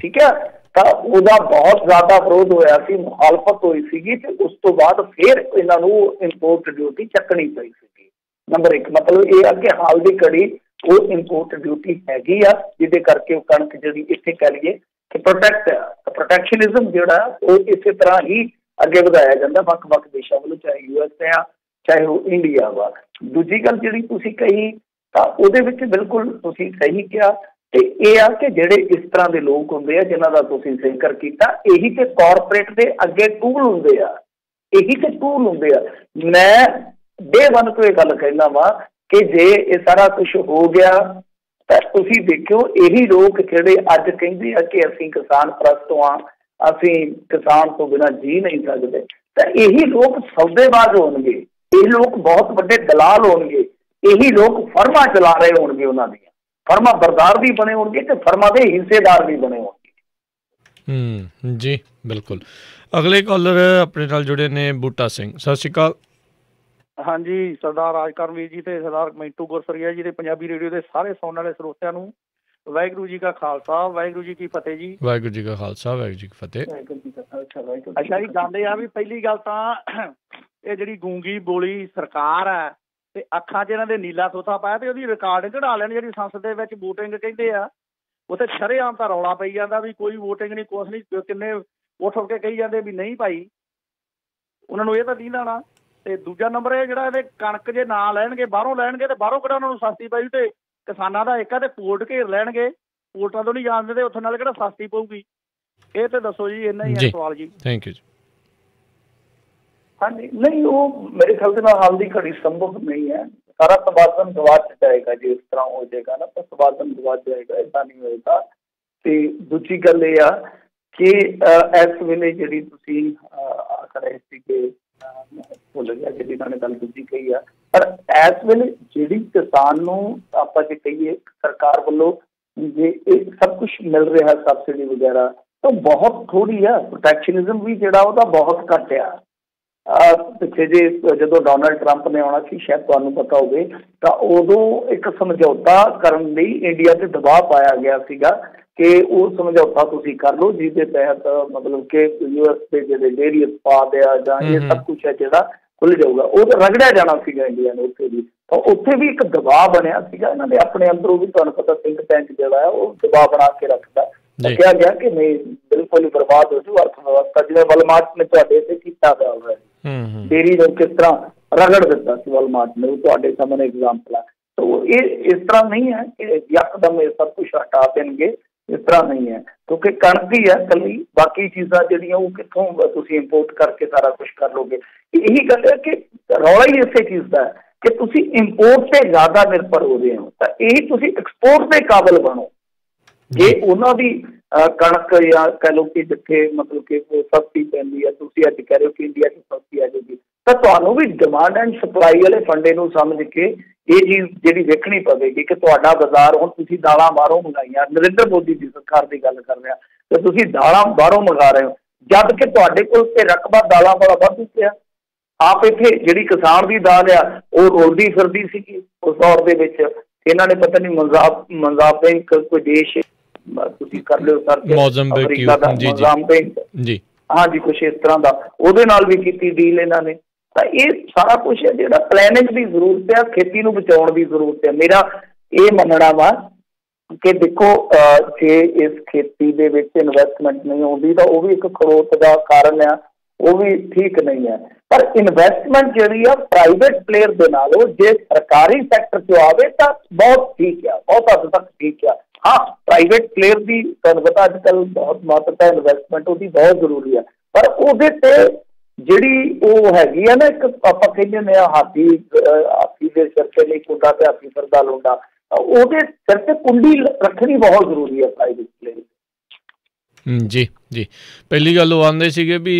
ਠੀਕ ਹੈ। ਤਾਂ ਉਹਦਾ ਬਹੁਤ ਜ਼ਿਆਦਾ ਵਿਰੋਧ ਹੋਇਆ ਸੀ, ਮੁਖਾਲਫਤ ਹੋਈ ਸੀਗੀ, ਤੇ ਉਸ ਤੋਂ ਬਾਅਦ ਫਿਰ ਇਹਨਾਂ ਨੂੰ ਇੰਪੋਰਟ ਡਿਊਟੀ ਚੱਕਣੀ ਪਈ ਸੀਗੀ। ਨੰਬਰ 1 ਮਤਲਬ ਇਹ ਆ ਕਿ ਹਾਲ ਦੀ ਘੜੀ ਉਹ ਇੰਪੋਰਟ ਡਿਊਟੀ ਹੈਗੀ ਆ, ਜਿਹਦੇ ਕਰਕੇ ਉਹ ਕਣਕ ਜਿਹੜੀ ਇੱਥੇ ਕਹਿ ਲਈਏ ਕਿ ਪ੍ਰੋਟੈਕਸ਼ਨਿਜ਼ਮ ਜਿਹੜਾ ਉਹ ਇਸੇ ਤਰ੍ਹਾਂ ਹੀ ਅੱਗੇ ਵਧਾਇਆ ਜਾਂਦਾ ਵੱਖ-ਵੱਖ ਦੇਸ਼ਾਂ ਵੱਲੋਂ, ਚਾਹੇ US ਆ ਚਾਹੇ ਉਹ ਇੰਡੀਆ ਵਾ। ਦੂਜੀ ਗੱਲ ਜਿਹੜੀ ਤੁਸੀਂ ਕਹੀ ਤਾਂ ਉਹਦੇ ਵਿੱਚ ਬਿਲਕੁਲ ਤੁਸੀਂ ਸਹੀ ਕਿਹਾ, ਤੇ ਇਹ ਆ ਕਿ ਜਿਹੜੇ ਇਸ ਤਰ੍ਹਾਂ ਦੇ ਲੋਕ ਹੁੰਦੇ ਆ ਜਿਨ੍ਹਾਂ ਦਾ ਤੁਸੀਂ ਜ਼ਿਕਰ ਕੀਤਾ, ਇਹੀ ਤੇ ਕਾਰਪੋਰੇਟ ਦੇ ਅੱਗੇ ਟੂਲ ਹੁੰਦੇ ਆ, ਇਹੀ ਤੇ ਟੂਲ ਹੁੰਦੇ ਆ। ਮੈਂ ਡੇ 1 ਤੋਂ ਇਹ ਗੱਲ ਕਹਿਣਾ ਵਾ ਕਿ ਜੇ ਇਹ ਸਾਰਾ ਕੁਝ ਹੋ ਗਿਆ ਤਾਂ ਤੁਸੀਂ ਦੇਖਿਓ ਇਹੀ ਲੋਕ ਜਿਹੜੇ ਅੱਜ ਕਹਿੰਦੇ ਆ ਕਿ ਅਸੀਂ ਕਿਸਾਨ ਪ੍ਰਸਤ ਹਾਂ, ਅਸੀਂ ਕਿਸਾਨ ਤੋਂ ਬਿਨਾਂ ਜੀ ਨਹੀਂ ਸਕਦੇ, ਤਾਂ ਇਹੀ ਲੋਕ ਸੌਦੇਬਾਜ਼ ਹੋਣਗੇ, ਇਹ ਲੋਕ ਬਹੁਤ ਵੱਡੇ ਦਲਾਲ ਹੋਣਗੇ, ਇਹੀ ਲੋਕ ਫਰਮਾਂ ਚਲਾ ਰਹੇ ਹੋਣਗੇ, ਉਹਨਾਂ ਦੀਆਂ ਫਰਮਾਂ ਬਰਦਾਰ ਵੀ ਬਣੇ ਹੋਣਗੇ ਤੇ ਫਰਮਾਂ ਦੇ ਹਿੱਸੇਦਾਰ ਵੀ ਬਣੇ ਹੋਣਗੇ। ਜੀ ਬਿਲਕੁਲ। ਅਗਲੇ ਕਾਲਰ ਆਪਣੇ ਨਾਲ ਜੁੜੇ ਨੇ ਬੂਟਾ ਸਿੰਘ। ਸਤਿ ਸ਼੍ਰੀ ਅਕਾਲ। ਹਾਂਜੀ, ਸਰਦਾਰ ਰਾਜਕਰਮਵੀਰ ਜੀ ਤੇ ਸਰਦਾਰ ਮਿੰਟੂ ਗੁਰਸਰੀਆ ਜੀ ਦੇ ਪੰਜਾਬੀ ਰੇਡੀਓ ਦੇ ਸਾਰੇ ਸੁਣਨ ਵਾਲੇ ਸਰੋਤਿਆਂ ਨੂੰ ਵਾਹਿਗੁਰੂ ਜੀ ਕਾ ਖਾਲਸਾ, ਵਾਹਿਗੁਰੂ ਜੀ ਕੀ ਫਤਿਹ ਜੀ। ਵਾਹਿਗੁਰੂ ਜੀ ਕਾ ਖਾਲਸਾ, ਵਾਹਿਗੁਰੂ ਜੀ ਕੀ ਫਤਿਹ। ਅੱਛਾ ਜੀ, ਗੱਲ ਆ ਵੀ ਪਹਿਲੀ ਗੱਲ ਤਾਂ ਇਹ ਜਿਹੜੀ ਗੂੰਗੀ ਬੋਲੀ ਸਰਕਾਰ ਹੈ ਤੇ ਅੱਖਾਂ 'ਚ ਇਹਨਾਂ ਦੇ ਨੀਲਾ ਤੋਤਾ ਪਾਇਆ ਤੇ ਉਹਦੀ ਰਿਕਾਰਡਿੰਗ ਕਢਾ ਲੈਣ ਜਿਹੜੀ ਸੰਸਦ ਦੇ ਵਿੱਚ ਵੋਟਿੰਗ ਕਹਿੰਦੇ ਆ, ਉੱਥੇ ਸ਼ਰੇਆਮ ਤਾਂ ਰੌਲਾ ਪਈ ਜਾਂਦਾ ਵੀ ਕੋਈ ਵੋਟਿੰਗ ਨਹੀਂ, ਕੁਛ ਨਹੀਂ, ਕਿੰਨੇ ਉੱਠ ਕੇ ਕਹੀ ਜਾਂਦੇ ਵੀ ਨਹੀਂ ਭਾਈ, ਉਹਨਾਂ ਨੂੰ ਇਹ ਤਾਂ ਨਹੀਂ ਲੈਣਾ। ਤੇ ਦੂਜਾ ਨੰਬਰ ਇਹ ਜਿਹੜਾ ਇਹਦੇ ਕਣਕ ਜੇ ਨਾ ਲੈਣਗੇ, ਬਾਹਰੋਂ ਲੈਣਗੇ ਤੇ ਬਾਹਰੋਂ ਕਿਹੜਾ ਉਹਨਾਂ ਨੂੰ ਸਸਤੀ ਪਈ, ਤੇ ਕਿਸਾਨਾਂ ਦਾ ਇੱਕ ਆ ਤੇ ਪੋਰਟ ਘੇਰ ਲੈਣਗੇ, ਪੋਰਟਾਂ ਤੋਂ ਨਹੀਂ ਜਾਣ ਦਿੰਦੇ, ਉੱਥੇ ਨਾਲ ਕਿਹੜਾ ਸਸਤੀ ਪਊਗੀ। ਇਹ ਤੇ ਦੱਸੋ ਜੀ, ਇੰਨਾ ਹੀ ਹੈ ਸਵਾਲ ਜੀ। ਥੈਂਕ ਯੂ ਜੀ। ਹਾਂਜੀ, ਨਹੀਂ ਉਹ ਮੇਰੇ ਖਿਆਲ ਦੇ ਨਾਲ ਹਾਲ ਦੀ ਘੜੀ ਸੰਭਵ ਨਹੀਂ ਹੈ। ਸਾਰਾ ਤਬਾਦਨ ਗਵਾਚ ਜਾਏਗਾ ਜੇ ਇਸ ਤਰ੍ਹਾਂ ਹੋ ਜਾਏਗਾ ਨਾ, ਤਾਂ ਤਬਾਦਨ ਗਵਾਚ ਜਾਏਗਾ, ਏਦਾਂ ਨਹੀਂ ਹੋਏਗਾ। ਤੇ ਦੂਜੀ ਗੱਲ ਇਹ ਆ ਕਿ ਇਸ ਵੇਲੇ ਜਿਹੜੀ ਤੁਸੀਂ ਆਖ ਰਹੇ ਸੀਗੇ, ਭੁੱਲ ਗਿਆ ਜਿਹੜੀ ਇਹਨਾਂ ਨੇ ਗੱਲ ਦੂਜੀ ਕਹੀ ਆ, ਪਰ ਇਸ ਵੇਲੇ ਜਿਹੜੀ ਕਿਸਾਨ ਨੂੰ ਆਪਾਂ ਜੇ ਕਹੀਏ ਸਰਕਾਰ ਵੱਲੋਂ ਜੇ ਇਹ ਸਭ ਕੁਛ ਮਿਲ ਰਿਹਾ ਸਬਸਿਡੀ ਵਗੈਰਾ, ਤਾਂ ਬਹੁਤ ਥੋੜੀ ਆ। ਪ੍ਰੋਟੈਕਸ਼ਨਿਜ਼ਮ ਵੀ ਜਿਹੜਾ ਉਹਦਾ ਬਹੁਤ ਘੱਟ ਆ। ਪਿੱਛੇ ਜੇ ਜਦੋਂ ਡੋਨਲਡ ਟਰੰਪ ਨੇ ਆਉਣਾ ਸੀ, ਸ਼ਾਇਦ ਤੁਹਾਨੂੰ ਪਤਾ ਹੋਵੇ, ਤਾਂ ਉਦੋਂ ਇੱਕ ਸਮਝੌਤਾ ਕਰਨ ਲਈ ਇੰਡੀਆ ਤੇ ਦਬਾਅ ਪਾਇਆ ਗਿਆ ਸੀਗਾ ਕਿ ਉਹ ਸਮਝੌਤਾ ਤੁਸੀਂ ਕਰ ਲਓ ਜਿਹਦੇ ਤਹਿਤ ਮਤਲਬ ਕਿ US ਦੇ ਜਿਹੜੇ ਡੇਅਰੀ ਉਤਪਾਦ ਆ ਜਾਂ ਇਹ ਸਭ ਕੁਛ ਹੈ ਜਿਹੜਾ ਖੁੱਲ ਜਾਊਗਾ। ਉਹ ਤਾਂ ਰਗੜਿਆ ਜਾਣਾ ਸੀਗਾ ਇੰਡੀਆ ਨੂੰ ਉੱਥੇ ਵੀ, ਤਾਂ ਉੱਥੇ ਵੀ ਇੱਕ ਦਬਾਅ ਬਣਿਆ ਸੀਗਾ। ਇਹਨਾਂ ਦੇ ਆਪਣੇ ਅੰਦਰੋਂ ਵੀ ਤੁਹਾਨੂੰ ਪਤਾ ਥਿੰਕ ਟੈਂਕ ਜਿਹੜਾ ਹੈ ਉਹ ਦਬਾਅ ਬਣਾ ਕੇ ਰੱਖਦਾ, ਕਿਹਾ ਗਿਆ ਕਿ ਨਹੀਂ ਬਿਲਕੁਲ ਹੀ ਬਰਬਾਦ ਹੋ ਜੂ ਅਰਥ ਵਿਵਸਥਾ, ਜਿਵੇਂ ਵਲਮਾਰਟ ਨੇ ਤੁਹਾਡੇ ਇੱਥੇ ਕੀਤਾ ਹੋਇਆ ਹੋਇਆ। ਡੇਅਰੀ ਨੂੰ ਕਿਸ ਤਰ੍ਹਾਂ ਰਗੜ ਦਿੱਤਾ ਸੀ ਵਲਮਾਰਟ ਨੇ, ਉਹ ਤੁਹਾਡੇ ਸਾਹਮਣੇ ਐਗਜ਼ਾਮਪਲ ਆ। ਤਾਂ ਇਹ ਇਸ ਤਰ੍ਹਾਂ ਨਹੀਂ ਹੈ ਕਿ ਯਕਦਮ ਇਹ ਸਭ ਕੁਛ ਹਟਾ ਦੇਣਗੇ, ਇਸ ਤਰ੍ਹਾਂ ਨਹੀਂ ਹੈ, ਕਿਉਂਕਿ ਕਣਕ ਹੀ ਹੈ ਇਕੱਲੀ, ਬਾਕੀ ਚੀਜ਼ਾਂ ਜਿਹੜੀਆਂ ਉਹ ਕਿੱਥੋਂ ਤੁਸੀਂ ਇੰਪੋਰਟ ਕਰਕੇ ਸਾਰਾ ਕੁਛ ਕਰ ਲੋਗੇ। ਇਹੀ ਗੱਲ ਹੈ ਕਿ ਰੌਲਾ ਹੀ ਇਸੇ ਚੀਜ਼ ਦਾ ਹੈ ਕਿ ਤੁਸੀਂ ਇੰਪੋਰਟ ਤੇ ਜ਼ਿਆਦਾ ਨਿਰਭਰ ਹੋ ਰਹੇ ਹੋ, ਤਾਂ ਇਹੀ ਤੁਸੀਂ ਐਕਸਪੋਰਟ ਦੇ ਕਾਬਿਲ ਬਣੋ। ਜੇ ਉਹਨਾਂ ਦੀ ਕਣਕ ਜਾਂ ਕਹਿ ਲਓ ਕਿ ਜਿੱਥੇ ਮਤਲਬ ਕਿ ਉਹ ਸਸਤੀ ਪੈਂਦੀ ਹੈ, ਤੁਸੀਂ ਅੱਜ ਕਹਿ ਰਹੇ ਹੋ ਕਿ ਇੰਡੀਆ 'ਚ ਸਸਤੀ ਆ ਜਾਊਗੀ, ਤਾਂ ਤੁਹਾਨੂੰ ਵੀ ਡਿਮਾਂਡ ਐਂਡ ਸਪਲਾਈ ਵਾਲੇ ਫੰਡੇ ਨੂੰ ਸਮਝ ਕੇ ਇਹ ਚੀਜ਼ ਜਿਹੜੀ ਵੇਖਣੀ ਪਵੇਗੀ ਕਿ ਤੁਹਾਡਾ ਬਾਜ਼ਾਰ, ਹੁਣ ਤੁਸੀਂ ਦਾਲਾਂ ਬਾਹਰੋਂ ਮੰਗਾਈਆਂ, ਨਰਿੰਦਰ ਮੋਦੀ ਦੀ ਸਰਕਾਰ ਦੀ ਗੱਲ ਕਰ ਰਿਹਾ, ਤੇ ਤੁਸੀਂ ਦਾਲਾਂ ਬਾਹਰੋਂ ਮੰਗਾ ਰਹੇ ਹੋ, ਜਦ ਕਿ ਤੁਹਾਡੇ ਕੋਲ ਤੇ ਰਕਬਾ ਦਾਲਾਂ ਵਾਲਾ ਵੱਧ ਪਿਆ। ਆਪ ਇੱਥੇ ਜਿਹੜੀ ਕਿਸਾਨ ਦੀ ਦਾਲ ਆ ਉਹ ਰੋਲਦੀ ਫਿਰਦੀ ਸੀਗੀ ਉਸ ਦੌਰ ਦੇ ਵਿੱਚ। ਇਹਨਾਂ ਨੇ ਪਤਾ ਨਹੀਂ ਮੋਜ਼ਾਂਬਿਕ ਕੋਈ ਦੇਸ਼ ਤੁਸੀਂ ਕਰ ਲਿਓ ਸਰ, ਅਫਰੀਕਾ ਦਾ ਮੋਜ਼ਾਂਬਿਕ ਜੀ, ਹਾਂਜੀ ਕੁਛ ਇਸ ਤਰ੍ਹਾਂ ਦਾ, ਉਹਦੇ ਨਾਲ ਵੀ ਕੀਤੀ ਡੀਲ ਇਹਨਾਂ ਨੇ। ਤਾਂ ਇਹ ਸਾਰਾ ਕੁਛ ਹੈ ਜਿਹੜਾ ਪਲੈਨਿੰਗ ਦੀ ਜ਼ਰੂਰਤ ਹੈ, ਖੇਤੀ ਨੂੰ ਬਚਾਉਣ ਦੀ ਜ਼ਰੂਰਤ ਹੈ। ਮੇਰਾ ਇਹ ਮੰਨਣਾ ਵਾ ਕਿ ਦੇਖੋ ਜੇ ਇਸ ਖੇਤੀ ਦੇ ਵਿੱਚ ਇਨਵੈਸਟਮੈਂਟ ਨਹੀਂ ਆਉਂਦੀ ਤਾਂ ਉਹ ਵੀ ਇੱਕ ਖੜੋਤ ਦਾ ਕਾਰਨ ਆ, ਉਹ ਵੀ ਠੀਕ ਨਹੀਂ ਹੈ। ਪਰ ਇਨਵੈਸਟਮੈਂਟ ਜਿਹੜੀ ਆ ਪ੍ਰਾਈਵੇਟ ਪਲੇਅਰ ਦੇ ਨਾਲੋਂ ਜੇ ਸਰਕਾਰੀ ਸੈਕਟਰ 'ਚ ਆਵੇ ਤਾਂ ਬਹੁਤ ਠੀਕ ਆ, ਬਹੁਤ ਹੱਦ ਤੱਕ ਠੀਕ ਆ। ਹਾਂ, ਪ੍ਰਾਈਵੇਟ ਪਲੇਅਰ ਦੀ ਤੁਹਾਨੂੰ ਪਤਾ ਅੱਜ ਕੱਲ੍ਹ ਬਹੁਤ ਮਹੱਤਤਾ ਇਨਵੈਸਟਮੈਂਟ ਉਹਦੀ ਬਹੁਤ ਜ਼ਰੂਰੀ ਆ, ਪਰ ਉਹਦੇ ਤੇ ਜਿਹੜੀ ਉਹ ਹੈਗੀ ਆ ਨਾ, ਇੱਕ ਆਪਾਂ ਕਹਿੰਦੇ ਨੇ ਹਾਥੀ ਦੇ ਸਿਰ ਤੇ ਨਹੀਂ ਕੁੰਡਾ ਤੇ ਹਾਥੀ ਫਿਰਦਾ ਲੋਂਡਾ, ਉਹਦੇ ਸਿਰ ਤੇ ਕੁੰਡੀ ਰੱਖਣੀ ਬਹੁਤ ਜ਼ਰੂਰੀ ਹੈ ਪ੍ਰਾਈਵੇਟ ਪਲੇਅਰ। ਜੀ ਜੀ, ਪਹਿਲੀ ਗੱਲ ਉਹ ਆਉਂਦੇ ਸੀਗੇ ਵੀ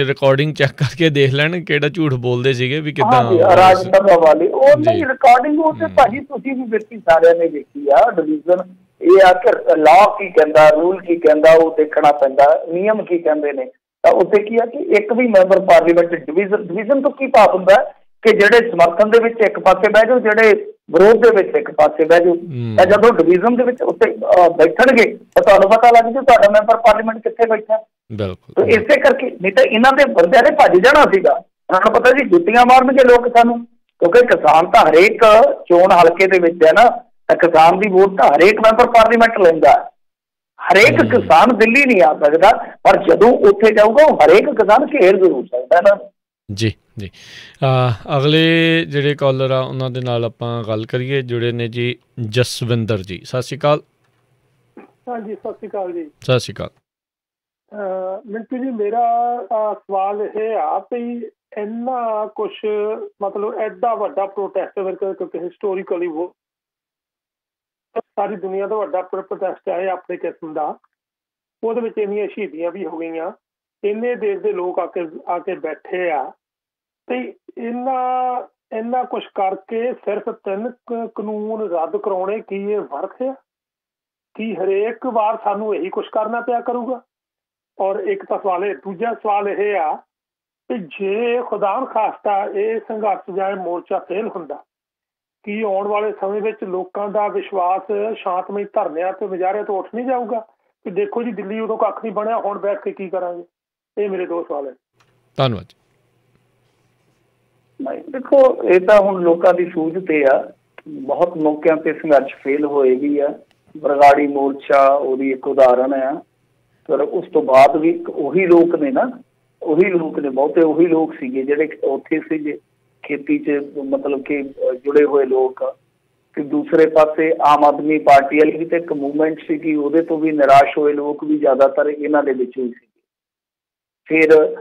ਰਿਕਾਰਡਿੰਗ ਚੈੱਕ ਕਰਕੇ ਦੇਖ ਲੈਣ ਕਿਹੜਾ ਝੂਠ ਬੋਲਦੇ ਸੀਗੇ ਵੀ ਕਿੱਦਾਂ ਰਾਜ ਸਭਾ ਵਾਲੇ, ਉਹ ਨਹੀਂ ਰਿਕਾਰਡਿੰਗ ਉਹ ਤੇ ਭਾਜੀ ਤੁਸੀਂ ਵੀ ਵੇਖੀ, ਸਾਰਿਆਂ ਨੇ ਵੇਖੀ ਆ। ਡਿਵੀਜ਼ਨ ਇਹ ਆ ਕਿ ਲਾਅ ਕੀ ਕਹਿੰਦਾ, ਰੂਲ ਕੀ ਕਹਿੰਦਾ, ਉਹ ਦੇਖਣਾ ਪੈਂਦਾ, ਨਿਯਮ ਕੀ ਕਹਿੰਦੇ ਨੇ। ਤਾਂ ਉੱਥੇ ਕੀ ਆ ਕਿ ਇੱਕ ਵੀ ਮੈਂਬਰ ਪਾਰਲੀਮੈਂਟ ਡਿਵੀਜ਼ਨ ਤੋਂ ਕੀ ਭਾਵ ਹੁੰਦਾ ਕਿ ਜਿਹੜੇ ਸਮਰਥਨ ਦੇ ਵਿੱਚ ਇੱਕ ਪਾਸੇ ਬਹਿ ਜਾਓ, ਜਿਹੜੇ ਵਿਰੋਧ ਦੇ ਵਿੱਚ ਇੱਕ ਪਾਸੇ ਬਹਿ ਜਾਓ। ਤਾਂ ਜਦੋਂ ਡਿਵੀਜ਼ਨ ਦੇ ਵਿੱਚ ਉੱਥੇ ਬੈਠਣਗੇ ਤਾਂ ਤੁਹਾਨੂੰ ਪਤਾ ਲੱਗ ਜਾਊ ਤੁਹਾਡਾ ਮੈਂਬਰ ਪਾਰਲੀਮੈਂਟ ਕਿੱਥੇ ਬੈਠਾ। ਬਿਲਕੁਲ, ਇਸੇ ਕਰਕੇ ਨਹੀਂ ਤਾਂ ਇਹਨਾਂ ਦੇ ਬੰਦਿਆਂ ਨੇ ਭੱਜ ਜਾਣਾ ਸੀਗਾ। ਉਹਨਾਂ ਨੂੰ ਪਤਾ ਸੀ ਜੁੱਤੀਆਂ ਮਾਰਨਗੇ ਲੋਕ ਸਾਨੂੰ, ਕਿਉਂਕਿ ਕਿਸਾਨ ਤਾਂ ਹਰੇਕ ਚੋਣ ਹਲਕੇ ਦੇ ਵਿੱਚ ਹੈ ਨਾ, ਤਾਂ ਕਿਸਾਨ ਦੀ ਵੋਟ ਤਾਂ ਹਰੇਕ ਮੈਂਬਰ ਪਾਰਲੀਮੈਂਟ ਲੈਂਦਾ। ਹਰੇਕ ਕਿਸਾਨ ਦਿੱਲੀ ਨਹੀਂ ਆ ਸਕਦਾ, ਪਰ ਜਦੋਂ ਉੱਥੇ ਜਾਊਗਾ ਉਹ ਹਰੇਕ ਕਿਸਾਨ ਘੇਰ ਜ਼ਰੂਰ ਸਕਦਾ ਨਾ। ਜੀ ਜੀ, ਅਗਲੇ ਜਿਹੜੇ ਕਾਲਰ ਆ ਉਹਨਾਂ ਦੇ ਨਾਲ ਆਪਾਂ ਗੱਲ ਕਰੀਏ। ਜੁੜੇ ਨੇ ਜੀ ਜਸਵਿੰਦਰ ਜੀ, ਸਤਿ ਸ਼੍ਰੀ ਅਕਾਲ। ਹਾਂਜੀ, ਸਤਿ ਸ਼੍ਰੀ ਅਕਾਲ ਜੀ। ਸਤਿ ਸ਼੍ਰੀ ਅਕਾਲ। ਮਿੰਟੂ ਜੀ, ਮੇਰਾ ਸਵਾਲ ਇਹ ਆ ਵੀ ਇੰਨਾ ਕੁਛ ਮਤਲਬ ਐਡਾ ਵੱਡਾ ਪ੍ਰੋਟੈਸਟ, ਕਿਉਂਕਿ ਹਿਸਟੋਰੀਕਲੀ ਉਹ ਸਾਰੀ ਦੁਨੀਆ ਦਾ ਵੱਡਾ ਪ੍ਰੋਟੈਸਟ ਹੈ ਆਪਣੇ ਕਿਸਮ ਦਾ, ਉਹਦੇ ਵਿੱਚ ਇੰਨੀਆਂ ਸ਼ਹੀਦੀਆਂ ਵੀ ਹੋ ਗਈਆਂ, ਇੰਨੇ ਦੇਸ਼ ਦੇ ਲੋਕ ਆ ਕੇ ਬੈਠੇ ਆ, ਤੇ ਇੰਨਾ ਕੁਛ ਕਰਕੇ ਸਿਰਫ 3 ਕਾਨੂੰਨ ਰੱਦ ਕਰਾਉਣੇ, ਕੀ ਇਹ ਵਰਥ ਆ? ਕੀ ਹਰੇਕ ਵਾਰ ਸਾਨੂੰ ਇਹੀ ਕੁਛ ਕਰਨਾ ਪਿਆ ਕਰੂਗਾ? ਔਰ ਇੱਕ ਤਾਂ ਸਵਾਲ ਇਹ, ਦੂਜਾ ਸਵਾਲ ਇਹ ਆ ਕਿ ਜੇ ਖੁਦਾ ਖਾਸਤਾ ਇਹ ਸੰਘਰਸ਼ ਜਾਂ ਮੋਰਚਾ ਫੇਲ ਹੁੰਦਾ, ਕੀ ਆਉਣ ਵਾਲੇ ਸਮੇਂ ਵਿੱਚ ਲੋਕਾਂ ਦਾ ਵਿਸ਼ਵਾਸ ਸ਼ਾਂਤਮਈ ਧਰਨਿਆਂ ਤੇ ਮੁਜ਼ਾਹਰਿਆਂ ਤੋਂ ਉੱਠ ਨਹੀਂ ਜਾਊਗਾ ਕਿ ਦੇਖੋ ਜੀ ਦਿੱਲੀ ਉਦੋਂ ਕੱਖ ਨਹੀਂ ਬਣਿਆ, ਹੁਣ ਬੈਠ ਕੇ ਕੀ ਕਰਾਂਗੇ? ਇਹ ਮੇਰੇ ਦੋ ਸਵਾਲ ਹੈ। ਧੰਨਵਾਦ। ਦੇਖੋ ਇਹ ਤਾਂ ਹੁਣ ਲੋਕਾਂ ਦੀ ਸੂਝ ਤੇ ਆ, ਬਹੁਤ ਮੌਕਿਆਂ ਤੇ ਸੰਘਰਸ਼ ਫੇਲ ਹੋਏ ਵੀ ਆ। ਬਰਗਾੜੀ ਮੋਰਚਾ ਉਹਦੀ ਇੱਕ ਉਦਾਹਰਨ ਆ। ਪਰ ਉਸ ਤੋਂ ਬਾਅਦ ਵੀ ਉਹੀ ਲੋਕ ਨੇ ਨਾ, ਉਹੀ ਲੋਕ ਨੇ, ਬਹੁਤੇ ਉਹੀ ਲੋਕ ਸੀਗੇ ਜਿਹੜੇ ਉੱਥੇ ਸੀਗੇ ਖੇਤੀ 'ਚ ਮਤਲਬ ਕਿ ਜੁੜੇ ਹੋਏ ਲੋਕ। ਕਿ ਦੂਸਰੇ ਪਾਸੇ ਆਮ ਆਦਮੀ ਪਾਰਟੀ ਵਾਲੀ ਵੀ ਤਾਂ ਇੱਕ ਮੂਵਮੈਂਟ ਸੀਗੀ, ਉਹਦੇ ਤੋਂ ਵੀ ਨਿਰਾਸ਼ ਹੋਏ ਲੋਕ ਵੀ ਜ਼ਿਆਦਾਤਰ ਇਹਨਾਂ ਦੇ ਵਿੱਚੋਂ ਹੀ ਸੀਗੇ। ਫਿਰ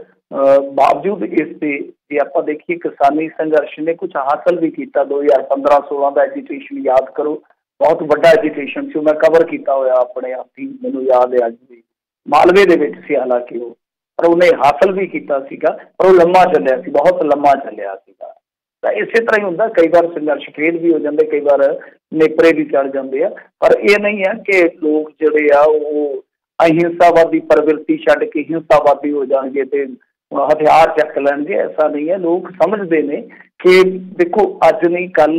ਬਾਵਜੂਦ ਇਸ ਦੇ ਜੇ ਆਪਾਂ ਦੇਖੀਏ ਕਿਸਾਨੀ ਸੰਘਰਸ਼ ਨੇ ਕੁਝ ਹਾਸਲ ਵੀ ਕੀਤਾ। 2015-16 ਦਾ ਐਜੀਟੇਸ਼ਨ ਯਾਦ ਕਰੋ, ਬਹੁਤ ਵੱਡਾ ਐਜੀਟੇਸ਼ਨ ਸੀ, ਮੈਂ ਕਵਰ ਕੀਤਾ ਹੋਇਆ ਆਪਣੇ ਆਪ ਹੀ, ਮੈਨੂੰ ਯਾਦ ਹੈ ਅੱਜ ਵੀ। ਮਾਲਵੇ ਦੇ ਵਿੱਚ ਸੀ ਹਾਲਾਂਕਿ ਉਹ, ਪਰ ਉਹਨੇ ਹਾਸਲ ਵੀ ਕੀਤਾ ਸੀਗਾ, ਪਰ ਉਹ ਲੰਮਾ ਚੱਲਿਆ ਸੀ, ਬਹੁਤ ਲੰਮਾ ਚੱਲਿਆ ਸੀਗਾ। ਤਾਂ ਇਸੇ ਤਰ੍ਹਾਂ ਹੀ ਹੁੰਦਾ, ਕਈ ਵਾਰ ਸੰਘਰਸ਼ ਫੇਲ ਵੀ ਹੋ ਜਾਂਦੇ, ਕਈ ਵਾਰ ਨੇਪਰੇ ਵੀ ਚੜ ਜਾਂਦੇ ਆ। ਪਰ ਇਹ ਨਹੀਂ ਹੈ ਕਿ ਲੋਕ ਜਿਹੜੇ ਆ ਉਹ ਅਹਿੰਸਾਵਾਦੀ ਪ੍ਰਵਿਰਤੀ ਛੱਡ ਕੇ ਹਿੰਸਾਵਾਦੀ ਹੋ ਜਾਣਗੇ ਤੇ ਹਥਿਆਰ ਚੱਕ ਲੈਣਗੇ। ਐਸਾ ਨਹੀਂ ਹੈ। ਲੋਕ ਸਮਝਦੇ ਨੇ ਕਿ ਦੇਖੋ ਅੱਜ ਨਹੀਂ ਕੱਲ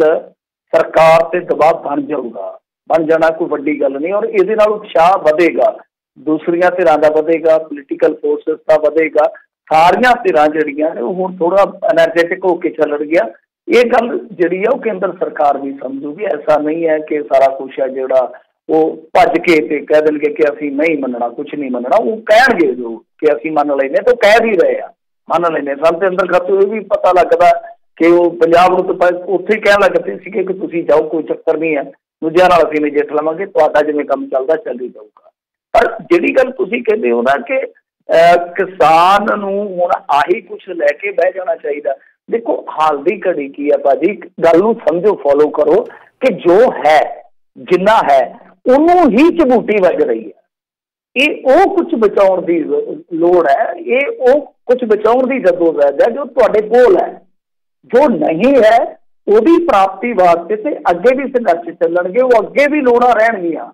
ਸਰਕਾਰ ਤੇ ਦਬਾਅ ਬਣ ਜਾਊਗਾ, ਬਣ ਜਾਣਾ ਕੋਈ ਵੱਡੀ ਗੱਲ ਨਹੀਂ, ਔਰ ਇਹਦੇ ਨਾਲ ਉਤਸ਼ਾਹ ਵਧੇਗਾ, ਦੂਸਰੀਆਂ ਧਿਰਾਂ ਦਾ ਵਧੇਗਾ, ਪੋਲੀਟੀਕਲ ਫੋਰਸਿਸ ਦਾ ਵਧੇਗਾ। ਸਾਰੀਆਂ ਧਿਰਾਂ ਜਿਹੜੀਆਂ ਨੇ ਉਹ ਹੁਣ ਥੋੜਾ ਐਨਰਜੈਟਿਕ ਹੋ ਕੇ ਚੱਲਣ ਗਿਆ। ਇਹ ਗੱਲ ਜਿਹੜੀ ਆ ਉਹ ਕੇਂਦਰ ਸਰਕਾਰ ਵੀ ਸਮਝੂਗੀ। ਐਸਾ ਨਹੀਂ ਹੈ ਕਿ ਸਾਰਾ ਕੁਛ ਹੈ ਜਿਹੜਾ ਉਹ ਭੱਜ ਕੇ ਤੇ ਕਹਿ ਦੇਣਗੇ ਕਿ ਅਸੀਂ ਨਹੀਂ ਮੰਨਣਾ, ਕੁਛ ਨਹੀਂ ਮੰਨਣਾ। ਉਹ ਕਹਿਣਗੇ ਜੋ ਕਿ ਅਸੀਂ ਮੰਨ ਲੈਂਦੇ, ਤਾਂ ਕਹਿ ਵੀ ਰਹੇ ਆ ਮੰਨ ਲੈਂਦੇ। ਸਾਨੂੰ ਤੇ ਅੰਦਰ ਖਾਤੋਂ ਇਹ ਵੀ ਪਤਾ ਲੱਗਦਾ ਕਿ ਉਹ ਪੰਜਾਬ ਨੂੰ ਤਾਂ ਉੱਥੇ ਹੀ ਕਹਿਣ ਲੱਗ ਪਏ ਸੀਗੇ ਕਿ ਤੁਸੀਂ ਜਾਓ, ਕੋਈ ਚੱਕਰ ਨਹੀਂ ਹੈ, ਦੂਜਿਆਂ ਨਾਲ ਅਸੀਂ ਨਜਿੱਠ ਲਵਾਂਗੇ, ਤੁਹਾਡਾ ਜਿਵੇਂ ਕੰਮ ਚੱਲਦਾ ਚੱਲੀ ਜਾਊਗਾ। ਪਰ ਜਿਹੜੀ ਗੱਲ ਤੁਸੀਂ ਕਹਿੰਦੇ ਹੋ ਨਾ ਕਿ ਕਿਸਾਨ ਨੂੰ ਹੁਣ ਆਹੀ ਕੁਛ ਲੈ ਕੇ ਬਹਿ ਜਾਣਾ ਚਾਹੀਦਾ। ਦੇਖੋ ਹਾਲ ਦੀ ਘੜੀ ਕੀ ਹੈ ਭਾਜੀ, ਗੱਲ ਨੂੰ ਸਮਝੋ, ਫੋਲੋ ਕਰੋ ਕਿ ਜੋ ਹੈ ਜਿੰਨਾ ਹੈ ਉਹਨੂੰ ਹੀ ਝਬੂਟੀ ਵੱਜ ਰਹੀ ਹੈ। ਇਹ ਉਹ ਕੁਛ ਬਚਾਉਣ ਦੀ ਲੋੜ ਹੈ, ਇਹ ਉਹ ਕੁਛ ਬਚਾਉਣ ਦੀ ਜਦੋਜਹਿਦ ਹੈ ਜੋ ਤੁਹਾਡੇ ਕੋਲ ਹੈ। ਜੋ ਨਹੀਂ ਹੈ ਉਹਦੀ ਪ੍ਰਾਪਤੀ ਵਾਸਤੇ ਤੇ ਅੱਗੇ ਵੀ ਸੰਘਰਸ਼ ਚੱਲਣਗੇ, ਉਹ ਅੱਗੇ ਵੀ ਲੋੜਾਂ ਰਹਿਣਗੀਆਂ।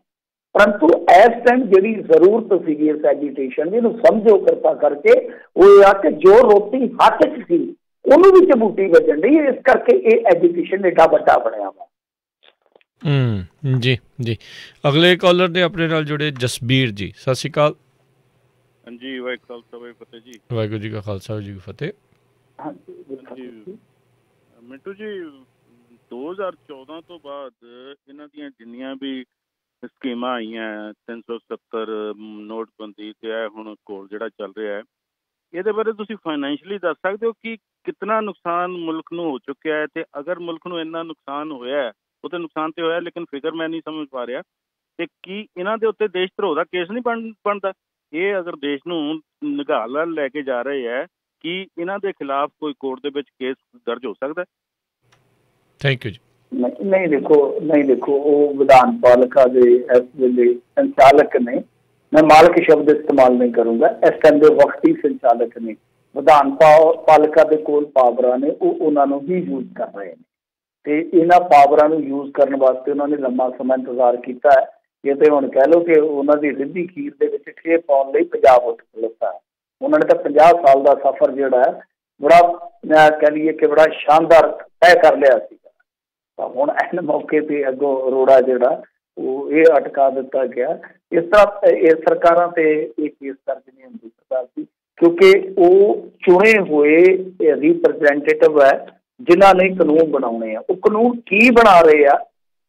ਪਰੰਤੂ ਇਸ ਟਾਈਮ ਜਿਹੜੀ ਜ਼ਰੂਰਤ ਸੀਗੀ ਇਸ ਐਜੀਟੇਸ਼ਨ ਦੀ, ਇਹਨੂੰ ਸਮਝੋ ਕਿਰਪਾ ਕਰਕੇ। ਉਹ ਆ ਕਿ ਜੋ ਰੋਟੀ ਹੱਥ 'ਚ ਸੀ ਉਹਨੂੰ ਵੀ ਝਬੂਟੀ ਵੱਜਣ ਡਈ, ਇਸ ਕਰਕੇ ਇਹ ਐਜੀਟੇਸ਼ਨ ਏਡਾ ਵੱਡਾ ਬਣਿਆ ਵਾ। ਜੀ ਜੀ। ਅਗਲੇ ਕਾਲਰ ਨੇ ਆਪਣੇ ਨਾਲ ਜੁੜੇ ਜਸਬੀਰ ਜੀ, ਸਤਿ ਸ਼੍ਰੀ ਅਕਾਲ। ਹਾਂਜੀ, ਵਾਹਿਗੁਰੂ ਖਾਲਸਾ ਵਾਹਿਗੁਰੂ ਫਤਿਹ ਜੀ। ਵਾਹਿਗੁਰੂ ਜੀ ਕਾ ਖਾਲਸਾ ਵਾਹਿਗੁਰੂ ਜੀ ਕੀ ਫਤਿਹ। ਮਿੰਟੂ ਜੀ, 2014 ਤੋਂ ਬਾਅਦ ਇਹਨਾਂ ਦੀਆਂ ਜਿੰਨੀਆਂ ਵੀ ਸਕੀਮਾਂ ਆਈਆਂ, 370 ਨੋਟਬੰਦੀ ਤੇ ਇਹ ਹੁਣ ਕੋਲ ਜਿਹੜਾ ਚੱਲ ਰਿਹਾ ਹੈ, ਇਹਦੇ ਬਾਰੇ ਤੁਸੀਂ ਫਾਈਨੈਂਸ਼ਲੀ ਦੱਸ ਸਕਦੇ ਹੋ ਕਿ ਕਿਤਨਾ ਨੁਕਸਾਨ ਮੁਲਕ ਨੂੰ ਹੋ ਚੁੱਕਿਆ ਹੈ? ਤੇ ਅਗਰ ਮੁਲਕ ਨੂੰ ਇੰਨਾ ਨੁਕਸਾਨ ਹੋਇਆ ਹੈ, ਉਹ ਤਾਂ ਨੁਕਸਾਨ ਤੇ ਹੋਇਆ, ਲੇਕਿਨ ਫਿਗਰ ਮੈਂ ਨਹੀਂ ਸਮਝ ਪਾ ਰਿਹਾ, ਤੇ ਕੀ ਇਹਨਾਂ ਦੇ ਉੱਤੇ ਦੇਸ਼ ਧਰੋਹ ਦਾ ਕੇਸ ਨਹੀਂ ਬਣਦਾ? ਇਹ ਅਗਰ ਦੇਸ਼ ਨੂੰ ਨਿਗਾਹ ਲੈ ਕੇ ਜਾ ਰਹੇ ਹੈ, ਕੀ ਇਹਨਾਂ ਦੇ ਖਿਲਾਫ ਕੋਈ ਕੋਰਟ ਦੇ ਵਿੱਚ ਕੇਸ ਦਰਜ ਹੋ ਸਕਦਾ? ਥੈਂਕ ਯੂ ਜੀ। ਨਹੀਂ ਦੇਖੋ ਉਹ ਵਿਧਾਨ ਪਾਲਿਕਾ ਦੇ ਇਸ ਵੇਲੇ ਸੰਚਾਲਕ ਨੇ, ਮੈਂ ਮਾਲਕ ਸ਼ਬਦ ਇਸਤੇਮਾਲ ਨਹੀਂ ਕਰੂੰਗਾ, ਇਸ ਟਾਈਮ ਦੇ ਵਕਤੀ ਸੰਚਾਲਕ ਨੇ। ਵਿਧਾਨ ਪਾਲਿਕਾ ਦੇ ਕੋਲ ਪਾਵਰਾਂ ਨੇ, ਉਹ ਉਹਨਾਂ ਨੂੰ ਹੀ ਯੂਜ਼ ਕਰ ਰਹੇ ਨੇ ਤੇ ਇਹਨਾਂ ਪਾਵਰਾਂ ਨੂੰ ਯੂਜ਼ ਕਰਨ ਵਾਸਤੇ ਉਹਨਾਂ ਨੇ ਲੰਮਾ ਸਮਾਂ ਇੰਤਜ਼ਾਰ ਕੀਤਾ ਹੈ। ਇਹ ਤੇ ਹੁਣ ਕਹਿ ਲਓ ਕਿ ਉਹਨਾਂ ਦੀ ਰਿੱਧੀ ਖੀਰ ਦੇ ਵਿੱਚ ਠੇ ਪਾਉਣ ਲਈ ਪੰਜਾਬ ਉੱਠ ਖਲੋਤਾ ਹੈ। ਉਹਨਾਂ ਨੇ ਤਾਂ 50 ਸਾਲ ਦਾ ਸਫ਼ਰ ਜਿਹੜਾ ਹੈ ਬੜਾ, ਮੈਂ ਕਹਿ ਲਈਏ ਕਿ ਬੜਾ ਸ਼ਾਨਦਾਰ ਤੈਅ ਕਰ ਲਿਆ ਸੀਗਾ। ਤਾਂ ਹੁਣ ਐਨ ਮੌਕੇ ਤੇ ਅੱਗੋਂ ਰੋੜਾ ਜਿਹੜਾ ਉਹ ਇਹ ਅਟਕਾ ਦਿੱਤਾ ਗਿਆ। ਇਸ ਤਰ੍ਹਾਂ ਇਹ ਸਰਕਾਰਾਂ ਤੇ ਇਹ ਕੇਸ ਦਰਜ ਨਹੀਂ ਹੁੰਦੀ ਸਰਕਾਰ ਦੀ, ਕਿਉਂਕਿ ਉਹ ਚੁਣੇ ਹੋਏ ਰਿਪਰੈਜ਼ੈਂਟੇਟਿਵ ਹੈ ਜਿਨ੍ਹਾਂ ਨੇ ਕਾਨੂੰਨ ਬਣਾਉਣੇ ਆ। ਉਹ ਕਾਨੂੰਨ ਕੀ ਬਣਾ ਰਹੇ ਆ,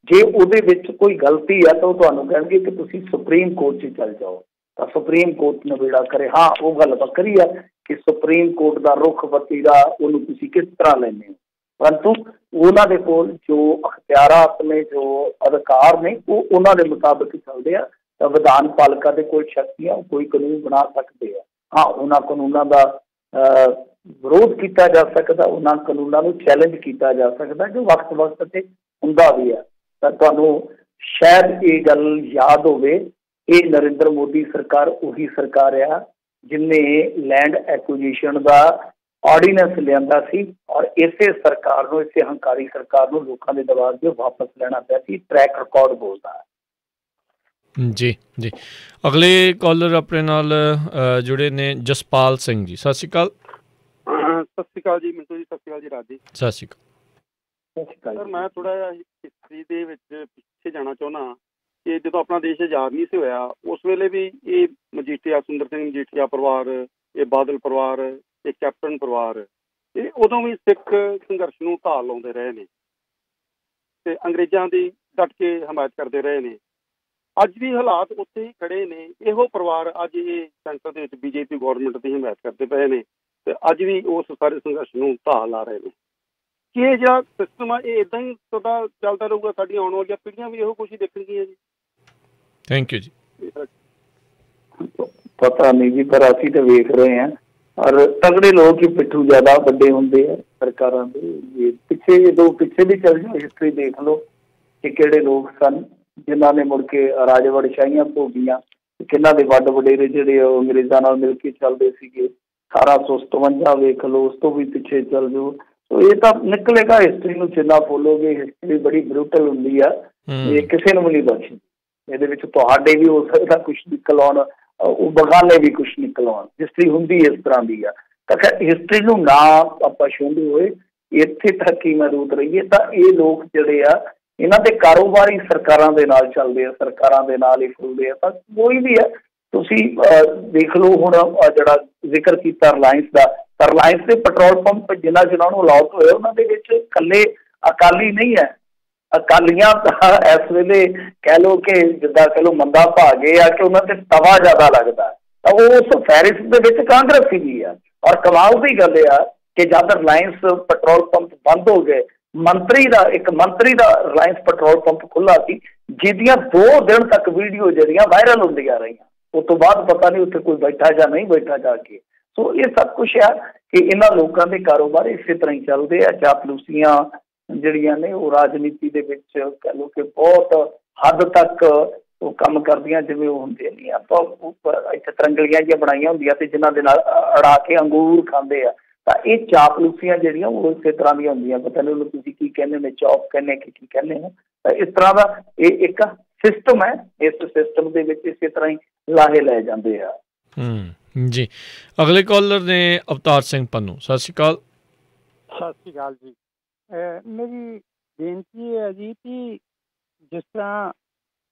ਜੇ ਉਹਦੇ ਵਿੱਚ ਕੋਈ ਗਲਤੀ ਆ ਤਾਂ ਉਹ ਤੁਹਾਨੂੰ ਕਹਿਣਗੇ ਕਿ ਤੁਸੀਂ ਸੁਪਰੀਮ ਕੋਰਟ 'ਚ ਚੱਲ ਜਾਓ, ਤਾਂ ਸੁਪਰੀਮ ਕੋਰਟ ਨਿਬੇੜਾ ਕਰੇ। ਹਾਂ, ਉਹ ਗੱਲ ਵੱਖਰੀ ਆ ਕਿ ਸੁਪਰੀਮ ਕੋਰਟ ਦਾ ਰੁਖ ਵਤੀਰਾ ਉਹਨੂੰ ਤੁਸੀਂ ਕਿਸ ਤਰ੍ਹਾਂ ਲੈਂਦੇ ਹੋ, ਪਰੰਤੂ ਉਹਨਾਂ ਦੇ ਕੋਲ ਜੋ ਅਖਤਿਆਰਾਤ ਨੇ, ਜੋ ਅਧਿਕਾਰ ਨੇ, ਉਹ ਉਹਨਾਂ ਦੇ ਮੁਤਾਬਕ ਚੱਲਦੇ ਆ। ਤਾਂ ਵਿਧਾਨ ਪਾਲਿਕਾ ਦੇ ਕੋਲ ਸ਼ਕਤੀਆਂ, ਉਹ ਕੋਈ ਕਾਨੂੰਨ ਬਣਾ ਸਕਦੇ ਆ। ਹਾਂ, ਉਹਨਾਂ ਕਾਨੂੰਨਾਂ ਦਾ ਵਿਰੋਧ ਕੀਤਾ ਜਾ ਸਕਦਾ, ਉਹਨਾਂ ਕਾਨੂੰਨਾਂ ਨੂੰ ਚੈਲੰਜ ਕੀਤਾ ਜਾ ਸਕਦਾ, ਜੋ ਵਕਤ ਤੇ ਹੁੰਦਾ ਵੀ ਹੈ। ਤਾਂ ਤੁਹਾਨੂੰ ਸ਼ਾਇਦ ਇਹ ਗੱਲ ਯਾਦ ਹੋਵੇ, ਇਹ ਨਰਿੰਦਰ ਮੋਦੀ ਸਰਕਾਰ ਉਹੀ ਸਰਕਾਰ ਆ ਜਿਹਨੇ ਲੈਂਡ ਐਕੁਜੀਸ਼ਨ ਦਾ ਆਰਡੀਨੈਂਸ ਲਿਆਂਦਾ ਸੀ, ਔਰ ਇਸੇ ਸਰਕਾਰ ਨੂੰ, ਇਸੇ ਹੰਕਾਰੀ ਸਰਕਾਰ ਨੂੰ ਲੋਕਾਂ ਦੇ ਦਬਾਅ 'ਤੇ ਵਾਪਸ ਲੈਣਾ ਪਿਆ ਸੀ। ਟਰੈਕ ਰਿਕਾਰਡ ਬੋਲਦਾ ਹੈ। ਜੀ ਜੀ। ਅਗਲੇ ਕਾਲਰ ਆਪਣੇ ਨਾਲ ਜੁੜੇ ਨੇ ਜਸਪਾਲ ਸਿੰਘ ਜੀ, ਸਤਿ ਸ਼੍ਰੀ ਅਕਾਲ। ਸਤਿ ਸ਼੍ਰੀ ਅਕਾਲ ਜੀ ਮਿੰਟੂ ਜੀ, ਸਤਿ ਸ਼੍ਰੀ ਅਕਾਲ ਜੀ ਰਾਜ ਜੀ। ਸਤਿ ਸ਼੍ਰੀ ਅਕਾਲ ਸਰ ਮੈਂ ਥੋੜਾ ਜਿਹਾ ਹਿਸਟਰੀ ਦੇ ਵਿੱਚ ਪਿੱਛੇ ਜਾਣਾ ਚਾਹੁੰਦਾ ਕਿ ਜਦੋਂ ਆਪਣਾ ਦੇਸ਼ ਆਜ਼ਾਦ ਨਹੀਂ ਸੀ ਹੋਇਆ ਉਸ ਵੇਲੇ ਵੀ ਇਹ ਮਜੀਠੀਆ, ਸੁੰਦਰ ਸਿੰਘ ਮਜੀਠੀਆ ਪਰਿਵਾਰ, ਇਹ ਬਾਦਲ ਪਰਿਵਾਰ, ਇਹ ਕੈਪਟਨ ਪਰਿਵਾਰ, ਇਹ ਉਦੋਂ ਵੀ ਸਿੱਖ ਸੰਘਰਸ਼ ਨੂੰ ਢਾਲ ਲਾਉਂਦੇ ਰਹੇ ਨੇ ਤੇ ਅੰਗਰੇਜ਼ਾਂ ਦੀ ਡਟ ਕੇ ਹਮਾਇਤ ਕਰਦੇ ਰਹੇ ਨੇ। ਅੱਜ ਵੀ ਹਾਲਾਤ ਉੱਥੇ ਹੀ ਖੜੇ ਨੇ। ਇਹੋ ਪਰਿਵਾਰ ਅੱਜ ਇਹ ਸੈਂਟਰ ਦੇ ਵਿੱਚ ਬੀਜੇਪੀ ਗੌਰਮੈਂਟ ਦੀ ਹਮਾਇਤ ਕਰਦੇ ਪਏ ਨੇ ਤੇ ਅੱਜ ਵੀ ਉਸ ਸਾਰੇ ਸੰਘਰਸ਼ ਨੂੰ ਢਾਲ ਲਾ ਰਹੇ ਨੇ। ਕਿ ਇਹ ਜਿਹੜਾ ਸਿਸਟਮ ਆ ਇਹ ਇੱਦਾਂ ਹੀ ਸਦਾ ਚੱਲਦਾ ਰਹੂਗਾ, ਸਾਡੀਆਂ ਆਉਣ ਵਾਲੀਆਂ ਪੀੜ੍ਹੀਆਂ ਵੀ ਇਹੋ ਕੁਛ ਹੀ ਦੇਖਣਗੀਆਂ ਜੀ। ਥੈਂਕ ਯੂ ਜੀ। ਪਤਾ ਨਹੀਂ ਜੀ, ਪਰ ਅਸੀਂ ਤਾਂ ਵੇਖ ਰਹੇ ਹਾਂ ਔਰ ਤਗੜੇ ਲੋਕ ਹੀ ਪਿੱਠੂ ਜ਼ਿਆਦਾ ਵੱਡੇ ਹੁੰਦੇ ਆ ਸਰਕਾਰਾਂ ਦੇ। ਪਿੱਛੇ ਵੀ ਚੱਲ ਜਾਓ, ਹਿਸਟਰੀ ਦੇਖ ਲਓ ਕਿ ਕਿਹੜੇ ਲੋਕ ਸਨ ਜਿਨ੍ਹਾਂ ਨੇ ਮੁੜ ਕੇ ਰਾਜਵੜਸ਼ਾਹੀਆਂ ਭੋਗੀਆਂ, ਕਿਹਨਾਂ ਦੇ ਵੱਡ ਵਡੇਰੇ ਜਿਹੜੇ ਉਹ ਅੰਗਰੇਜ਼ਾਂ ਨਾਲ ਮਿਲ ਕੇ ਚੱਲਦੇ ਸੀਗੇ। 1857 ਵੇਖ ਲਓ, ਉਸ ਤੋਂ ਵੀ ਪਿੱਛੇ ਚੱਲ ਜਾਓ। ਸੋ ਇਹ ਤਾਂ ਨਿਕਲੇਗਾ, ਹਿਸਟਰੀ ਨੂੰ ਜਿੰਨਾ ਫੋਲੋਗੇ। ਹਿਸਟਰੀ ਬੜੀ ਬਰੂਟਲ ਹੁੰਦੀ ਆ, ਇਹ ਕਿਸੇ ਨੂੰ ਵੀ ਨਹੀਂ ਬਖਸ਼ਦੀ। ਇਹਦੇ ਵਿੱਚ ਤੁਹਾਡੇ ਵੀ ਹੋ ਸਕਦਾ ਕੁਛ ਨਿਕਲ ਆਉਣ, ਉਹ ਬਗਾਨੇ ਵੀ ਕੁਛ ਨਿਕਲ ਆਉਣ। ਹਿਸਟਰੀ ਹੁੰਦੀ ਇਸ ਤਰ੍ਹਾਂ ਦੀ ਆ। ਤਾਂ ਹਿਸਟਰੀ ਨੂੰ ਨਾ ਆਪਾਂ ਛੂਹਦੇ ਹੋਏ ਇੱਥੇ ਤੱਕ ਹੀ ਮਹਿਦੂਦ ਰਹੀਏ ਤਾਂ ਇਹ ਲੋਕ ਜਿਹੜੇ ਆ ਇਹਨਾਂ ਦੇ ਕਾਰੋਬਾਰੀ ਸਰਕਾਰਾਂ ਦੇ ਨਾਲ ਚੱਲਦੇ ਆ, ਸਰਕਾਰਾਂ ਦੇ ਨਾਲ ਹੀ ਫੁੱਲਦੇ ਆ। ਤਾਂ ਕੋਈ ਵੀ ਆ, ਤੁਸੀਂ ਦੇਖ ਲਓ ਹੁਣ ਜਿਹੜਾ ਜ਼ਿਕਰ ਕੀਤਾ ਰਿਲਾਇੰਸ ਦਾ, ਤਾਂ ਰਿਲਾਇੰਸ ਦੇ ਪੈਟਰੋਲ ਪੰਪ ਜਿਨ੍ਹਾਂ ਨੂੰ ਅਲਾਟ ਹੋਏ ਉਹਨਾਂ ਦੇ ਵਿੱਚ ਇਕੱਲੇ ਅਕਾਲੀ ਨਹੀਂ ਹੈ। ਅਕਾਲੀਆਂ ਤਾਂ ਇਸ ਵੇਲੇ ਕਹਿ ਲਓ ਕਿ ਜਿੱਦਾਂ ਕਹਿ ਲਓ ਮੰਦਾ ਭਾਗ ਇਹ ਆ ਕਿ ਉਹਨਾਂ ਤੇ ਤਵਾ ਜ਼ਿਆਦਾ ਲੱਗਦਾ, ਤਾਂ ਉਸ ਫਹਿਰਿਸਤ ਦੇ ਵਿੱਚ ਕਾਂਗਰਸੀ ਵੀ ਆ। ਔਰ ਕਮਾਲ ਦੀ ਗੱਲ ਆ ਕਿ ਜਦ ਰਿਲਾਇੰਸ ਪੈਟਰੋਲ ਪੰਪ ਬੰਦ ਹੋ ਗਏ, ਇੱਕ ਮੰਤਰੀ ਦਾ ਰਿਲਾਇੰਸ ਪੈਟਰੋਲ ਪੰਪ ਖੁੱਲ੍ਹਾ ਸੀ ਜਿਹਦੀਆਂ 2 ਦਿਨ ਤੱਕ ਵੀਡੀਓ ਜਿਹੜੀਆਂ ਵਾਇਰਲ ਹੁੰਦੀਆਂ ਰਹੀਆਂ। ਉਸ ਤੋਂ ਬਾਅਦ ਪਤਾ ਨਹੀਂ ਉੱਥੇ ਕੋਈ ਬੈਠਾ ਜਾਂ ਨਹੀਂ ਬੈਠਾ ਜਾ ਕੇ। ਸੋ ਇਹ ਸਭ ਕੁਛ ਆ ਕਿ ਇਹਨਾਂ ਲੋਕਾਂ ਦੇ ਕਾਰੋਬਾਰ ਇਸੇ ਤਰ੍ਹਾਂ ਹੀ ਚੱਲਦੇ ਆ। ਚਾਪਲੂਸੀਆਂ ਜਿਹੜੀਆਂ ਨੇ ਉਹ ਰਾਜਨੀਤੀ ਦੇ ਵਿੱਚ ਕਹਿ ਲਓ ਕਿ ਬਹੁਤ ਹੱਦ ਤੱਕ ਉਹ ਕੰਮ ਕਰਦੀਆਂ ਜਿਵੇਂ ਉਹ ਹੁੰਦੇ ਨਹੀਂ। ਆਪਾਂ ਇੱਥੇ ਤਰੰਗਲੀਆਂ ਜਿਹੀਆਂ ਬਣਾਈਆਂ ਹੁੰਦੀਆਂ ਤੇ ਜਿਨ੍ਹਾਂ ਦੇ ਨਾਲ ਅੜਾ ਕੇ ਅੰਗੂਰ ਖਾਂਦੇ ਆ, ਤਾਂ ਇਹ ਚਾਪਲੂਸੀਆਂ ਜਿਹੜੀਆਂ ਉਹ ਇਸੇ ਤਰ੍ਹਾਂ ਦੀਆਂ ਹੁੰਦੀਆਂ। ਪਤਾ ਨਹੀਂ ਉਹਨੂੰ ਤੁਸੀਂ ਕੀ ਕਹਿੰਦੇ ਨੇ, ਚੌਪ ਕਹਿੰਦੇ ਕਿ ਕੀ ਕਹਿੰਦੇ ਨੇ। ਤਾਂ ਇਸ ਤਰ੍ਹਾਂ ਦਾ ਇਹ ਇੱਕ ਸਿਸਟਮ ਹੈ। ਇਸ ਸਿਸਟਮ ਦੇ ਵਿੱਚ ਇਸੇ ਤਰ੍ਹਾਂ ਹੀ ਲਾਹੇ ਲੈ ਜਾਂਦੇ ਆ। ਜੀ ਅਗਲੇ ਕਾਲਰ ਨੇ ਅਵਤਾਰ ਸਿੰਘ ਪੰਨੂ। ਸਤਿ ਸ਼੍ਰੀ ਅਕਾਲ। ਸਤਿ ਸ਼੍ਰੀ ਅਕਾਲ ਜੀ। ਮੇਰੀ ਬੇਨਤੀ ਹੈ ਜੀ ਕਿ ਜਿਸ ਤਰ੍ਹਾਂ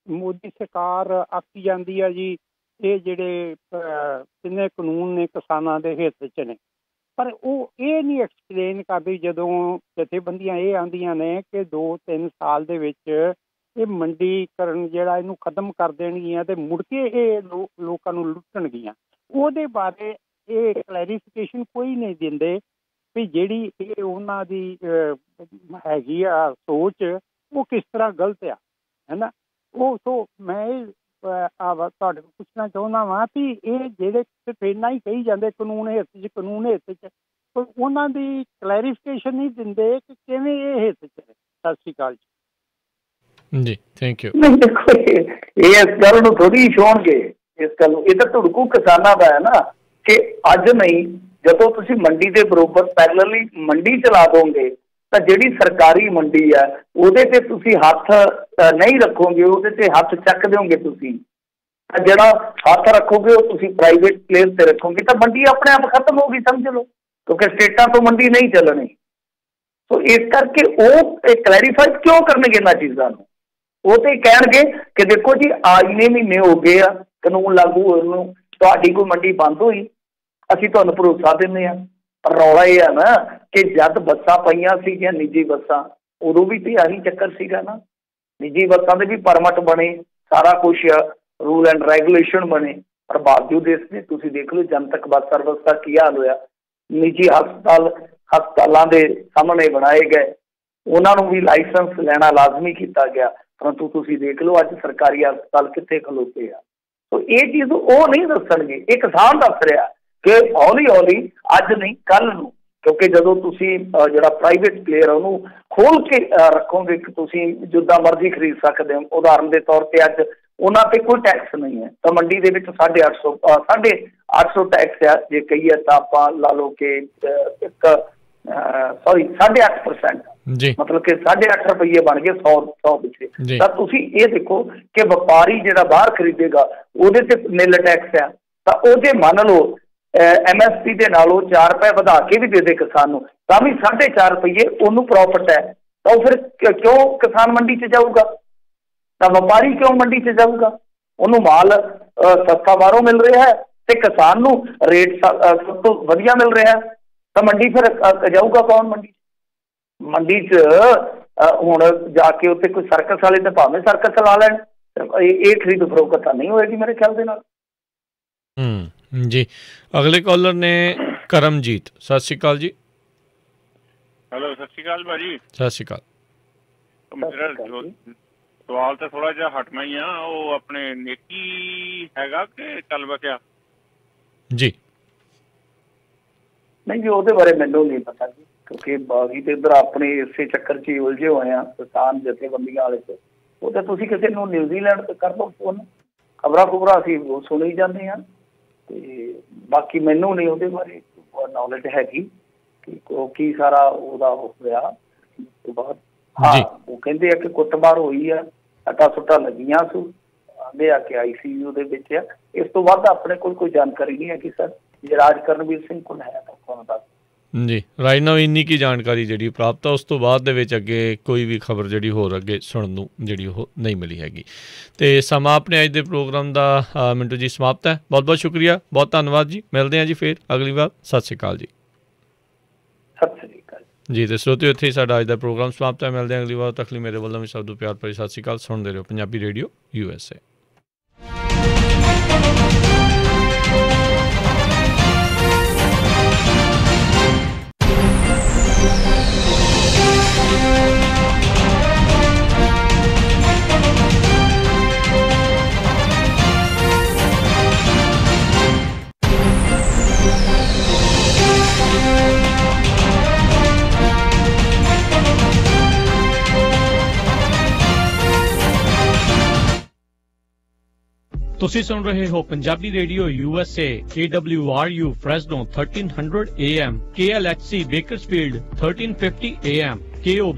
ਮੋਦੀ ਸਰਕਾਰ ਆਖੀ ਜਾਂਦੀ ਹੈ ਜੀ ਇਹ ਜਿਹੜੇ ਕਿੰਨੇ ਕਾਨੂੰਨ ਨੇ ਕਿਸਾਨਾਂ ਦੇ ਹਿੱਤ 'ਚ ਨੇ, ਪਰ ਉਹ ਇਹ ਨਹੀਂ ਐਕਸਪਲੇਨ ਕਰਦੀ ਜਦੋਂ ਜਥੇਬੰਦੀਆਂ ਇਹ ਆਉਂਦੀਆਂ ਨੇ ਕਿ 2-3 ਸਾਲ ਦੇ ਵਿੱਚ ਇਹ ਮੰਡੀਕਰਨ ਜਿਹੜਾ ਇਹਨੂੰ ਖਤਮ ਕਰ ਦੇਣਗੀਆਂ ਤੇ ਮੁੜ ਕੇ ਇਹ ਲੋਕਾਂ ਨੂੰ ਲੁੱਟਣਗੀਆਂ। ਉਹਦੇ ਬਾਰੇ ਇਹ ਕਲੈਰੀਫਿਕੇਸ਼ਨ ਕੋਈ ਨਹੀਂ ਦਿੰਦੇ ਵੀ ਜਿਹੜੀ ਇਹ ਉਹਨਾਂ ਦੀ ਹੈਗੀ ਆ ਸੋਚ ਉਹ ਕਿਸ ਤਰ੍ਹਾਂ ਗਲਤ ਆ, ਹੈ ਨਾ। ਉਹ ਸੋ ਮੈਂ ਤੁਹਾਡੇ ਕੋਲ ਪੁੱਛਣਾ ਚਾਹੁੰਦਾ ਵਾਂ ਵੀ ਇਹ ਜਿਹੜੇ ਇੰਨਾ ਹੀ ਕਹੀ ਜਾਂਦੇ ਕਾਨੂੰਨ ਹਿੱਤ 'ਚ ਕਾਨੂੰਨ ਹਿੱਤ 'ਚ, ਉਹਨਾਂ ਦੀ ਕਲੈਰੀਫਿਕੇਸ਼ਨ ਨਹੀਂ ਦਿੰਦੇ ਕਿ ਕਿਵੇਂ ਇਹ ਹਿੱਤ 'ਚ ਹੈ। ਸਤਿ ਸ਼੍ਰੀ ਅਕਾਲ ਜੀ। Thank you. ਨਹੀਂ ਦੇਖੋ ਇਹ ਇਸ ਗੱਲ ਨੂੰ ਥੋੜੀ ਛੋਣਗੇ, ਇਸ ਗੱਲ ਨੂੰ। ਇਹ ਤਾਂ ਧੁੜਕੂ ਕਿਸਾਨਾਂ ਦਾ ਹੈ ਨਾ ਕਿ ਅੱਜ ਨਹੀਂ, ਜਦੋਂ ਤੁਸੀਂ ਮੰਡੀ ਦੇ ਬਰੋਬਰ ਪੈਰਲਲੀ ਮੰਡੀ ਚਲਾ ਦੋਗੇ ਤਾਂ ਜਿਹੜੀ ਸਰਕਾਰੀ ਮੰਡੀ ਆ ਉਹਦੇ ਤੇ ਤੁਸੀਂ ਹੱਥ ਨਹੀਂ ਰੱਖੋਗੇ, ਉਹਦੇ ਤੇ ਹੱਥ ਚੱਕ ਦਿਓਗੇ ਤੁਸੀਂ। ਤਾਂ ਜਿਹੜਾ ਹੱਥ ਰੱਖੋਗੇ ਉਹ ਤੁਸੀਂ ਪ੍ਰਾਈਵੇਟ ਪਲੇਸ ਤੇ ਰੱਖੋਗੇ ਤਾਂ ਮੰਡੀ ਆਪਣੇ ਆਪ ਖਤਮ ਹੋ ਗਈ, ਸਮਝ ਲਓ, ਕਿਉਂਕਿ ਸਟੇਟਾਂ ਤੋਂ ਮੰਡੀ ਨਹੀਂ ਚੱਲਣੀ। ਸੋ ਇਸ ਕਰਕੇ ਉਹ ਕਲੈਰੀਫਾਈ ਕਿਉਂ ਕਰਨਗੇ ਇਹਨਾਂ ਚੀਜ਼ਾਂ ਨੂੰ। ਉਹ ਤੇ ਕਹਿਣਗੇ ਕਿ ਦੇਖੋ ਜੀ ਇੰਨੇ ਮਹੀਨੇ ਹੋ ਗਏ ਆ ਕਾਨੂੰਨ ਲਾਗੂ ਹੋਣ ਨੂੰ, ਤੁਹਾਡੀ ਕੋਈ ਮੰਡੀ ਬੰਦ ਹੋਈ, ਅਸੀਂ ਤੁਹਾਨੂੰ ਭਰੋਸਾ ਦਿੰਦੇ ਹਾਂ। ਰੌਲਾ ਇਹ ਆ ਨਾ ਕਿ ਜਦ ਬੱਸਾਂ ਪਈਆਂ ਸੀਗੀਆਂ ਨਿੱਜੀ ਬੱਸਾਂ, ਉਦੋਂ ਵੀ ਤੇ ਆਹੀ ਚੱਕਰ ਸੀਗਾ ਨਾ। ਨਿੱਜੀ ਬੱਸਾਂ ਦੇ ਵੀ ਪਰਮਿਟ ਬਣੇ, ਸਾਰਾ ਕੁਛ ਰੂਲ ਐਂਡ ਰੈਗੂਲੇਸ਼ਨ ਬਣੇ, ਪਰ ਬਾਵਜੂਦ ਇਸ ਦੇ ਤੁਸੀਂ ਦੇਖ ਲਓ ਜਨਤਕ ਬੱਸ ਸਰਵਿਸ ਦਾ ਕੀ ਹਾਲ ਹੋਇਆ। ਨਿੱਜੀ ਹਸਪਤਾਲਾਂ ਦੇ ਸਾਹਮਣੇ ਬਣਾਏ ਗਏ, ਉਹਨਾਂ ਨੂੰ ਵੀ ਲਾਇਸੈਂਸ ਲੈਣਾ ਲਾਜ਼ਮੀ ਕੀਤਾ ਗਿਆ, ਪਰੰਤੂ ਤੁਸੀਂ ਦੇਖ ਲਓ ਅੱਜ ਸਰਕਾਰੀ ਹਸਪਤਾਲ ਕਿੱਥੇ ਖਲੋਤੇ ਆ। ਸੋ ਇਹ ਚੀਜ਼ ਉਹ ਨਹੀਂ ਦੱਸਣਗੇ, ਇਹ ਕਿਸਾਨ ਦੱਸ ਰਿਹਾ ਕਿ ਹੌਲੀ ਅੱਜ ਨਹੀਂ ਕੱਲ ਨੂੰ, ਕਿਉਂਕਿ ਜਦੋਂ ਤੁਸੀਂ ਜਿਹੜਾ ਪ੍ਰਾਈਵੇਟ ਪਲੇਅਰ ਉਹਨੂੰ ਖੋਲ ਕੇ ਰੱਖੋਗੇ ਕਿ ਤੁਸੀਂ ਜਿੱਦਾਂ ਮਰਜ਼ੀ ਖਰੀਦ ਸਕਦੇ ਹੋ। ਉਦਾਹਰਨ ਦੇ ਤੌਰ ਤੇ ਅੱਜ ਉਹਨਾਂ ਤੇ ਕੋਈ ਟੈਕਸ ਨਹੀਂ ਹੈ ਤਾਂ ਮੰਡੀ ਦੇ ਵਿੱਚ 850 ਟੈਕਸ ਆ ਜੇ ਕਹੀਏ ਤਾਂ ਆਪਾਂ ਲਾ ਲਓ ਕਿ 8.5%, ਮਤਲਬ ਕਿ 8.5 ਰੁਪਏ ਬਣ ਗਏ 100 ਪਿੱਛੇ। ਤਾਂ ਤੁਸੀਂ ਇਹ ਦੇਖੋ ਕਿ ਵਪਾਰੀ ਜਿਹੜਾ ਬਾਹਰ ਖਰੀਦੇਗਾ ਉਹਦੇ ਤੇ ਨਿਲ ਟੈਕਸ ਆ, ਤਾਂ ਉਹ ਜੇ ਮੰਨ ਲਓ MSP ਦੇ ਨਾਲੋਂ 4 ਰੁਪਏ ਵਧਾ ਕੇ ਵੀ ਦੇ ਦੇ ਕਿਸਾਨ ਨੂੰ ਤਾਂ ਵੀ 4.5 ਰੁਪਏ ਉਹਨੂੰ ਪ੍ਰੋਫਿਟ ਹੈ, ਤਾਂ ਉਹ ਫਿਰ ਕਿਉਂ ਕਿਸਾਨ ਮੰਡੀ 'ਚ ਜਾਊਗਾ? ਤਾਂ ਵਪਾਰੀ ਕਿਉਂ ਮੰਡੀ 'ਚ ਜਾਊਗਾ? ਉਹਨੂੰ ਮਾਲ ਸਸਤਾ ਬਾਹਰੋਂ ਮਿਲ ਰਿਹਾ ਹੈ ਤੇ ਕਿਸਾਨ ਨੂੰ ਰੇਟ ਸਭ ਤੋਂ ਵਧੀਆ ਮਿਲ ਰਿਹਾ ਹੈ, ਤਾਂ ਮੰਡੀ ਫਿਰ ਜਾਊਗਾ ਕੌਣ ਮੰਡੀ 'ਚ? ਮੰਡੀ 'ਚ ਹੁਣ ਜਾ ਕੇ ਉੱਥੇ ਕੋਈ ਸਰਕਸ ਵਾਲੇ ਤਾਂ ਭਾਵੇਂ ਸਰਕਸ ਚਲਾ ਲੈਣ, ਇਹ ਖਰੀਦ ਫਰੋਖਤ ਤਾਂ ਨਹੀਂ ਹੋਏਗੀ ਮੇਰੇ ਖਿਆਲ ਦੇ ਨਾਲ। ਜੀ ਅਗਲੇ ਕਾਲਰ ਨੇ ਕਰਮਜੀਤ। ਸਤਿ ਸ਼੍ਰੀ ਅਕਾਲ ਜੀ। ਹੈਲੋ, ਸਤਿ ਸ਼੍ਰੀ ਅਕਾਲ ਭਾਜੀ। ਸਤਿ ਸ਼੍ਰੀ ਅਕਾਲ। ਮੇਰਾ ਸਵਾਲ ਤਾਂ ਥੋੜਾ ਜਿਹਾ ਹਟਮਾ ਹੀ ਆ, ਉਹ ਆਪਣੇ ਨੇਕੀ ਹੈਗਾ ਕਿ ਚੱਲ ਬਸਿਆ? ਜੀ ਨਹੀਂ ਜੀ, ਉਹਦੇ ਬਾਰੇ ਮੈਨੂੰ ਨਹੀਂ ਪਤਾ ਜੀ, ਕਿਉਂਕਿ ਬਾਗੀ ਤੇ ਇੱਧਰ ਆਪਣੇ ਇਸੇ ਚੱਕਰ 'ਚ ਹੀ ਉਲਝੇ ਹੋਏ ਆ ਕਿਸਾਨ ਜਥੇਬੰਦੀਆਂ ਵਾਲੇ 'ਚ। ਉਹ ਤਾਂ ਤੁਸੀਂ ਕਿਸੇ ਨੂੰ ਨਿਊਜ਼ੀਲੈਂਡ ਤੇ ਕਰ ਲਓ ਫੋਨ, ਖਬਰਾਂ ਅਸੀਂ ਸੁਣੀ ਜਾਂਦੇ ਹਾਂ, ਤੇ ਬਾਕੀ ਮੈਨੂੰ ਨਹੀਂ ਉਹਦੇ ਬਾਰੇ ਨੌਲੇਜ ਹੈਗੀ ਕਿ ਉਹ ਕੀ ਸਾਰਾ ਉਹਦਾ ਹੋਇਆ ਉਸ ਤੋਂ ਬਾਅਦ। ਹਾਂ, ਉਹ ਕਹਿੰਦੇ ਆ ਕਿ ਕੁੱਟਮਾਰ ਹੋਈ ਆ, ਸੱਟਾਂ ਸੁੱਟਾਂ ਲੱਗੀਆਂ ਸੂ, ਆਂਦੇ ਆ ਕਿ ICU ਦੇ ਵਿੱਚ ਆ। ਇਸ ਤੋਂ ਵੱਧ ਆਪਣੇ ਕੋਲ ਕੋਈ ਜਾਣਕਾਰੀ ਨਹੀਂ ਹੈ ਕਿ ਸਰ ਜੇ ਰਾਜ ਕਰਨਵੀਰ ਸਿੰਘ ਕੋਲ ਹੈ ਤਾਂ ਕੌਣ ਦੱਸ। ਜੀ ਰਾਈਟ ਨਾਓ ਇੰਨੀ ਕੀ ਜਾਣਕਾਰੀ ਜਿਹੜੀ ਪ੍ਰਾਪਤ ਆ, ਉਸ ਤੋਂ ਬਾਅਦ ਦੇ ਵਿੱਚ ਅੱਗੇ ਕੋਈ ਵੀ ਖਬਰ ਜਿਹੜੀ ਹੋਰ ਅੱਗੇ ਸੁਣਨ ਨੂੰ ਜਿਹੜੀ ਉਹ ਨਹੀਂ ਮਿਲੀ ਹੈਗੀ। ਤੇ ਸਮਾਂ ਆਪਣੇ ਅੱਜ ਦੇ ਪ੍ਰੋਗਰਾਮ ਦਾ ਮਿੰਟੂ ਜੀ ਸਮਾਪਤ ਹੈ। ਬਹੁਤ ਬਹੁਤ ਸ਼ੁਕਰੀਆ, ਬਹੁਤ ਧੰਨਵਾਦ ਜੀ। ਮਿਲਦੇ ਹਾਂ ਜੀ ਫਿਰ ਅਗਲੀ ਵਾਰ। ਸਤਿ ਸ਼੍ਰੀ ਅਕਾਲ ਜੀ। ਸਤਿ ਸ਼੍ਰੀ ਅਕਾਲ ਜੀ। ਤੇ ਸਰੋਤਿਓ ਇੱਥੇ ਹੀ ਸਾਡਾ ਅੱਜ ਦਾ ਪ੍ਰੋਗਰਾਮ ਸਮਾਪਤ ਹੈ। ਮਿਲਦੇ ਹਾਂ ਅਗਲੀ ਵਾਰ। ਤੱਕ ਲਈ ਮੇਰੇ ਵੱਲੋਂ ਵੀ ਸਭ ਤੋਂ ਪਿਆਰ ਭਰੀ ਸਤਿ ਸ਼੍ਰੀ ਅਕਾਲ। ਸੁਣਦੇ ਰਹੋ ਪੰਜਾਬੀ ਰੇਡੀਓ USA। ਤੁਸੀਂ ਸੁਣ ਰਹੇ ਹੋ Punjabi radio USA KWRU Fresno 1300 AM KLHC Bakersfield 1350 AM KOB